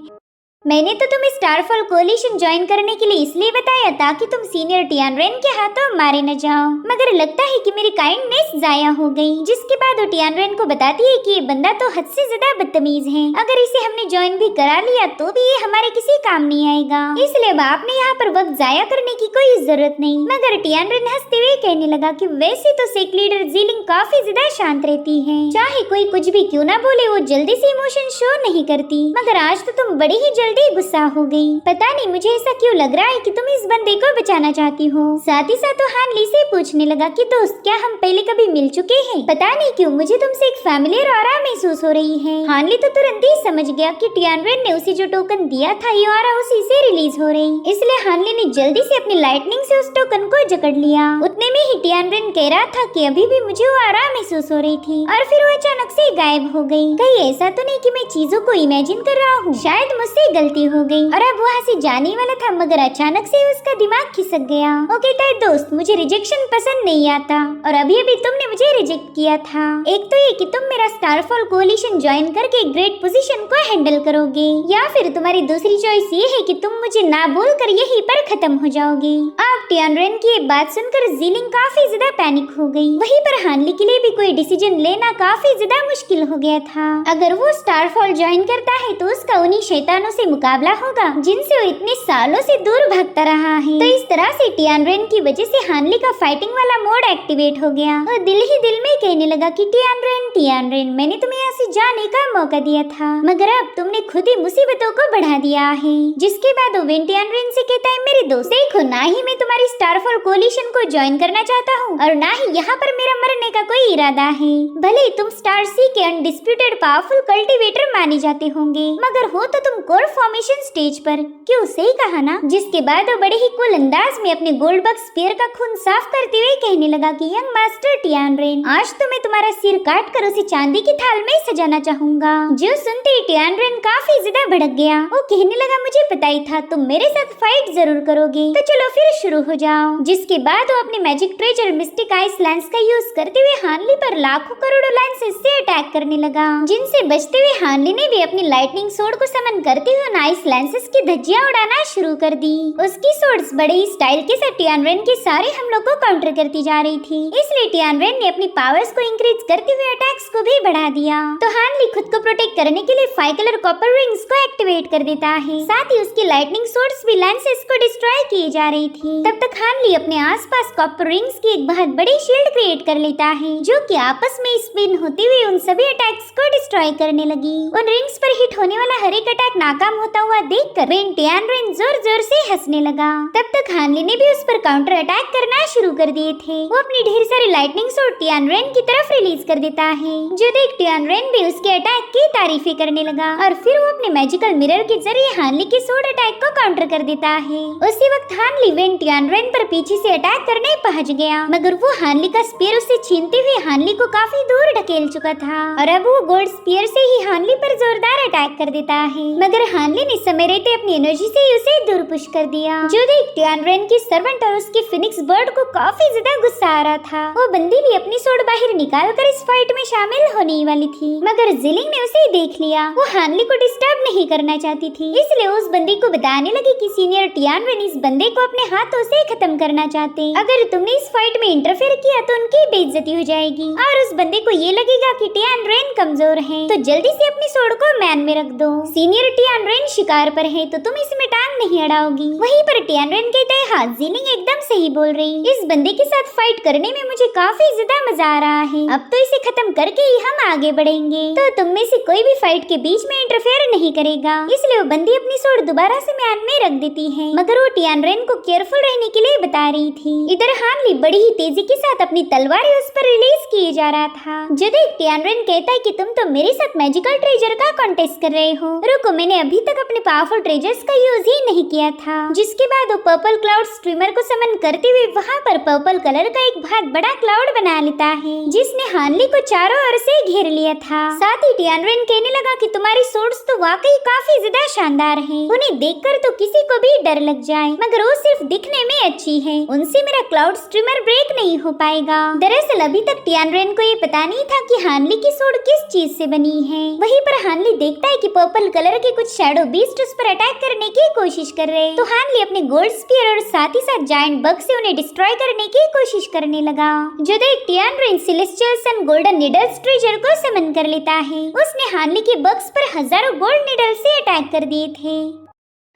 Speaker 1: मैंने तो तुम्हें स्टारफॉल कोalition ज्वाइन करने के लिए इसलिए बताया ताकि तुम सीनियर टियानरेन के हाथों मारे न जाओ, मगर लगता है कि मेरी काइंडनेस जाया हो गई। जिसके बाद वो टियानरेन को बताती है कि ये बंदा तो हद से ज्यादा बदतमीज है, अगर इसे हमने ज्वाइन भी करा लिया तो भी ये हमारे किसी काम नहीं आएगा, इसलिए अब आपने यहाँ पर वक्त जाया करने की कोई जरूरत नहीं। मगर टियानरेन हंसते हुए कहने लगा कि वैसे तो सेक लीडर ज़िलिंग काफी ज्यादा शांत रहती है, चाहे कोई कुछ भी क्यों ना बोले वो जल्दी से इमोशन शो नहीं करती, मगर आज तो तुम बड़ी ही जल्दी गुस्सा हो गई। पता नहीं मुझे ऐसा क्यों लग रहा है कि तुम इस बंदे को बचाना चाहती हो। साथ ही साथ वो हानली से पूछने लगा कि दोस्त क्या हम पहले कभी मिल चुके हैं? पता नहीं क्यों मुझे तुमसे एक फैमिलियर ऑरा महसूस हो रही है। हानली तो तुरंत ही समझ गया कि टियानरेन ने उसे जो टोकन दिया था ये ऑरा उसी से रिलीज हो रही, इसलिए हानली ने जल्दी से अपनी लाइटनिंग से उस टोकन को जकड़ लिया। उतने में ही टियानरेन कह रहा था कि अभी भी मुझे वो ऑरा महसूस हो रही थी, और फिर वो अचानक से गायब हो गई। कहीं ऐसा तो नहीं कि मैं चीजों को इमेजिन कर रहा हूँ? शायद मुझसे गलती हो गई। और अब वहाँ से जाने वाला था, मगर अचानक से उसका दिमाग खिसक गया। वो कहता है दोस्त मुझे रिजेक्शन पसंद नहीं आता, और अभी अभी तुमने मुझे रिजेक्ट किया था। एक तो ये कि तुम मेरा स्टारफॉल कोalition ज्वाइन करके ग्रेट पोजीशन को हैंडल करोगे, या फिर तुम्हारी दूसरी चॉइस ये है कि तुम मुझे ना बोलकर यहीं पर खत्म हो जाओगे। अब टियानरेन की ये बात सुनकर ज़िलिंग काफी ज्यादा पैनिक हो गई। वहीं पर हानली के लिए भी कोई डिसीजन लेना काफी ज्यादा मुश्किल हो गया था। अगर वो स्टारफॉल ज्वाइन करता है तो उसका उन्हीं शैतानों से मुकाबला होगा जिनसे वो इतने सालों से दूर भागता रहा है। तो इस तरह से टियानरेन की वजह से हानली का फाइटिंग वाला मोड एक्टिवेट हो गया। और दिल ही दिल में कहने लगा कि टियानरेन मैंने तुम्हें यहाँ से जाने का मौका दिया था, मगर अब तुमने खुद ही मुसीबतों को बढ़ा दिया है। जिसके बाद वो टियानरेन से कहता है मेरे दोस्त देखो, ना ही मैं तुम्हारी स्टारफॉल कोalition को ज्वाइन करना चाहता हूँ, और ना ही यहाँ पर मेरा मरने का कोई इरादा है। भले ही तुम स्टार सी के अनडिस्प्यूटेड पावरफुल कल्टीवेटर माने जाते होंगे, मगर हो तो तुम कोर फॉर्मेशन स्टेज पर। क्यों, सही कहा ना? जिसके बाद वो बड़े ही कूल अंदाज में अपने गोल्ड बग स्पीयर का खून साफ करते हुए कहने लगा कि यंग मास्टर टियानरेन आज तो मैं तुम्हारा सिर काट कर उसे चांदी की थाल में सजाना चाहूंगा। जो सुनते ही टियानरेन काफी ज्यादा भड़क गया। वो कहने लगा मुझे पता ही था तुम मेरे साथ फाइट जरूर करोगे, तो चलो फिर शुरू हो जाओ। जिसके बाद वो अपने magic treasure mistake ice lens का यूज करते हुए हानली पर लाखों करोड़ों लैंसेस से अटैक करने लगा, जिनसे बचते हुए हानली ने भी अपनी लाइटनिंग सोर्ड को समन करते हुए आइस लैंसेस की धज्जियां उड़ाना शुरू कर दी। उसकी सोर्ड्स बड़े ही स्टाइल के साथ टियानरेन के सारे हमलों को काउंटर करती जा रही थी, इसलिए टियानरेन ने अपनी पावर्स को इंक्रीज करते हुए अटैक्स को भी बढ़ा दिया। तो हानली खुद को प्रोटेक्ट करने के लिए 5 कलर कॉपर रिंग्स को एक्टिवेट कर देता है। साथ ही उसकी लाइटनिंग सोर्ड्स भी लैंसेस को डिस्ट्रॉय किए जा रही थी। तब तक हानली अपने आसपास कॉपर रिंग्स की एक बहुत बड़ी शील्ड क्रिएट कर लेता है, जो कि आपस में स्पिन होते हुए उन सभी अटैक्स को डिस्ट्रॉय करने लगी। उन रिंग्स पर हिट होने वाला हर एक अटैक नाकाम होता हुआ देखकर टियानरेन जोर जोर से हंसने लगा। तब तक हानली ने भी उस पर काउंटर अटैक करना शुरू कर दिए थे। वो अपनी ढेर सारी लाइटनिंग सोर्ड टियानरेन की तरफ रिलीज कर देता है, जो देख टियानरेन भी उसके अटैक की तारीफें करने लगा, और फिर वो अपने मैजिकल मिरर के जरिए हानली के सोर्ड अटैक को काउंटर कर देता है। उसी वक्त हानली टियानरेन पर पीछे से अटैक करने पहुंच गया, मगर वो हानली का स्पीयर उसे छीनते हुए हानली को काफी दूर ढकेल चुका था, और अब वो गोल्ड स्पीयर से ही हानली पर जोरदार अटैक कर देता है। मगर हानली ने समय रहते अपनी एनर्जी से उसे दूर पुश कर दिया, जो देख टियानरेन की सर्वेंट और उसके फिनिक्स बर्ड को काफी ज्यादा गुस्सा आ रहा था। वो बंदी भी अपनी सोर्ड बाहर निकाल कर इस फाइट में शामिल होने ही वाली थी, मगर ज़िलिंग ने उसे देख लिया। वो हानली को डिस्टर्ब नहीं करना चाहती थी, इसलिए उस बंदी को बताने लगी कि सीनियर टियानरेन इस बंदे को अपने हाथों से खत्म करना चाहते। अगर तुमने इस फाइट में इंटरफेयर किया तो उनकी बेइज्जती हो जाएगी, और उस बंदे को ये लगेगा कि टियानरेन कमजोर है, तो जल्दी से अपनी सोर्ड को मैन में रख दो। सीनियर टियानरेन टियानरेन शिकार पर है तो तुम इसमें टांग नहीं अड़ाओगी। वहीं पर टियानरेन कहता है हाँ जीनिंग एकदम सही बोल रही, इस बंदे के साथ फाइट करने में मुझे काफी ज्यादा मजा आ रहा है। अब तो इसे खत्म करके ही हम आगे बढ़ेंगे। तो तुम में से कोई भी फाइट के बीच में इंटरफेयर नहीं करेगा। इसलिए वो बंदी अपनी सोड दोबारा से म्यान में रख देती है, मगर वो टियानरेन को केयरफुल रहने के लिए बता रही थी। इधर हानली बड़ी ही तेजी के साथ अपनी तलवार उस पर रिलीज किए जा रहा था। जो देख टियानरेन कहता है कि तुम तो मेरे साथ मैजिकल ट्रेजर का कॉन्टेस्ट कर रहे हो। रुको, मैंने अभी तक अपने पावरफुल ट्रेजर्स का यूज ही नहीं किया था। जिसके बाद वो पर्पल क्लाउड स्ट्रीमर को समन करते हुए वहाँ पर पर्पल कलर का एक बहुत बड़ा क्लाउड बना लेता है, जिसने हानली को चारों ओर से घेर लिया था। साथ ही टियानरेन कहने लगा कि तुम्हारी सोर्ड्स तो वाकई काफी ज्यादा शानदार है, उन्हें देखकर तो किसी को भी डर लग जाए, मगर वो सिर्फ दिखने में अच्छी है, उनसे मेरा क्लाउड स्ट्रीमर ब्रेक नहीं हो पाएगा। दरअसल अभी तक टियानरेन को ये पता नहीं था कि हानली की सोड किस चीज से बनी है। वहीं पर हानली देखता है कि पर्पल कलर के कुछ शैडो बीस्ट उस पर अटैक करने की कोशिश कर रहे हैं। तो हानली अपने गोल्ड स्पीयर और साथ ही साथ जायंट बग से उन्हें डिस्ट्रॉय करने की कोशिश करने लगा। जो देख टियानरेन सेलेस्टियल सन गोल्डन निडल्स ट्रेजर को समन कर लेता है। उसने हानली के बग्स पर हजारों गोल्ड निडल से अटैक कर दिए थे।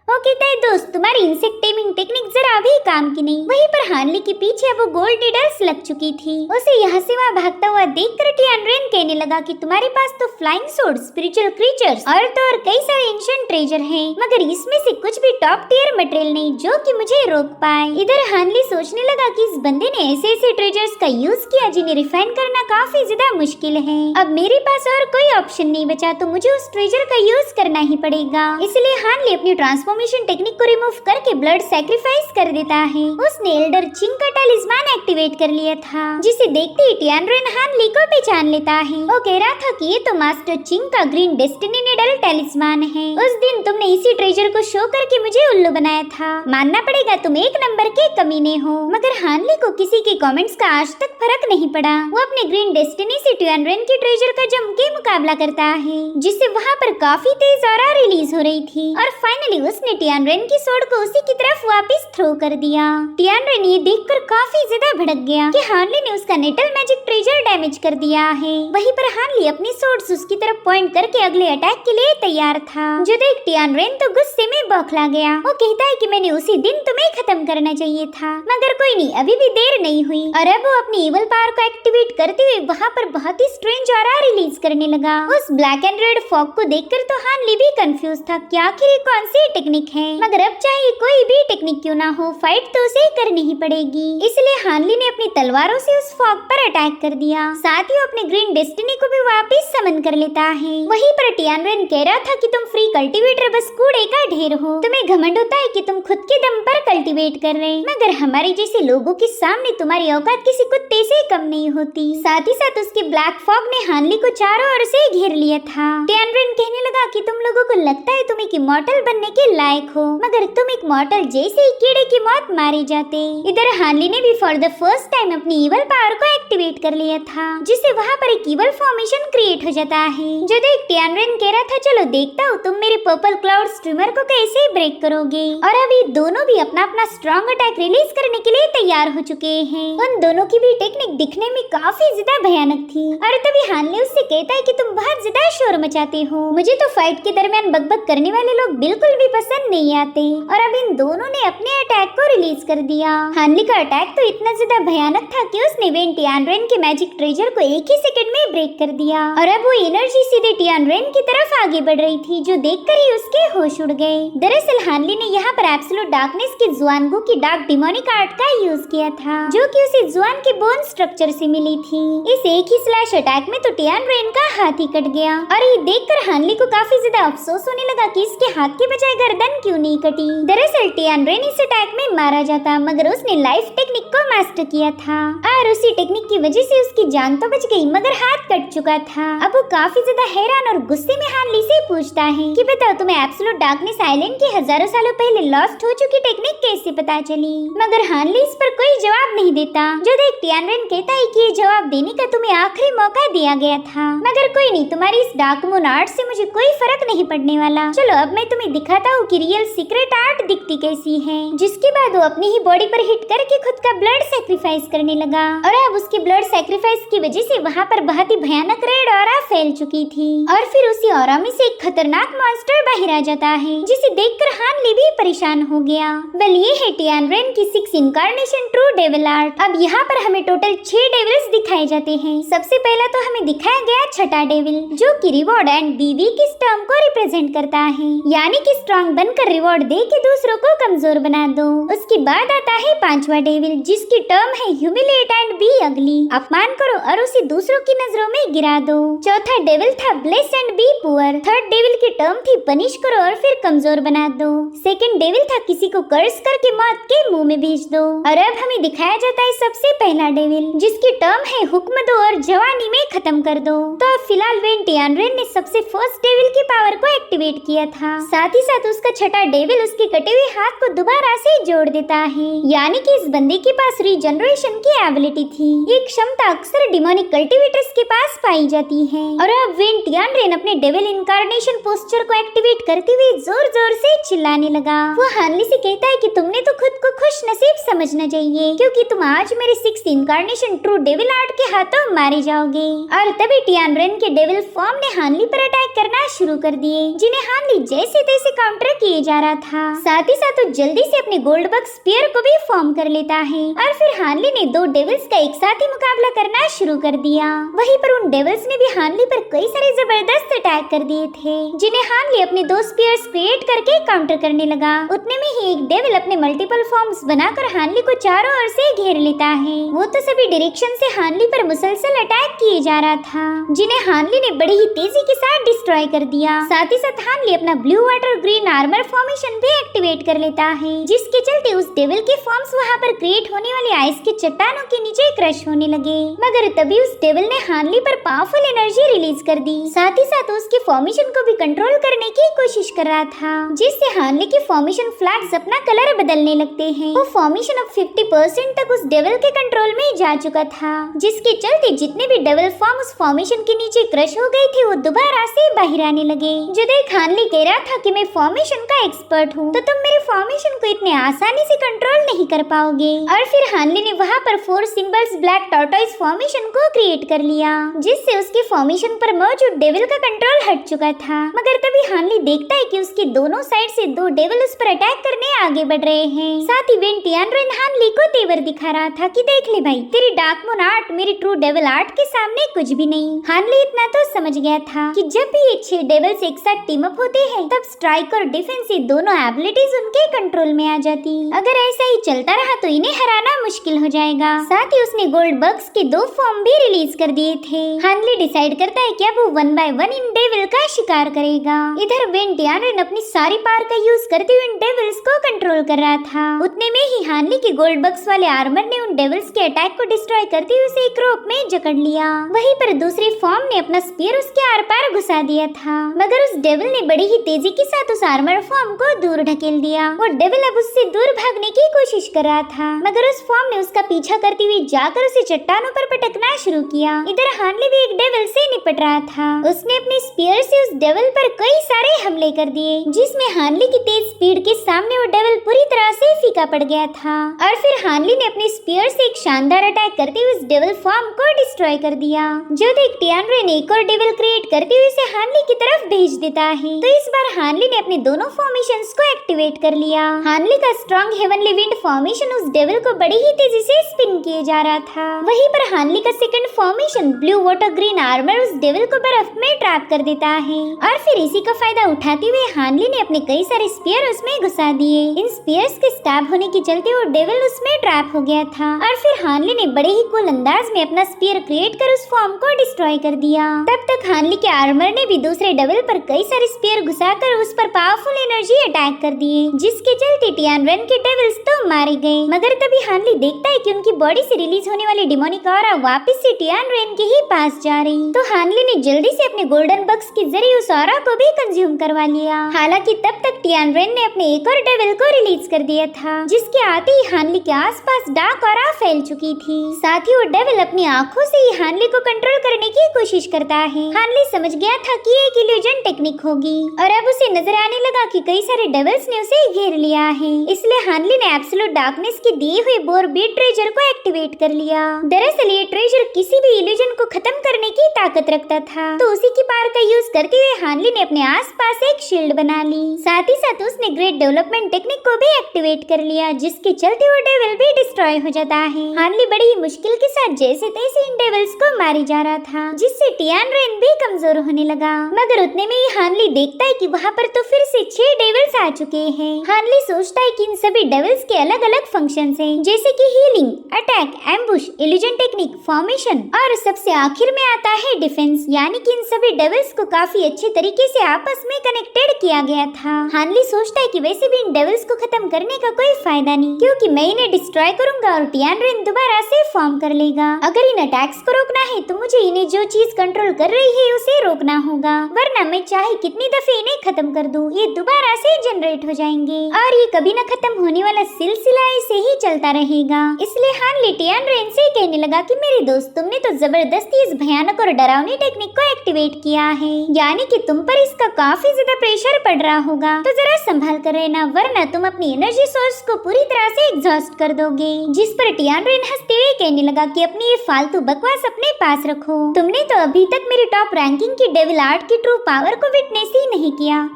Speaker 1: वो कहता है दोस्त, तुम्हारी इंसेक्ट टेमिंग टेक्निक जरा भी काम की नहीं। वहीं पर हानली के पीछे वो गोल्ड निडल्स लग चुकी थी। उसे यहाँ से वहाँ भागता हुआ देखकर टियानरेन कहने लगा कि तुम्हारे पास तो फ्लाइंग सोर्ड, स्पिरिचुअल क्रीचर्स और तो और कई सारे एंशिएंट ट्रेजर हैं, मगर इसमें से कुछ भी टॉप टियर मटेरियल नहीं जो कि मुझे रोक पाए। इधर हानली सोचने लगा कि इस बंदे ने ऐसे ऐसे ट्रेजर्स का यूज किया जिन्हें रिफाइन करना काफी ज्यादा मुश्किल है। अब मेरे पास और कोई ऑप्शन नहीं बचा, तो मुझे उस ट्रेजर का यूज करना ही पड़ेगा। इसलिए हानली अपनी ट्रांसफॉर्मेशन टेक्निक को रिमूव करके ब्लड सैक्रिफाइस कर देता है। उसने एल्डर चिंग का टैलिस्मान एक्टिवेट कर लिया था, जिसे देखते ही टियानरेन हानली को पहचान लेता है। वो कह रहा था कि ये तो मास्टर चिंग का ग्रीन डेस्टिनी निडल टैलिस्मान है। उस दिन तुमने इसी ट्रेजर को शो करके मुझे उल्लू बनाया था, मानना पड़ेगा तुम एक नंबर के कमीने हो। मगर हानली को किसी के कमेंट्स का आज तक फर्क नहीं पड़ा। वो अपने ग्रीन डेस्टिनी से टियानरेन के ट्रेजर का जम के मुकाबला करता है, जिससे वहाँ पर काफी तेज ऑरा रिलीज हो रही थी। और फाइनली उसने टियानरेन की सोड को उसी की तरफ वापस थ्रो कर दिया। टियानरेन ये देखकर काफी ज्यादा भड़क गया कि हानली ने उसका नेटल मैजिक ट्रेजर डैमेज कर दिया है। वहीं पर हानली अपनी सोड्स उसकी तरफ पॉइंट करके अगले अटैक के लिए तैयार था। जो देख टियानरेन तो गुस्से में बौखला गया। वो कहता है कि मैंने उसी दिन तुम्हें खत्म करना चाहिए था, मगर कोई नहीं, अभी भी देर नहीं हुई। और अब वो अपनी इवल पावर को एक्टिवेट करते हुए वहाँ पर बहुत ही स्ट्रेंज ऑरा रिलीज करने लगा। उस ब्लैक एंड रेड फॉग को देखकर तो हानली भी कंफ्यूज था कि आखिर ये कौन सी टेक्निक है, मगर अब चाहे कोई भी टेक्निक क्यों ना हो, फाइट तो उसे करनी ही पड़ेगी। इसलिए हानली ने अपनी तलवारों से उस फॉग पर अटैक कर दिया। साथ ही वो अपने ग्रीन डेस्टिनी को भी वापस समन कर लेता है। वहीं पर टियानरेन कह रहा था कि तुम फ्री कल्टीवेटर बस कूड़े का ढेर हो, तुम्हें घमंड होता है कि तुम खुद के दम पर कल्टीवेट कर रहे, मगर हमारे जैसे लोगों के सामने तुम्हारी औकात किसी कुत्ते से कम नहीं होती। साथ ही साथ उसके ब्लैक फॉग ने हानली को चारों ओर से घेर लिया था। टियानरेन कहने लगा कि तुम लोगों को लगता है तुम एक इमॉर्टल बनने के लायक हो, मगर तुम एक मॉर्टल जैसे ही कीड़े की मौत मारे जाते। इधर हानली ने भी फॉर द फर्स्ट टाइम अपनी इवल पावर को एक्टिवेट कर लिया था, जिससे वहाँ पर एक इवल फॉर्मेशन क्रिएट हो जाता है। जो देख टियानरेन कह रहा था चलो देखता हूँ तुम मेरे पर्पल क्लाउड स्ट्रीमर को कैसे ब्रेक करोगे। और अभी दोनों भी अपना अपना स्ट्रॉन्ग अटैक रिलीज करने के लिए तैयार हो चुके हैं। उन दोनों की भी टेक्निक दिखने में काफी ज्यादा भयानक थी। और तभी हानली उससे कहता है कि तुम बहुत ज्यादा शोर मचाते हो, मुझे तो फाइट के दरमियान बकबक करने वाले लोग बिल्कुल भी पसंद नहीं आते। और अब इन दोनों ने अपने अटैक को रिलीज कर दिया। हानली का अटैक तो इतना ज्यादा भयानक था कि उसने वेन टियानरेन के मैजिक ट्रेजर को एक ही सेकंड में ब्रेक कर दिया। और अब वो एनर्जी सीधे टियानरेन की तरफ आगे बढ़ रही थी, जो देखकर ही उसके होश उड़ गए। दरअसल हानली ने यहाँ पर एब्सोल्यूट डार्कनेस के जुआनगो की डार्क डिमोनिक आर्ट का यूज किया था, जो कि उसे जुआन के बोन स्ट्रक्चर से मिली थी। इस एक ही स्लैश अटैक में तो टियानरेन का हाथ ही कट गया। और ये देखकर हानली को काफी ज्यादा अफसोस होने लगा कि इसके हाथ के बजाय गर्दन क्यों नहीं कटी। दरअसल टियानरेन इस अटैक में मारा जाता, मगर उसने लाइफ टेक्निक को मास्टर किया था और उसी टेक्निक की वजह से उसकी जान तो बच गई, मगर हाथ कट चुका था। अब वो काफी ज्यादा हैरान और गुस्से में हानली से पूछता है कि बताओ तुम्हें एब्सोल्यूट डार्कनेस आइलैंड की हजारों सालों पहले लॉस्ट हो चुकी टेक्निक कैसे पता चली। मगर हानली इस पर कोई जवाब नहीं देता। जो देख टियानरेन कहता है कि ये जवाब देने का तुम्हें आखिरी मौका दिया गया था, मगर कोई नहीं, तुम्हारी इस डार्क मून आर्ट से मुझे कोई फर्क नहीं पड़ने वाला। चलो अब मैं तुम्हें दिखाता हूँ की रियल सीक्रेट आर्ट दिखती कैसी है। जिसके बाद वो अपनी ही बॉडी पर हिट करके खुद का ब्लड सेक्रीफाइस करने लगा और अब उसके ब्लड सेक्रीफाइस की वजह से वहाँ पर बहुत ही भयानक रेड ऑरा फैल चुकी थी और फिर उसी ऑरा में से एक खतरनाक मॉन्स्टर बाहर आ जाता है जिसे देखकर हान ली भी परेशान हो गया। वेल ये है टियान रेन की 6 इनकार्नेशन ट्रू डेविल आर्ट। अब यहाँ पर हमें टोटल 6 डेविल्स दिखाए जाते हैं। सबसे पहला तो हमें दिखाया गया छठा डेविल जो कि रिवॉर्ड एंड बी वीक इस टर्म को रिप्रेजेंट करता है, यानी कि स्ट्रॉन्ग बनकर रिवॉर्ड दे के दूसरों को कमजोर बना दो। उसके बाद आता है पांचवा डेविल जिसकी टर्म है ह्यूमिलेट एंड बी अगली, अपमान करो और उसे दूसरों की नजरों में गिरा दो। चौथा डेविल था bless and be poor. Third devil की टर्म थी पनिश करो और फिर कमजोर बना दो। सेकंड डेविल था किसी को कर्स करके मौत के मुंह में भेज दो। और अब हमें दिखाया जाता है सबसे पहला डेविल जिसकी टर्म है हुक्म दो और जवानी में खत्म कर दो। तो अब फिलहाल वेन टियान रेन ने सबसे फर्स्ट डेविल की पावर को एक्टिवेट किया था, साथ ही साथ उसका छठा डेविल उसके कटे हुए हाथ को दोबारा से जोड़ देता है, यानी कि इस बंदे के पास रीजनरेशन की एबिलिटी थी। ये क्षमता अक्सर डिमोनिक कल्टिवेटर्स के पास पाई जाती है। और अब वेन टियान रेन अपने डेविल इनकार्नेशन पोस्चर को एक्टिवेट करते हुए जोर जोर से चिल्लाने लगा। वो हानली से कहता है कि तुमने तो खुद को खुश नसीब समझना चाहिए क्योंकि तुम आज मेरे 6th incarnation true devil art के हाथों मारे जाओगे। और तभी टियान रेन के डेविल फॉर्म ने हानली पर अटैक करना शुरू कर दिए जिन्हें हानली जैसे तैसे काउंटर किए जा रहा था। साथ ही साथ वो जल्दी से अपने गोल्ड बग स्पीयर को भी फॉर्म कर लेता है और फिर हानली ने 2 डेविल्स का एक साथ ही मुकाबला करना शुरू कर दिया। वहीं पर उन डेविल्स ने भी हानली पर कई सारे जबरदस्त अटैक कर दिए थे जिन्हें हानली अपने 2 स्पीयर्स क्रिएट करके काउंटर करने लगा। उतने में ही एक डेविल अपने मल्टीपल फॉर्म्स बनाकर हानली को चारों ओर से घेर लेता है। वो तो सभी डायरेक्शन से हानली पर मुसलसल अटैक किए जा रहा था जिन्हें हानली ने बड़ी ही तेजी के साथ डिस्ट्रॉय कर दिया। साथ ही साथ हानली अपना blue water green armour formation भी एक्टिवेट कर लेता है जिसके चलते उस डेविल के फॉर्म्स वहाँ पर क्रिएट होने वाले आइस के चट्टानों के नीचे क्रश होने लगे। मगर तभी उस डेविल ने हानली पर पावरफुल एनर्जी रिलीज कर दी। साथ ही साथ उसके फॉर्मेशन को भी कंट्रोल करने की कोशिश कर रहा था जिससे हानली के फॉर्मेशन फ्लैग्स अपना कलर बदलने लगते हैं। वो फॉर्मेशन अब 50% तक उस डेविल के कंट्रोल में जा चुका था जिसके चलते जितने भी डेविल फॉर्म उस फॉर्मेशन के नीचे क्रश हो गए थे वो दोबारा से बाहर आने लगे। जो देख हानली कह रहा था कि मैं फॉर्मेशन का एक्सपर्ट हूँ तो तुम मेरे फॉर्मेशन को इतने आसानी से कंट्रोल नहीं कर पाओगे। और फिर हानली ने वहाँ पर 4 सिंबल्स ब्लैक टॉर्टोइस फॉर्मेशन को क्रिएट कर लिया जिससे उसके फॉर्मेशन पर मौजूद डेविल का कंट्रोल हट चुका था। मगर तभी हानली देखता है कि उसके दोनों साइड से 2 डेविल उस पर अटैक करने आगे बढ़ रहे हैं। साथ ही वेन टियान रेन हानली को तेवर दिखा रहा था कि देख ले भाई तेरी डार्क मून आर्ट मेरी ट्रू डेविल आर्ट के सामने कुछ भी नहीं। हानली इतना तो समझ गया था कि जब भी ये 6 डेविल्स एक साथ टीम अप होते हैं तब स्ट्राइक और डिफेंस ये दोनों एबिलिटीज उनके कंट्रोल में आ जाती। अगर ऐसा ही चलता रहा तो इन्हें हराना मुश्किल हो जाएगा। साथ ही उसने गोल्ड बग्स के 2 फॉर्म भी रिलीज कर दिए थे। हानली डिसाइड करता है कि अब वो 1 बाय 1 इन डेविल का शिकार करेगा। इधर वेन टियान रेन अपनी सारी पावर का यूज करते हुए इन डेविल्स को कंट्रोल कर रहा था। उतने में ही हानली के गोल्ड बग्स वाले आर्मर ने उन डेविल्स के अटैक को डिस्ट्रॉय करते हुए उसे एक रोप में जकड़ लिया। वहीं पर दूसरी फॉर्म ने अपना स्पीयर उसके आर पार घुसा दिया था मगर उस डेविल ने बड़ी ही तेजी के साथ उस आर्मर फॉर्म को दूर ढकेल दिया। वो डेविल अब उससे दूर भागने की कोशिश कर रहा था मगर उस फॉर्म ने उसका पीछा करते हुए जाकर उसे चट्टानों पर पटकना शुरू किया। इधर हानली भी एक डेविल से निपट रहा था। उसने अपने स्पीयर से उस डेविल पर कई सारे हमले कर दिए जिसमें हानली की तेज स्पीड के सामने वो डेविल पूरी तरह से फीका पड़ गया था। और फिर हानली ने अपने स्पीयर से एक शानदार अटैक करते हुए उस डेविल फॉर्म को डिस्ट्रॉय कर दिया। जो देख टियान रेन एक और डेविल क्रिएट करते हुए उसे हानली की तरफ भेज देता है। तो इस बार हानली ने अपने दोनों फॉर्मेशंस को एक्टिवेट कर लिया। हानली का स्ट्रॉन्ग हेवनली विंड फॉर्मेशन उस डेविल को बड़ी ही तेजी से स्पिन किए जा रहा था। वहीं पर हानली का second formation blue water green armour उस डेविल को बर्फ में ट्रैप कर देता है। और फिर इसी का फायदा उठाते हुए हानली ने अपने कई सारे स्पीयर उसमें घुसा दिए। इन स्पीयर्स के स्टैब होने के चलते वो डेविल उसमें ट्रैप हो गया था। और फिर हानली ने बड़े ही कूल अंदाज में अपना स्पीयर क्रिएट कर उस फॉर्म को डिस्ट्रॉय कर दिया। तब तक हानली के आर्मर ने भी दूसरे डेविल पर कई सारे स्पीयर घुसाकर उस पर पावरफुल एनर्जी अटैक कर दिए जिसके चलते टियान रेन के डेविल्स तो मारे गए। मगर तभी हानली देखता है कि उनकी बॉडी से रिलीज होने वाली डिमोनिक ऑरा वापस से टियान रेन के ही पास जा रही। तो हानली ने जल्दी से अपने गोल्डन बग्स के जरिए उस ऑरा को भी कंज्यूम करवा लिया। हालांकि तब तक टियान रेन ने अपने एक और डेविल को रिलीज कर दिया था जिसके आते ही हानली के आसपास डार्क ऑरा फैल चुकी थी। साथ ही वो डेविल अपनी आंखों से ही हानली को कंट्रोल करने की कोशिश करता है। हानली समझ गया था कि एक इल्यूजन टेक्निक होगी और अब उसे नजर आने लगा कि कई सारे डेविल्स डेविल्स ने उसे घेर लिया है। इसलिए हानली ने एब्सोल्यूट डार्कनेस के दिए हुए बोर बीट ट्रेजर को एक्टिवेट कर लिया। दरअसल ये ट्रेजर किसी भी इल्यूजन को खत्म करने की ताकत रखता था, तो उसी की पावर का यूज करते हुए हानली ने अपने आसपास एक शील्ड बना ली। साथ ही साथ उसने ग्रेट डेवलपमेंट टेक्निक को भी एक्टिवेट कर लिया, जिसके चलते वो डेविल भी डिस्ट्रॉय हो जाता है। हानली बड़ी ही मुश्किल के साथ जैसे तैसे इन डेविल्स को मारी जा रहा था, जिससे टियान रेन भी कमजोर होने लगा। मगर उतने में ही हानली देखता है कि वहाँ पर तो फिर से 6 डेविल्स आ चुके हैं। हानली सोचता है कि इन सभी डेविल्स के अलग अलग फंक्शंस हैं, जैसे कि healing, attack, ambush, illusion technique, formation और सबसे आखिर में आता है डिफेंस। यानी कि इन सभी डेविल्स को काफी अच्छे तरीके से आपस में कनेक्टेड किया गया था। हानली सोचता है कि वैसे भी इन डेविल्स को खत्म करने का कोई फायदा नहीं, क्योंकि मैं इन्हें डिस्ट्रॉय करूंगा और टियान रेन दोबारा से फॉर्म कर लेगा। अगर इन अटैक्स को रोकना है तो मुझे इन्हें जो चीज कंट्रोल कर रही है उसे रोकना होगा, वरना मैं चाहे कितनी दफे इन्हें खत्म कर दूं, ये दोबारा से जनरेट हो जाएंगे और ये कभी न खत्म होने वाला सिलसिला ऐसे ही चलता रहेगा। इसलिए हानली टियान रेन से कहने लगा कि मेरे दोस्त, तुमने तो जबरदस्ती इस भयानक और डरावनी टेक्निक को एक्टिवेट किया है, यानी कि तुम पर इसका काफी ज्यादा प्रेशर पड़ रहा होगा, तो जरा संभाल कर रहना, वरना तुम अपनी एनर्जी सोर्स को पूरी तरह से एग्जॉस्ट कर दोगे। जिस पर टियान रेन हंसते हुए कहने लगा कि अपनी ये फालतू बकवास अपने पास रखो, तुमने तो अभी तक मेरी टॉप रैंकिंग की डेविल आर्ट की ट्रू पावर को विटनेस ही नहीं किया।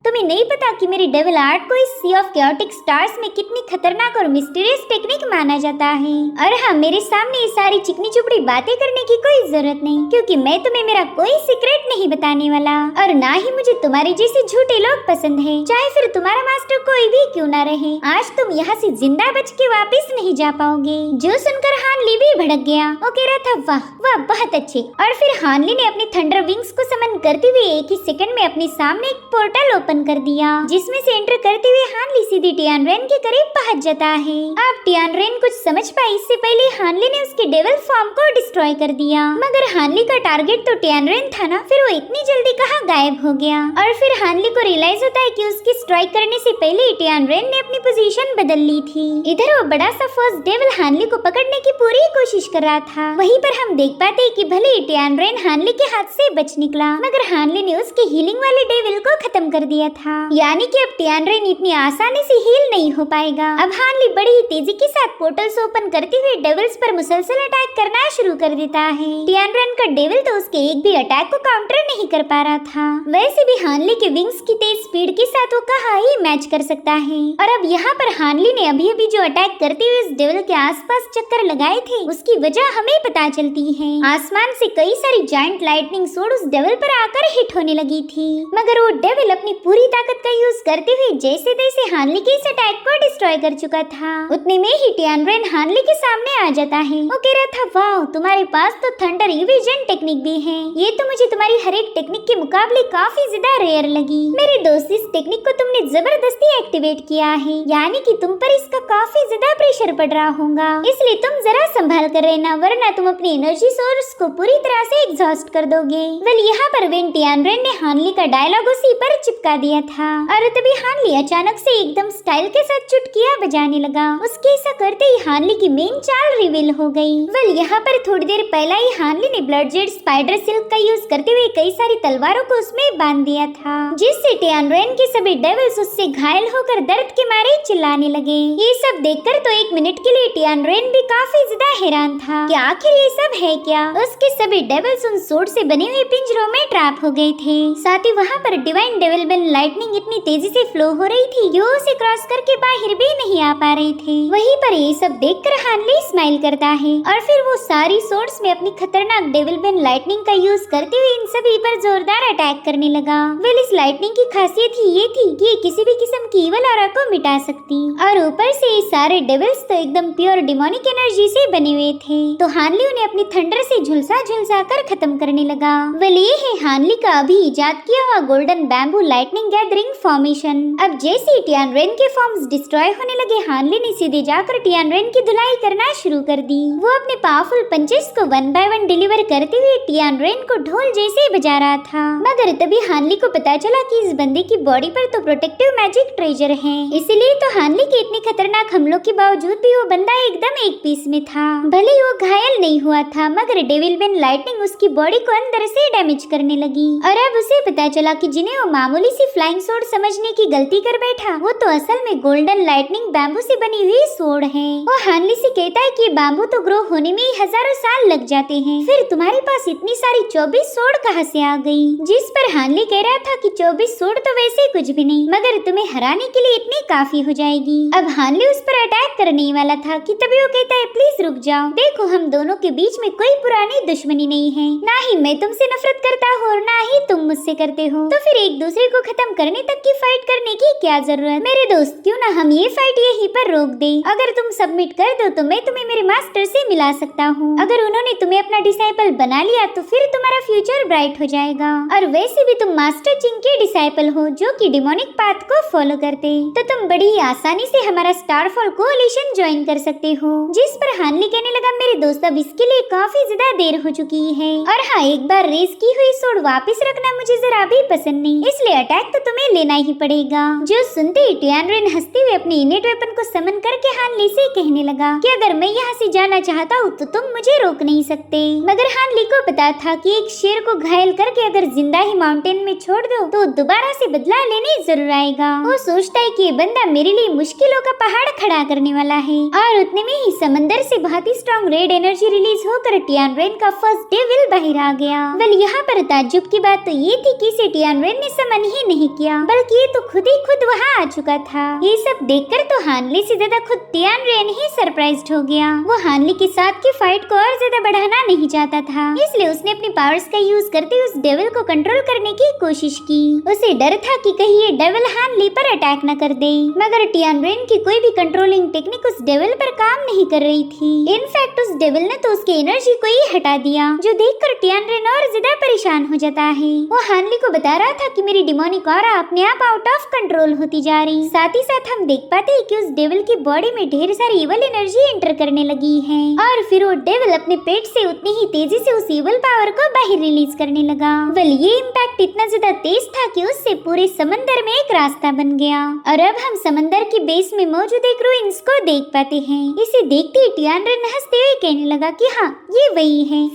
Speaker 1: तुम्हें नहीं पता कि मेरी डेविल आर्ट को इस सी ऑफ कैओटिक स्टार्स में कितनी खतरनाक और मिस्टीरियस टेक्निक माना जाता है। और हाँ, मेरे सामने ये सारी चिकनी चुपड़ी बातें करने की कोई जरूरत नहीं, क्योंकि मैं तुम्हें मेरा कोई सीक्रेट नहीं बताने वाला, और ना ही मुझे तुम्हारे जैसे झूठे लोग पसंद है, चाहे फिर तुम्हारा मास्टर कोई भी क्यों ना रहे। आज तुम यहाँ से जिंदा बच के वापिस नहीं जा पाओगे। जो सुनकर हानली भी भड़क गया। वो कह रहा था, वाह वाह, बहुत अच्छे। और फिर हानली ने अपनी थंडर विंग्स को समन करते हुए एक ही सेकंड में अपने सामने एक पोर्टल ओपन कर दिया, जिसमें से एंटर करते हुए हानली सीधी टियान रेन के करीब पहुंच जाता है। अब टियान रेन कुछ समझ पाई इससे पहले हानली ने उसके डेविल फॉर्म को डिस्ट्रॉय कर दिया। मगर हानली का टारगेट तो टियान रेन था ना, फिर वो इतनी जल्दी कहाँ गायब हो गया। और फिर हानली को रियलाइज होता है कि उसकी स्ट्राइक करने से पहले ही टियान रेन ने अपनी पोजीशन बदल ली थी। इधर वो बड़ा सा फर्स्ट डेविल हानली को पकड़ने की पूरी कोशिश कर रहा था। वहीं पर हम देख पाते कि भले ही टियान रेन हानली के हाथ से बच निकला, मगर हानली ने उसके हीलिंग वाले डेविल को खत्म कर दिया था। यानी कि अब टियान रेन इतनी आसानी से हील नहीं हो पाएगा। अब हानली बड़ी ही तेजी के साथ पोर्टल्स ओपन करते हुए डेविल्स पर मुसलसल अटैक करना शुरू कर देता है। टियान रेन का डेविल तो उसके एक भी अटैक को काउंटर नहीं कर पा रहा था। वैसे भी हानली के विंग्स की तेज स्पीड के साथ वो कहाँ ही मैच कर सकता है। और अब यहाँ पर हानली ने अभी अभी जो अटैक करते हुए उस डेविल के आसपास चक्कर लगाए थे, उसकी वजह हमें पता चलती है। आसमान से कई सारी जायंट लाइटनिंग सोड उस डेविल पर आकर हिट होने लगी थी, मगर वो डेविल अपनी पूरी ताकत का यूज करते हुए जैसे तैसे हानली के इस अटैक को डिस्ट्रॉय कर चुका था। उतने में ही टियान रेन हानली के सामने आ जाता है। वो कह रहा था, वाह, तुम्हारे पास तो थंडर इविजन टेक्निक भी है। ये तो मुझे तुम्हारी हर एक टेक्निक के मुकाबले काफी ज्यादा रेयर लगी। मेरे दोस्त, इस टेक्निक को तुमने जबरदस्ती एक्टिवेट किया है, यानी कि तुम पर इसका काफी ज्यादा प्रेशर पड़ रहा होगा, इसलिए तुम जरा संभाल कर रहना, वरना तुम अपनी एनर्जी सोर्स को पूरी तरह से एग्जॉस्ट कर दोगे। वेल, यहाँ पर टियान रेन ने हानली का डायलॉग उसी पर चिपका दिया था, और तभी हानली अचानक से एकदम स्टाइल के साथ चुटकियां बजाने लगा। उसके ऐसा करते ही हानली की मेन चाल रिवील हो गई। वेल, यहाँ पर थोड़ी देर पहले ही हानली ने ब्लड जेड स्पाइडर सिल्क का यूज करते हुए कई सारी तलवारों को उसमें बांध दिया था, जिससे टियान रेन के सभी डेविल्स उससे घायल होकर दर्द के मारे चिल्लाने लगे। ये सब देखकर तो एक मिनट के लिए टियान रेन भी काफी ज्यादा हैरान था कि आखिर ये सब है क्या। उसके सभी डेविल्स उन सोड से बने हुए पिंजरों में ट्रैप हो गए थे। साथ ही वहाँ पर डिवाइन डेविल बेन लाइटनिंग इतनी तेजी से फ्लो हो रही थी कि वो उसे क्रॉस करके बाहर भी नहीं आ पा रहे थे। वहीं पर ये सब देखकर हानली स्माइल करता है, और फिर वो सारी सोर्स में अपनी खतरनाक डेविल बेन लाइटनिंग का यूज करते हुए इन सभी पर जोरदार अटैक करने लगा। वेल, इस लाइटनिंग की खासियत ही ये थी कि ये किसी भी किस्म की इवल ऑरा को मिटा सकती, और ऊपर से ये सारे डेविल्स तो एकदम प्योर डिमोनिक एनर्जी से बने हुए थे। तो हानली उन्हें अपनी थंडर से झुलसा झुलसा कर खत्म करने लगा। वेल, ये है हानली का अभी इजाद किया हुआ golden bamboo lightning gathering formation. अब जैसे टियान रेन के फॉर्म्स डिस्ट्रॉय होने लगे, हानली ने सीधे जाकर टियान रेन की धुलाई करना शुरू कर दी। वो अपने पावरफुल पंचेस को वन बाय वन डिलीवर करते हुए टियान रेन को ढोल जैसे बजा रहा था। मगर तभी हानली को पता चला कि इस बंदे की बॉडी पर तो प्रोटेक्टिव मैजिक ट्रेजर है, इसलिए तो हानली के इतने खतरनाक हमलों के बावजूद भी वो बंदा एकदम एक पीस में था। भले ही वो घायल नहीं हुआ था, मगर डेविल बेन लाइटनिंग उसकी बॉडी को अंदर से डैमेज करने लगी। और अब उसे पता चला कि जिन्हें वो मामूली सी सी फ्लाइंग सोर्ड समझने की गलती कर बैठा। वो तो असल में गोल्डन लाइटनिंग बैम्बू से बनी हुई सोर्ड है। वो हानली से कहता है कि बैम्बू तो ग्रो होने में ही हजारों साल लग जाते हैं, फिर तुम्हारे पास इतनी सारी 24 सोर्ड कहाँ से आ गई? जिस पर हानली कह रहा था कि 24 सोर्ड तो वैसे कुछ भी नहीं, मगर तुम्हें हराने के लिए इतनी काफी हो जाएगी। अब हानली उस पर अटैक करने वाला था कि तभी वो कहता है प्लीज रुक जाओ, देखो हम दोनों के बीच में कोई पुरानी दुश्मनी नहीं है, ना ही मैं तुमसे नफरत करता हूँ और ना ही तुम मुझसे करते हो, तो फिर एक दूसरे को खत्म करने तक की फाइट करने की क्या जरूरत? मेरे दोस्त क्यों ना हम ये फाइट यहीं पर रोक दे। अगर तुम सबमिट कर दो तो मैं तुम्हें मेरे मास्टर से मिला सकता हूँ। अगर उन्होंने तुम्हें अपना डिसाइपल बना लिया तो फिर तुम्हारा फ्यूचर ब्राइट हो जाएगा। और वैसे भी तुम मास्टर चिंग के डिसाइपल हो जो कि डिमोनिक पाथ को फॉलो करते, तो तुम बड़ी ही आसानी से हमारा स्टारफॉल कोalition ज्वाइन कर सकते हो। जिस पर हानली कहने लगा मेरे दोस्त अब इसके लिए काफी ज्यादा देर हो चुकी है, और हाँ एक बार रेस की हुई सोर्ड वापस रखना मुझे जरा भी पसंद नहीं, इसलिए अटैक तो तुम्हें लेना ही पड़ेगा। जो सुनते ही टियानरेन हंसते हुए अपने इनेट वेपन को समन करके हानली से कहने लगा कि अगर मैं यहाँ से जाना चाहता हूँ तो तुम मुझे रोक नहीं सकते। मगर हानली को पता था कि एक शेर को घायल करके अगर जिंदा ही माउंटेन में छोड़ दो तो दोबारा से बदला लेने जरूर आएगा। वो सोचता है कि ये बंदा मेरे लिए मुश्किलों का पहाड़ खड़ा करने वाला है, और उतने में ही समंदर से बहुत ही स्ट्रॉन्ग रेड एनर्जी रिलीज होकर टियानरेन का फर्स्ट डेविल बाहर आ गया। वेल यहाँ पर ताज्जुब की बात तो ये थी कि इसे टियानरेन ने समन ही नहीं किया, बल्कि ये तो खुद ही खुद वहाँ आ चुका था। ये सब देखकर तो हानली से ज्यादा खुद टियानरेन ही सरप्राइज्ड हो गया। वो हानली के साथ की फाइट को और ज्यादा बढ़ाना नहीं चाहता था, इसलिए उसने अपनी पावर्स का यूज करते उस डेविल को कंट्रोल करने की कोशिश की। उसे डर था कि कहीं ये डेविल हानली पर अटैक न कर दे, मगर टियानरेन की कोई भी कंट्रोलिंग टेक्निक उस डेविल पर काम नहीं कर रही थी। इनफैक्ट उस डेविल ने तो उसकी एनर्जी को ही हटा दिया, जो देखकर टियानरेन और ज्यादा परेशान हो जाता है। वो हानली को बता रहा था कि मेरी डिमोनिक ऑरा अपने आप आउट ऑफ कंट्रोल होती जा रही। साथ ही साथ हम देख पाते हैं कि उस डेविल की बॉडी में ढेर सारी इवल एनर्जी एंटर करने लगी है, और फिर वो डेविल अपने पेट से उतनी ही तेजी से उस इवल पावर को बाहर रिलीज करने लगा। वेल ये इम्पैक्ट इतना ज्यादा तेज था कि उससे पूरे समंदर में एक रास्ता बन गया, और अब हम समंदर के बेस में मौजूद एक रुइंस को देख पाते हैं। इसे देखते ही टियानरेन हंसते हुए कहने लगा कि हाँ ये वही है,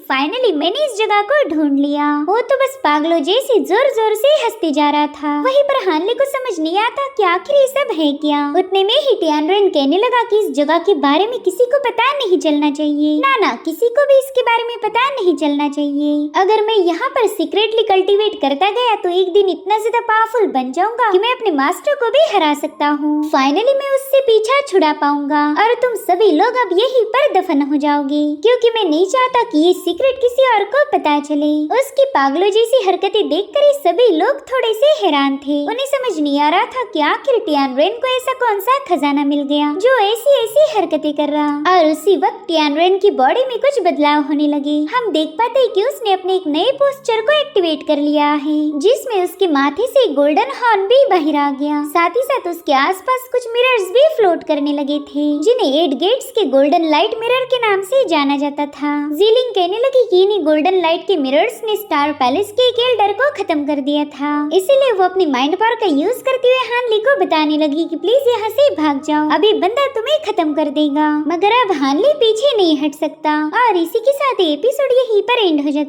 Speaker 1: फाइनली मैंने इस जगह को ढूंढ लिया। वो तो बस पागलों जैसे जोर जोर से हंसते जा रहा था। वहीं पर हानली को समझ नहीं आता कि आखिर ये सब है क्या। उतने में ही टियानरेन कहने लगा कि इस जगह के बारे में किसी को पता नहीं चलना चाहिए, ना किसी को भी इसके बारे में पता नहीं चलना चाहिए। अगर मैं यहाँ पर सीक्रेटली कल्टीवेट करता गया तो एक दिन इतना ज्यादा पावरफुल बन जाऊंगा कि मैं अपने मास्टर को भी हरा सकता हूँ। फाइनली मैं उससे पीछा छुड़ा पाऊंगा, और तुम सभी लोग अब यहीं पर दफन हो जाओगे, क्योंकि मैं नहीं चाहता कि ये सीक्रेट किसी और को पता चले। उसकी पागलों जैसी हरकतें देखकर ये सभी लोग थोड़े से हैरान थे। उन्हें समझ नहीं आ रहा था कि आखिर टियानरेन को ऐसा कौन सा खजाना मिल गया जो ऐसी हरकतें कर रहा। और उसी वक्त टियानरेन की बॉडी में कुछ बदलाव होने लगे। हम देख पाते हैं कि उसने अपने एक नए पोस्चर को एक्टिवेट कर लिया है, जिसमें उसके माथे से गोल्डन हॉर्न भी बाहर आ गया। साथ ही साथ उसके आसपास कुछ मिरर्स भी फ्लोट करने लगे थे, जिन्हें 8 गेट्स के गोल्डन लाइट मिरर के नाम से जाना जाता था। जीलिंग कहने लगी कि इन्हीं गोल्डन लाइट के मिरर्स ने स्टार पैलेस के एक एल्डर को खत्म कर दिया था, इसीलिए वो अपनी माइंड पावर का यूज करते हुए हानली को बताने लगी कि प्लीज यहाँ से भाग जाओ, अभी बंदा तुम्हें खत्म कर देगा। मगर अब हानली पीछे नहीं हट सकता, और इसी के साथ एपिसोड यहीं पर एंड हो जाता है।